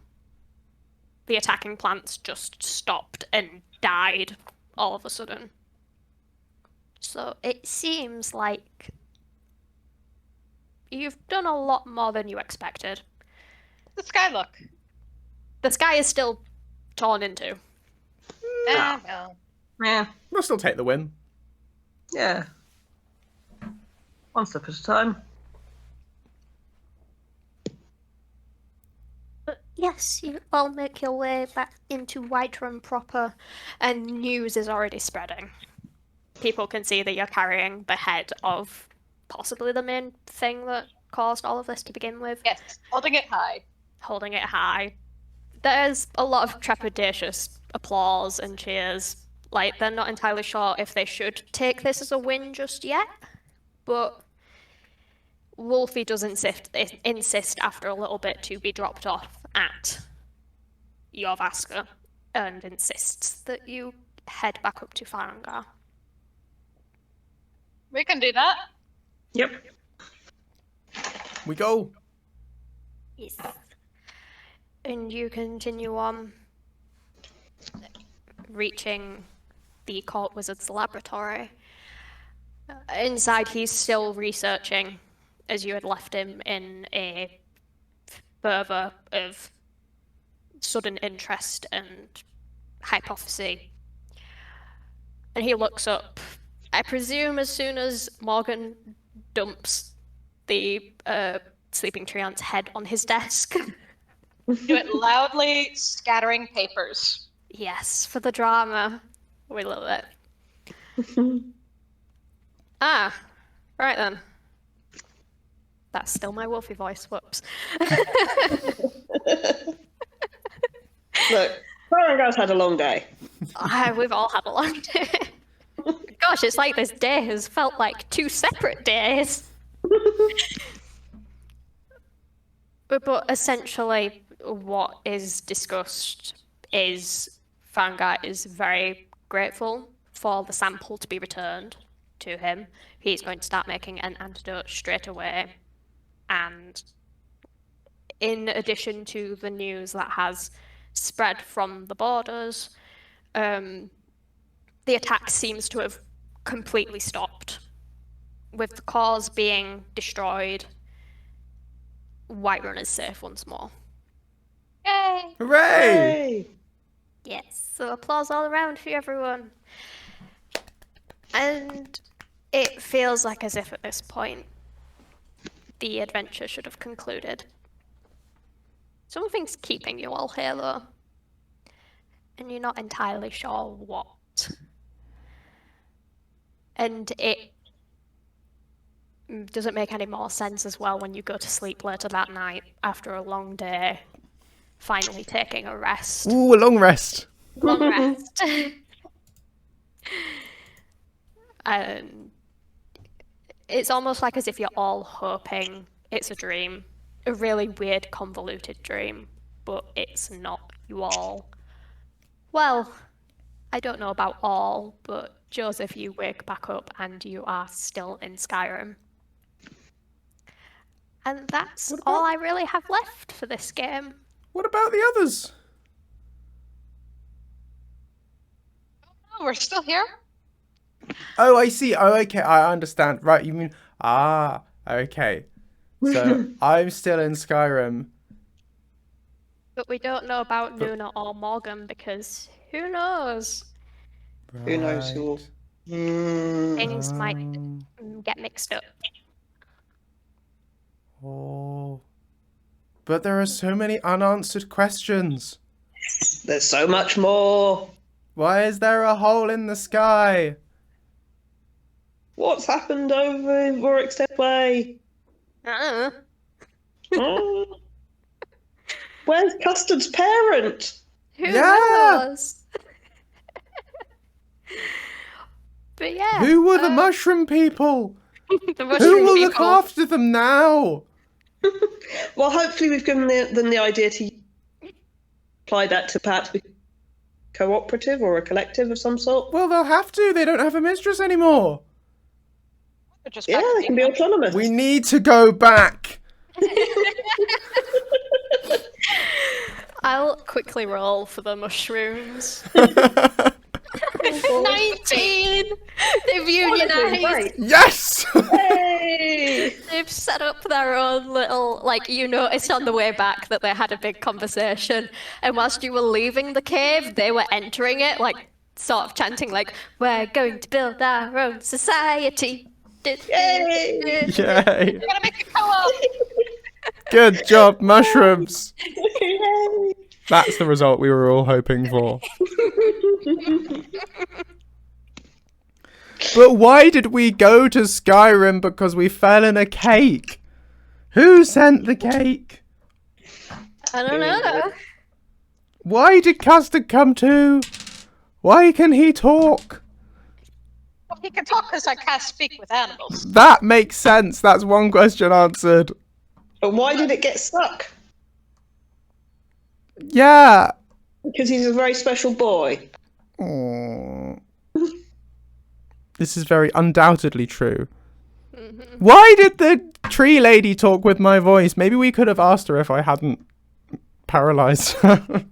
the attacking plants just stopped and died all of a sudden. So it seems like you've done a lot more than you expected. The sky look. The sky is still torn into. Well. Yeah. We'll still take the win. Yeah. One step at a time. But yes, you all make your way back into Whiterun proper, and news is already spreading. People can see that you're carrying the head of possibly the main thing that caused all of this to begin with. Yes, holding it high. Holding it high. There's a lot of trepidatious applause and cheers. Like, they're not entirely sure if they should take this as a win just yet, but Wolfie does insist after a little bit to be dropped off at Jorvaska, and insists that you head back up to Farengar. We can do that. Yep. We go. Yes. And you continue on, reaching the Court Wizard's laboratory. Inside, he's still researching, as you had left him, in a fervour of sudden interest and hypothesis. And he looks up, I presume as soon as Morgan dumps the sleeping treant's head on his desk. Do it loudly, scattering papers. Yes, for the drama. We love it. Ah, right then. That's still my Wolfie voice, whoops. Look, Farengar's had a long day. We've all had a long day. Gosh, it's like this day has felt like two separate days. But essentially, what is discussed is Farengar is very grateful for the sample to be returned to him. He's going to start making an antidote straight away. And in addition to the news that has spread from the borders, the attack seems to have completely stopped. With the cause being destroyed, Whiterun is safe once more. Yay! Hooray! Hey! Yes, so applause all around for everyone. And it feels like as if at this point, the adventure should have concluded. Something's keeping you all here though, and you're not entirely sure what. And it doesn't make any more sense as well when you go to sleep later that night after a long day, finally taking a rest. Ooh, a long rest. Long rest. It's almost like as if you're all hoping it's a dream, a really weird, convoluted dream, but it's not you all. Well, I don't know about all, but Joseph, you wake back up and you are still in Skyrim. And that's all I really have left for this game. What about the others? Oh, we're still here? Oh, I see. Oh, okay. I understand. Right, you mean... Ah, okay. So, I'm still in Skyrim. But we don't know about Nuna or Morgan because who knows? Who knows who will... Things might get mixed up. Oh. But there are so many unanswered questions. There's so much more. Why is there a hole in the sky? What's happened over in Vorex's Way? Uh-uh. Oh. Where's Custard's parent? Who Yeah. knows? But yeah. Who were the mushroom people? the Who mushroom will look people. after them now? Well, hopefully we've given them the idea to apply that to perhaps be cooperative or a collective of some sort. Well, they'll have to. They don't have a mistress anymore. We're just Yeah, back to they can be being autonomous. We need to go back. I'll quickly roll for the mushrooms. 19! They've unionized. Right. Yes! Hey! They've set up their own little, like, you noticed on the way back that they had a big conversation, and whilst you were leaving the cave, they were entering it, like, sort of chanting, like, we're going to build our own society. Yay! Yay. We're gonna make a co-op! Good job, mushrooms. Yay! That's the result we were all hoping for. But why did we go to Skyrim? Because we fell in a cake. Who sent the cake? I don't know. Why did Custard come too? Why can he talk? Well, he can talk because I can't speak with animals. That makes sense. That's one question answered. But why did it get stuck? Yeah. Because he's a very special boy. Aw. This is very undoubtedly true. Why did the tree lady talk with my voice? Maybe we could have asked her if I hadn't paralyzed her.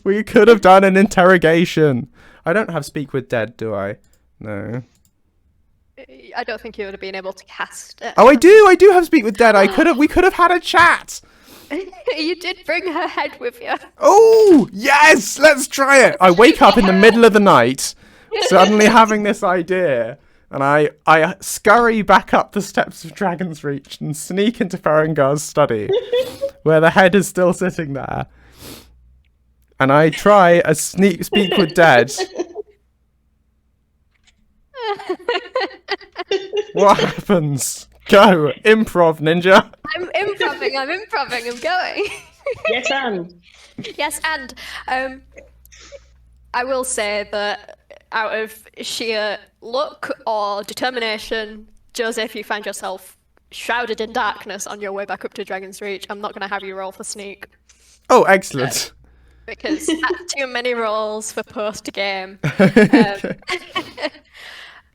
We could have done an interrogation. I don't have speak with dead, do I? No. I don't think you would have been able to cast it. Oh, I do have speak with dead. We could have had a chat. You did bring her head with you. Oh, yes, let's try it. I wake up in the middle of the night, suddenly having this idea, and I scurry back up the steps of Dragon's Reach and sneak into Farengar's study, where the head is still sitting there. And I try a speak with dead. What happens? Go, improv, ninja. I'm improving, I'm going. Yes, and. Yes, and I will say that out of sheer luck or determination, Joseph, you find yourself shrouded in darkness on your way back up to Dragon's Reach. I'm not going to have you roll for sneak. Oh, excellent. Because that's too many rolls for post-game.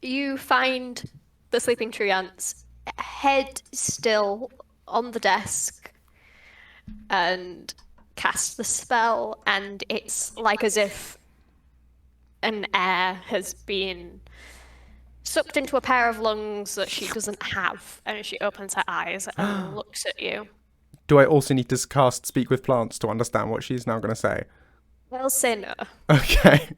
You find the sleeping tree ants head still on the desk and cast the spell, and it's like as if an air has been sucked into a pair of lungs that she doesn't have, and she opens her eyes and looks at you. Do I also need to cast Speak with Plants to understand what she's now going to say? Well, say no. Okay.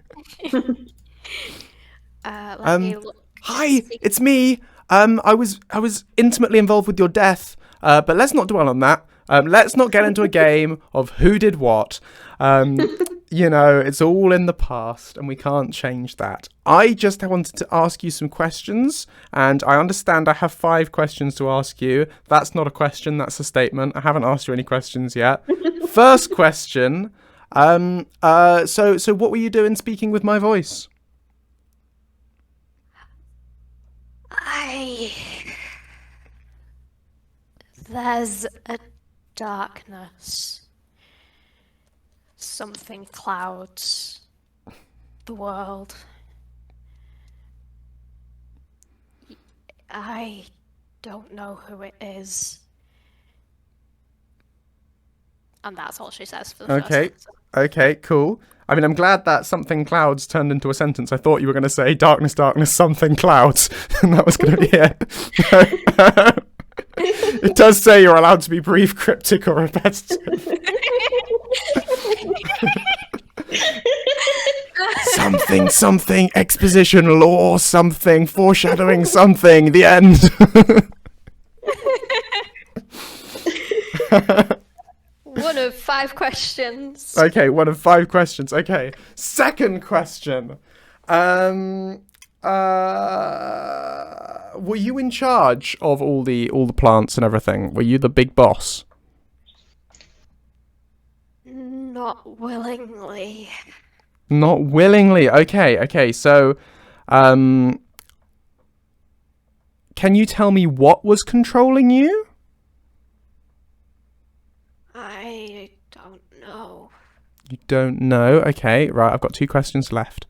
Let me look. Hi, it's me. I was intimately involved with your death, but let's not dwell on that. Let's not get into a game of who did what. You know, it's all in the past, and we can't change that. I just wanted to ask you some questions, and I understand I have 5 questions to ask you. That's not a question, that's a statement. I haven't asked you any questions yet. First question. So what were you doing speaking with my voice? There's a darkness something clouds the world. I don't know who it is. And that's all she says for the first Okay. answer. Okay, cool. I mean, I'm glad that something clouds turned into a sentence. I thought you were going to say darkness, darkness, something clouds. And that was going to be it. It does say you're allowed to be brief, cryptic, or repetitive. something, exposition, lore, something, foreshadowing, something, the end. 1 of 5 questions. Okay, 1 of 5 questions. Okay, second question. Were you in charge of all the plants and everything? Were you the big boss? Not willingly. Not willingly. Okay. So, can you tell me what was controlling you? I don't know. You don't know. Okay, right. I've got 2 questions left.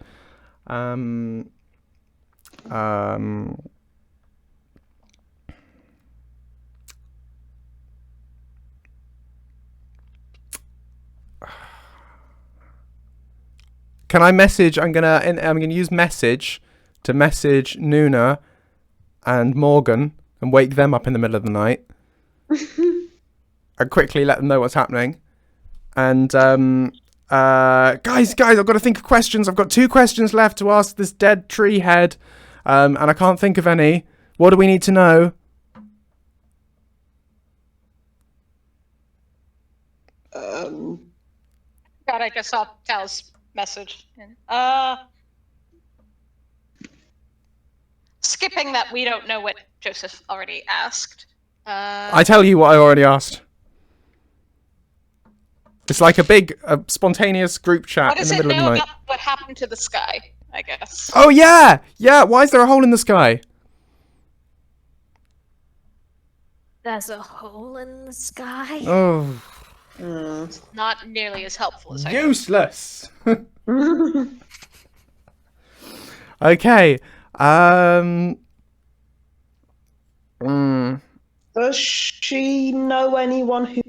Can I message? I'm gonna use message to message Nuna and Morgan and wake them up in the middle of the night and quickly let them know what's happening. And guys, I've got to think of questions. I've got 2 questions left to ask this dead tree head, and I can't think of any. What do we need to know? God, I just saw Tal's message. Skipping that, we don't know what Joseph already asked. I tell you what I already asked. It's like a big spontaneous group chat What in does the it middle of the know night. about what happened to the sky, I guess? Oh yeah! Why is there a hole in the sky? There's a hole in the sky. Oh, Not nearly as helpful as I useless. Okay. Does she know anyone who?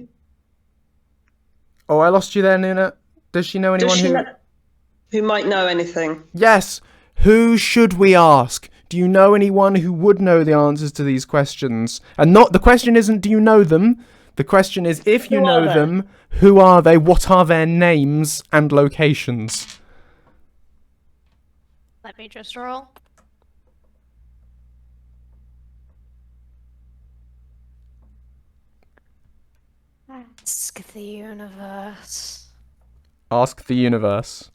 Oh, I lost you there, Nuna. Does she know anyone Who might know anything? Yes. Who should we ask? Do you know anyone who would know the answers to these questions? And the question isn't do you know them? The question is if you Who know are they? them, who are they? What are their names and locations? Let me just roll. Ask the universe. Ask the universe.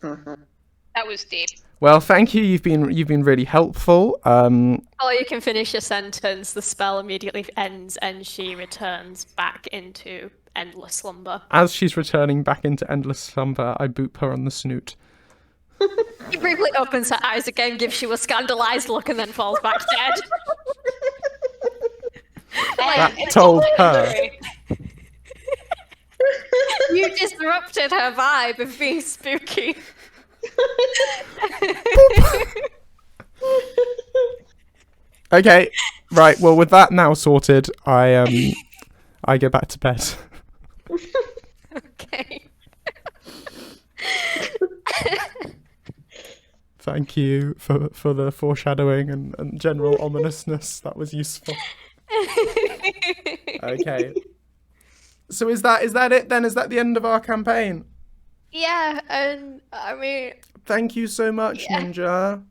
That was deep. Well, thank you. You've been really helpful. Before you can finish your sentence, the spell immediately ends and she returns back into endless slumber. As she's returning back into endless slumber, I boop her on the snoot. She briefly opens her eyes again, gives you a scandalized look, and then falls back dead. That told her. You disrupted her vibe of being spooky. Okay, right. Well, with that now sorted, I go back to bed. Okay. Thank you for the foreshadowing and general ominousness. That was useful. Okay. So is that it then? Is that the end of our campaign? Yeah, and I mean, Thank you so much, Yeah. Ninja.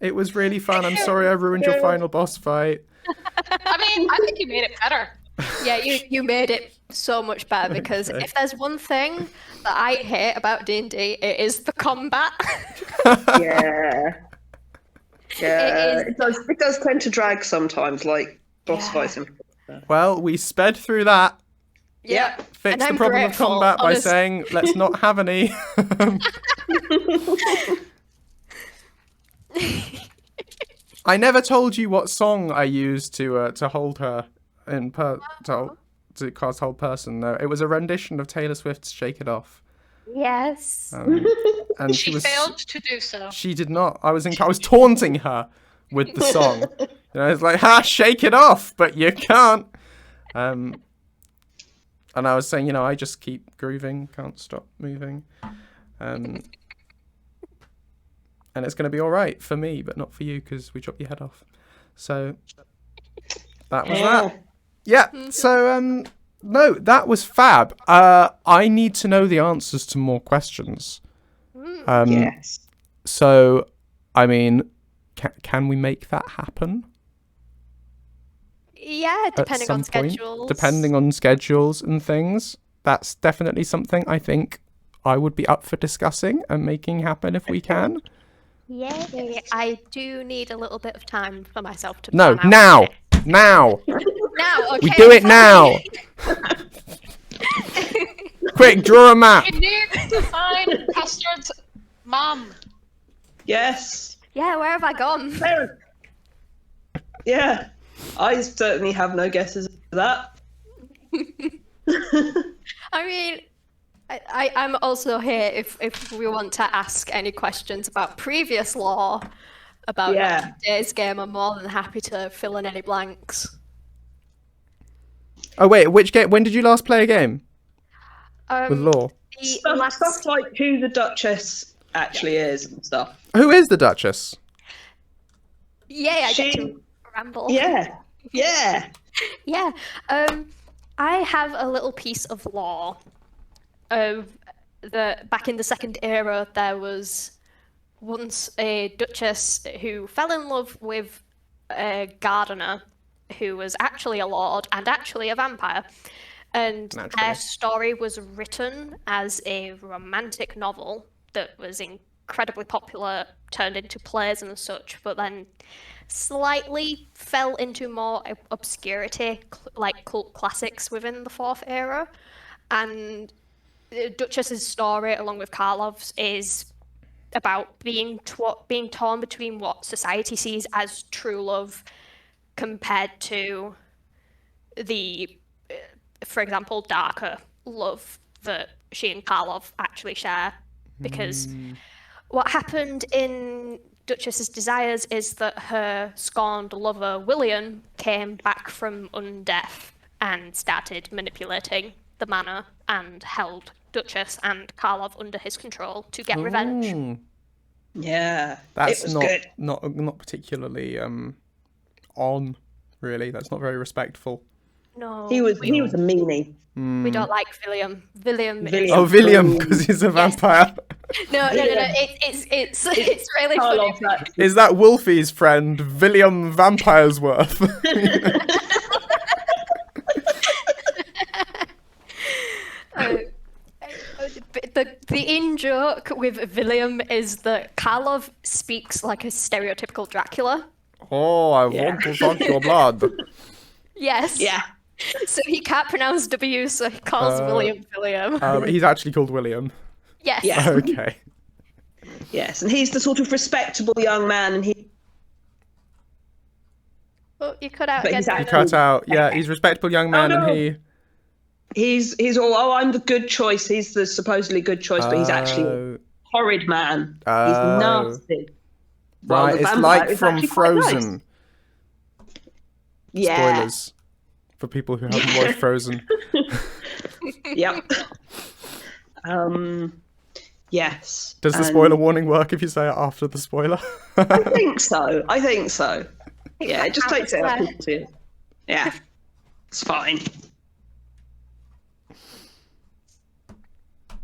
It was really fun. I'm sorry I ruined your final boss fight. I mean, I think you made it better. yeah, you made it so much better because Okay. if there's one thing that I hate about D&D, it is the combat. Yeah. Yeah. It It does tend to drag sometimes, like boss Yeah. fights. Well, we sped through that. Yeah. Fixed And the I'm problem grateful, of combat by honest- saying, let's not have any. I never told you what song I used to hold her to cast hold person. No, it was a rendition of Taylor Swift's "Shake It Off." Yes. And She failed to do so. She did not. I was taunting her with the song. I was like, "Ha, shake it off," but you can't. And I was saying, I just keep grooving, can't stop moving. And it's going to be all right for me, but not for you because we chop your head off. So that was that. Yeah. So no, that was fab. I need to know the answers to more questions. Yes. So, I mean, can we make that happen? Yeah, depending on schedules. Depending on schedules and things. That's definitely something I think I would be up for discussing and making happen if we can. Yeah, I do need a little bit of time for myself to No, plan now! out. Now! Now, okay. We do it now! Quick, draw a map! We need to find Custard's mom. Yes. Yeah, where have I gone? Yeah. I certainly have no guesses for that. I mean, I'm also here if we want to ask any questions about previous lore, about today's game. I'm more than happy to fill in any blanks. Oh wait, which game? When did you last play a game with lore? Stuff like who the Duchess actually is and stuff. Who is the Duchess? Yeah, I get to ramble. Yeah. Yeah. I have a little piece of lore of back in the Second Era. There was once a Duchess who fell in love with a gardener who was actually a lord and actually a vampire. And their story was written as a romantic novel that was incredibly popular, turned into plays and such, but then slightly fell into more obscurity, like cult classics within the Fourth Era. And Duchess's story, along with Karlov's, is about being torn between what society sees as true love compared to the, for example, darker love that she and Karlov actually share. Because what happened in Duchess's Desires is that her scorned lover, William, came back from undeath and started manipulating the manor and held Duchess and Karlov under his control to get revenge. Yeah, that's it was good. Not particularly on, really. That's not very respectful. No, he was a meanie. We don't like William. William. Oh, William, because he's a vampire. No. It's really funny. Is that Wolfie's friend, William Vampiresworth? The in-joke with William is that Karlov speaks like a stereotypical Dracula. Oh, I want to suck your blood. Yes. Yeah. So he can't pronounce W, so he calls William. He's actually called William. Yes. Yeah. Okay. Yes, and he's the sort of respectable young man, and he. Well, you cut out. But He cut out. Yeah, he's a respectable young man, and he. He's all. Oh, I'm the good choice. He's the supposedly good choice, but he's actually a horrid man. He's nasty. Right, it's like from Frozen. Nice. Yeah. Spoilers for people who haven't watched Frozen. Yep. Yes. Does the spoiler warning work if you say it after the spoiler? I think so. Yeah, it just takes it out. Yeah. It's fine.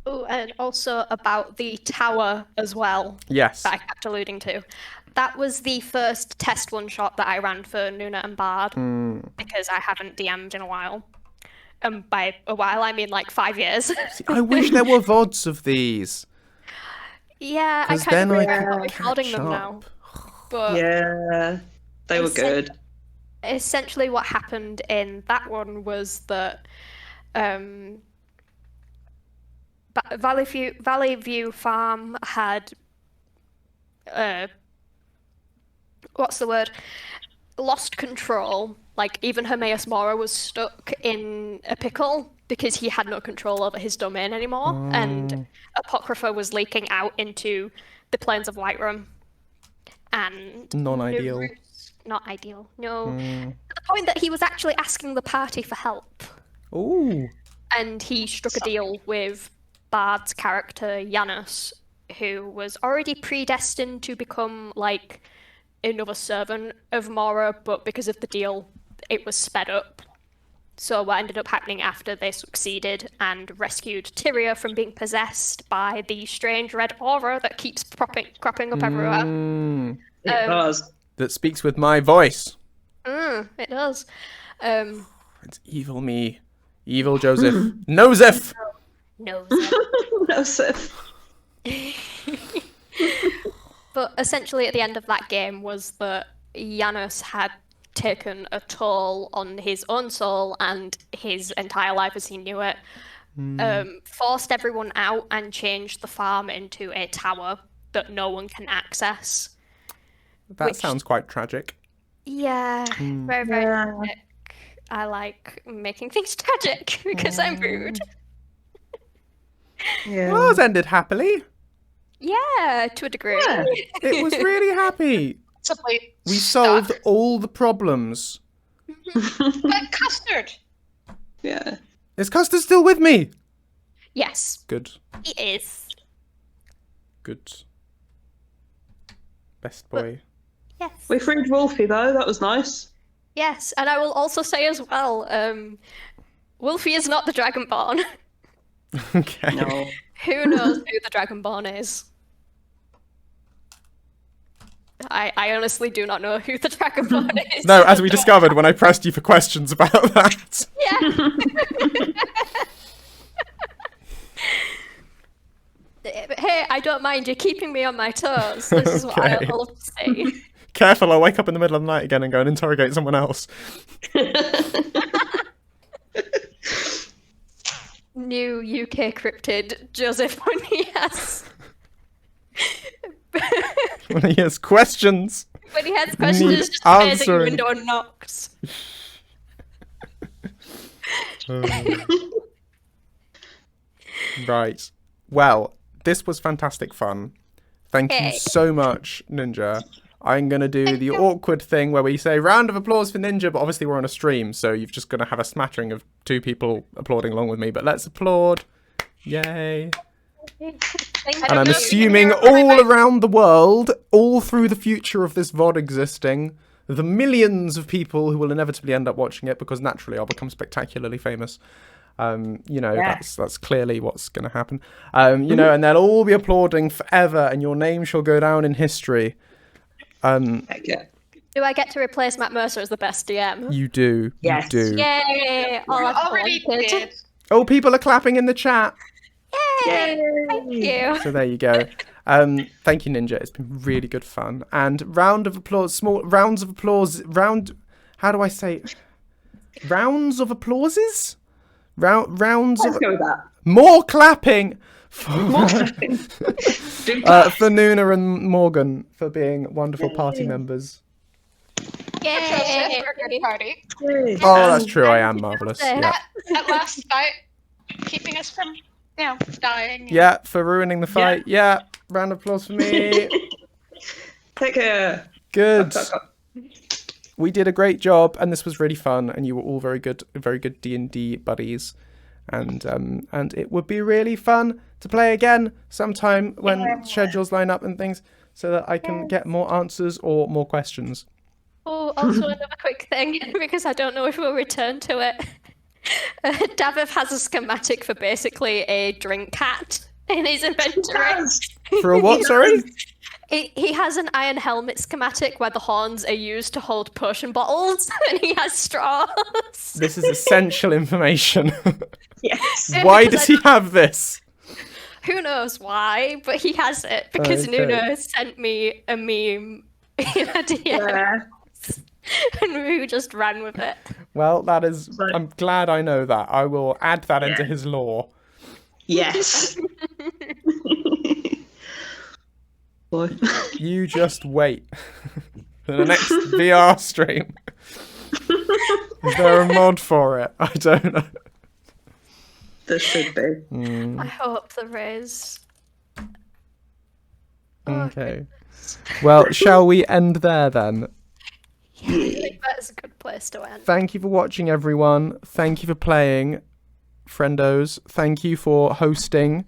Oh, and also about the tower as well. Yes. That I kept alluding to. That was the first test one-shot that I ran for Nuna and Bard, because I haven't DM'd in a while. And by a while, I mean like 5 years. See, I wish there were VODs of these. Yeah, I kind of regret recording them now. But yeah, they were good. Essentially, what happened in that one was that Valley View Farm had what's the word? lost control. Like, even Hermaeus Mora was stuck in a pickle because he had no control over his domain anymore, and Apocrypha was leaking out into the plains of Whiterun. And Non-ideal. Not ideal. No. To the point that he was actually asking the party for help. Ooh. And he struck a deal with Bard's character, Janus, who was already predestined to become, like, another servant of Mora, but because of the deal, it was sped up. So what ended up happening after they succeeded and rescued Tyria from being possessed by the strange red aura that keeps cropping up everywhere. It does. That speaks with my voice. It does. It's evil me. Evil Joseph. Noseph! No. No, Sif. But essentially, at the end of that game, was that Janus had taken a toll on his own soul and his entire life as he knew it, forced everyone out and changed the farm into a tower that no one can access. That sounds quite tragic. Yeah, very, very tragic. I like making things tragic because I'm rude. Yeah. Well, it ended happily. Yeah, to a degree. Yeah. It was really happy. Simply We stuck. solved all the problems. But Custard. Yeah. Is Custard still with me? Yes, Good. he is. Good. Best boy. Yes. We freed Wolfie though. That was nice. Yes, and I will also say as well, Wolfie is not the Dragonborn. Okay. No. Who knows who the Dragonborn is? I honestly do not know who the Dragonborn is. No, as we discovered when I pressed you for questions about that. Yeah. But hey, I don't mind. You're keeping me on my toes. This is what Okay. I'll say. Careful, I'll wake up in the middle of the night again and go and interrogate someone else. New UK cryptid, Joseph, when he has When he has questions. questions, Need just appears at your answering. window and knocks. Right. Well, this was fantastic fun. Thank you Hey. so much, Ninja. I'm going to do the awkward thing where we say round of applause for Ninja, but obviously we're on a stream, so you're just going to have a smattering of two people applauding along with me. But let's applaud. Yay. And I'm assuming all around the world, all through the future of this VOD existing, the millions of people who will inevitably end up watching it, because naturally I'll become spectacularly famous. That's clearly what's going to happen. And they'll all be applauding forever, and your name shall go down in history. Okay. Do I get to replace Matt Mercer as the best DM? You do. Yes. You do. Yay! All You I've already wanted. did. Oh, people are clapping in the chat. Yay! Thank you. So there you go. Thank you, Ninja. It's been really good fun. And round of applause, small rounds of applause, how do I say? Rounds of applauses? Rounds Let's of... go with that. More clapping for, More clapping. Do for Nuna and Morgan for being wonderful party members. Yay! Burger party. Oh, that's true. I am marvellous. Yeah. At last fight, keeping us from, dying. Yeah, for ruining the fight. Yeah. Round of applause for me. Take care. Good. We did a great job, and this was really fun, and you were all very good D&D buddies, and it would be really fun to play again sometime when schedules line up and things, so that I can get more answers or more questions. Oh, also another quick thing, because I don't know if we'll return to it. Daviv has a schematic for basically a drink hat in his inventory. For a what? Sorry. He has an iron helmet schematic where the horns are used to hold potion bottles, and he has straws. This is essential information. Yes. Why does he have this? Who knows why, but he has it because Okay. Nuna sent me a meme in a DM, Yeah. and we just ran with it. Well, that is. Right. I'm glad I know that. I will add that into his lore. Yes. Boy. You just wait. in the next VR stream. Is there a mod for it? I don't know. There should be. I hope there is. Okay. Well, shall we end there then? Yeah, I think that's a good place to end. Thank you for watching, everyone. Thank you for playing, friendos. Thank you for hosting.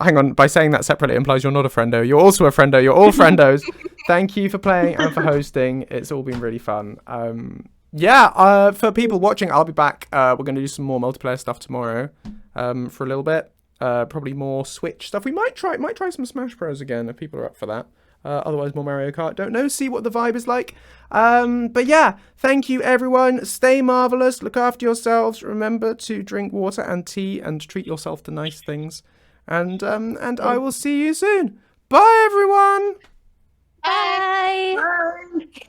Hang on, by saying that separately implies you're not a friendo. You're also a friendo. You're all friendos. Thank you for playing and for hosting. It's all been really fun. For people watching, I'll be back. We're going to do some more multiplayer stuff tomorrow for a little bit. Probably more Switch stuff. We might try some Smash Bros again if people are up for that. Otherwise, more Mario Kart. Don't know. See what the vibe is like. But yeah, thank you, everyone. Stay marvelous. Look after yourselves. Remember to drink water and tea and treat yourself to nice things. And I will see you soon. Bye, everyone. Bye. Bye.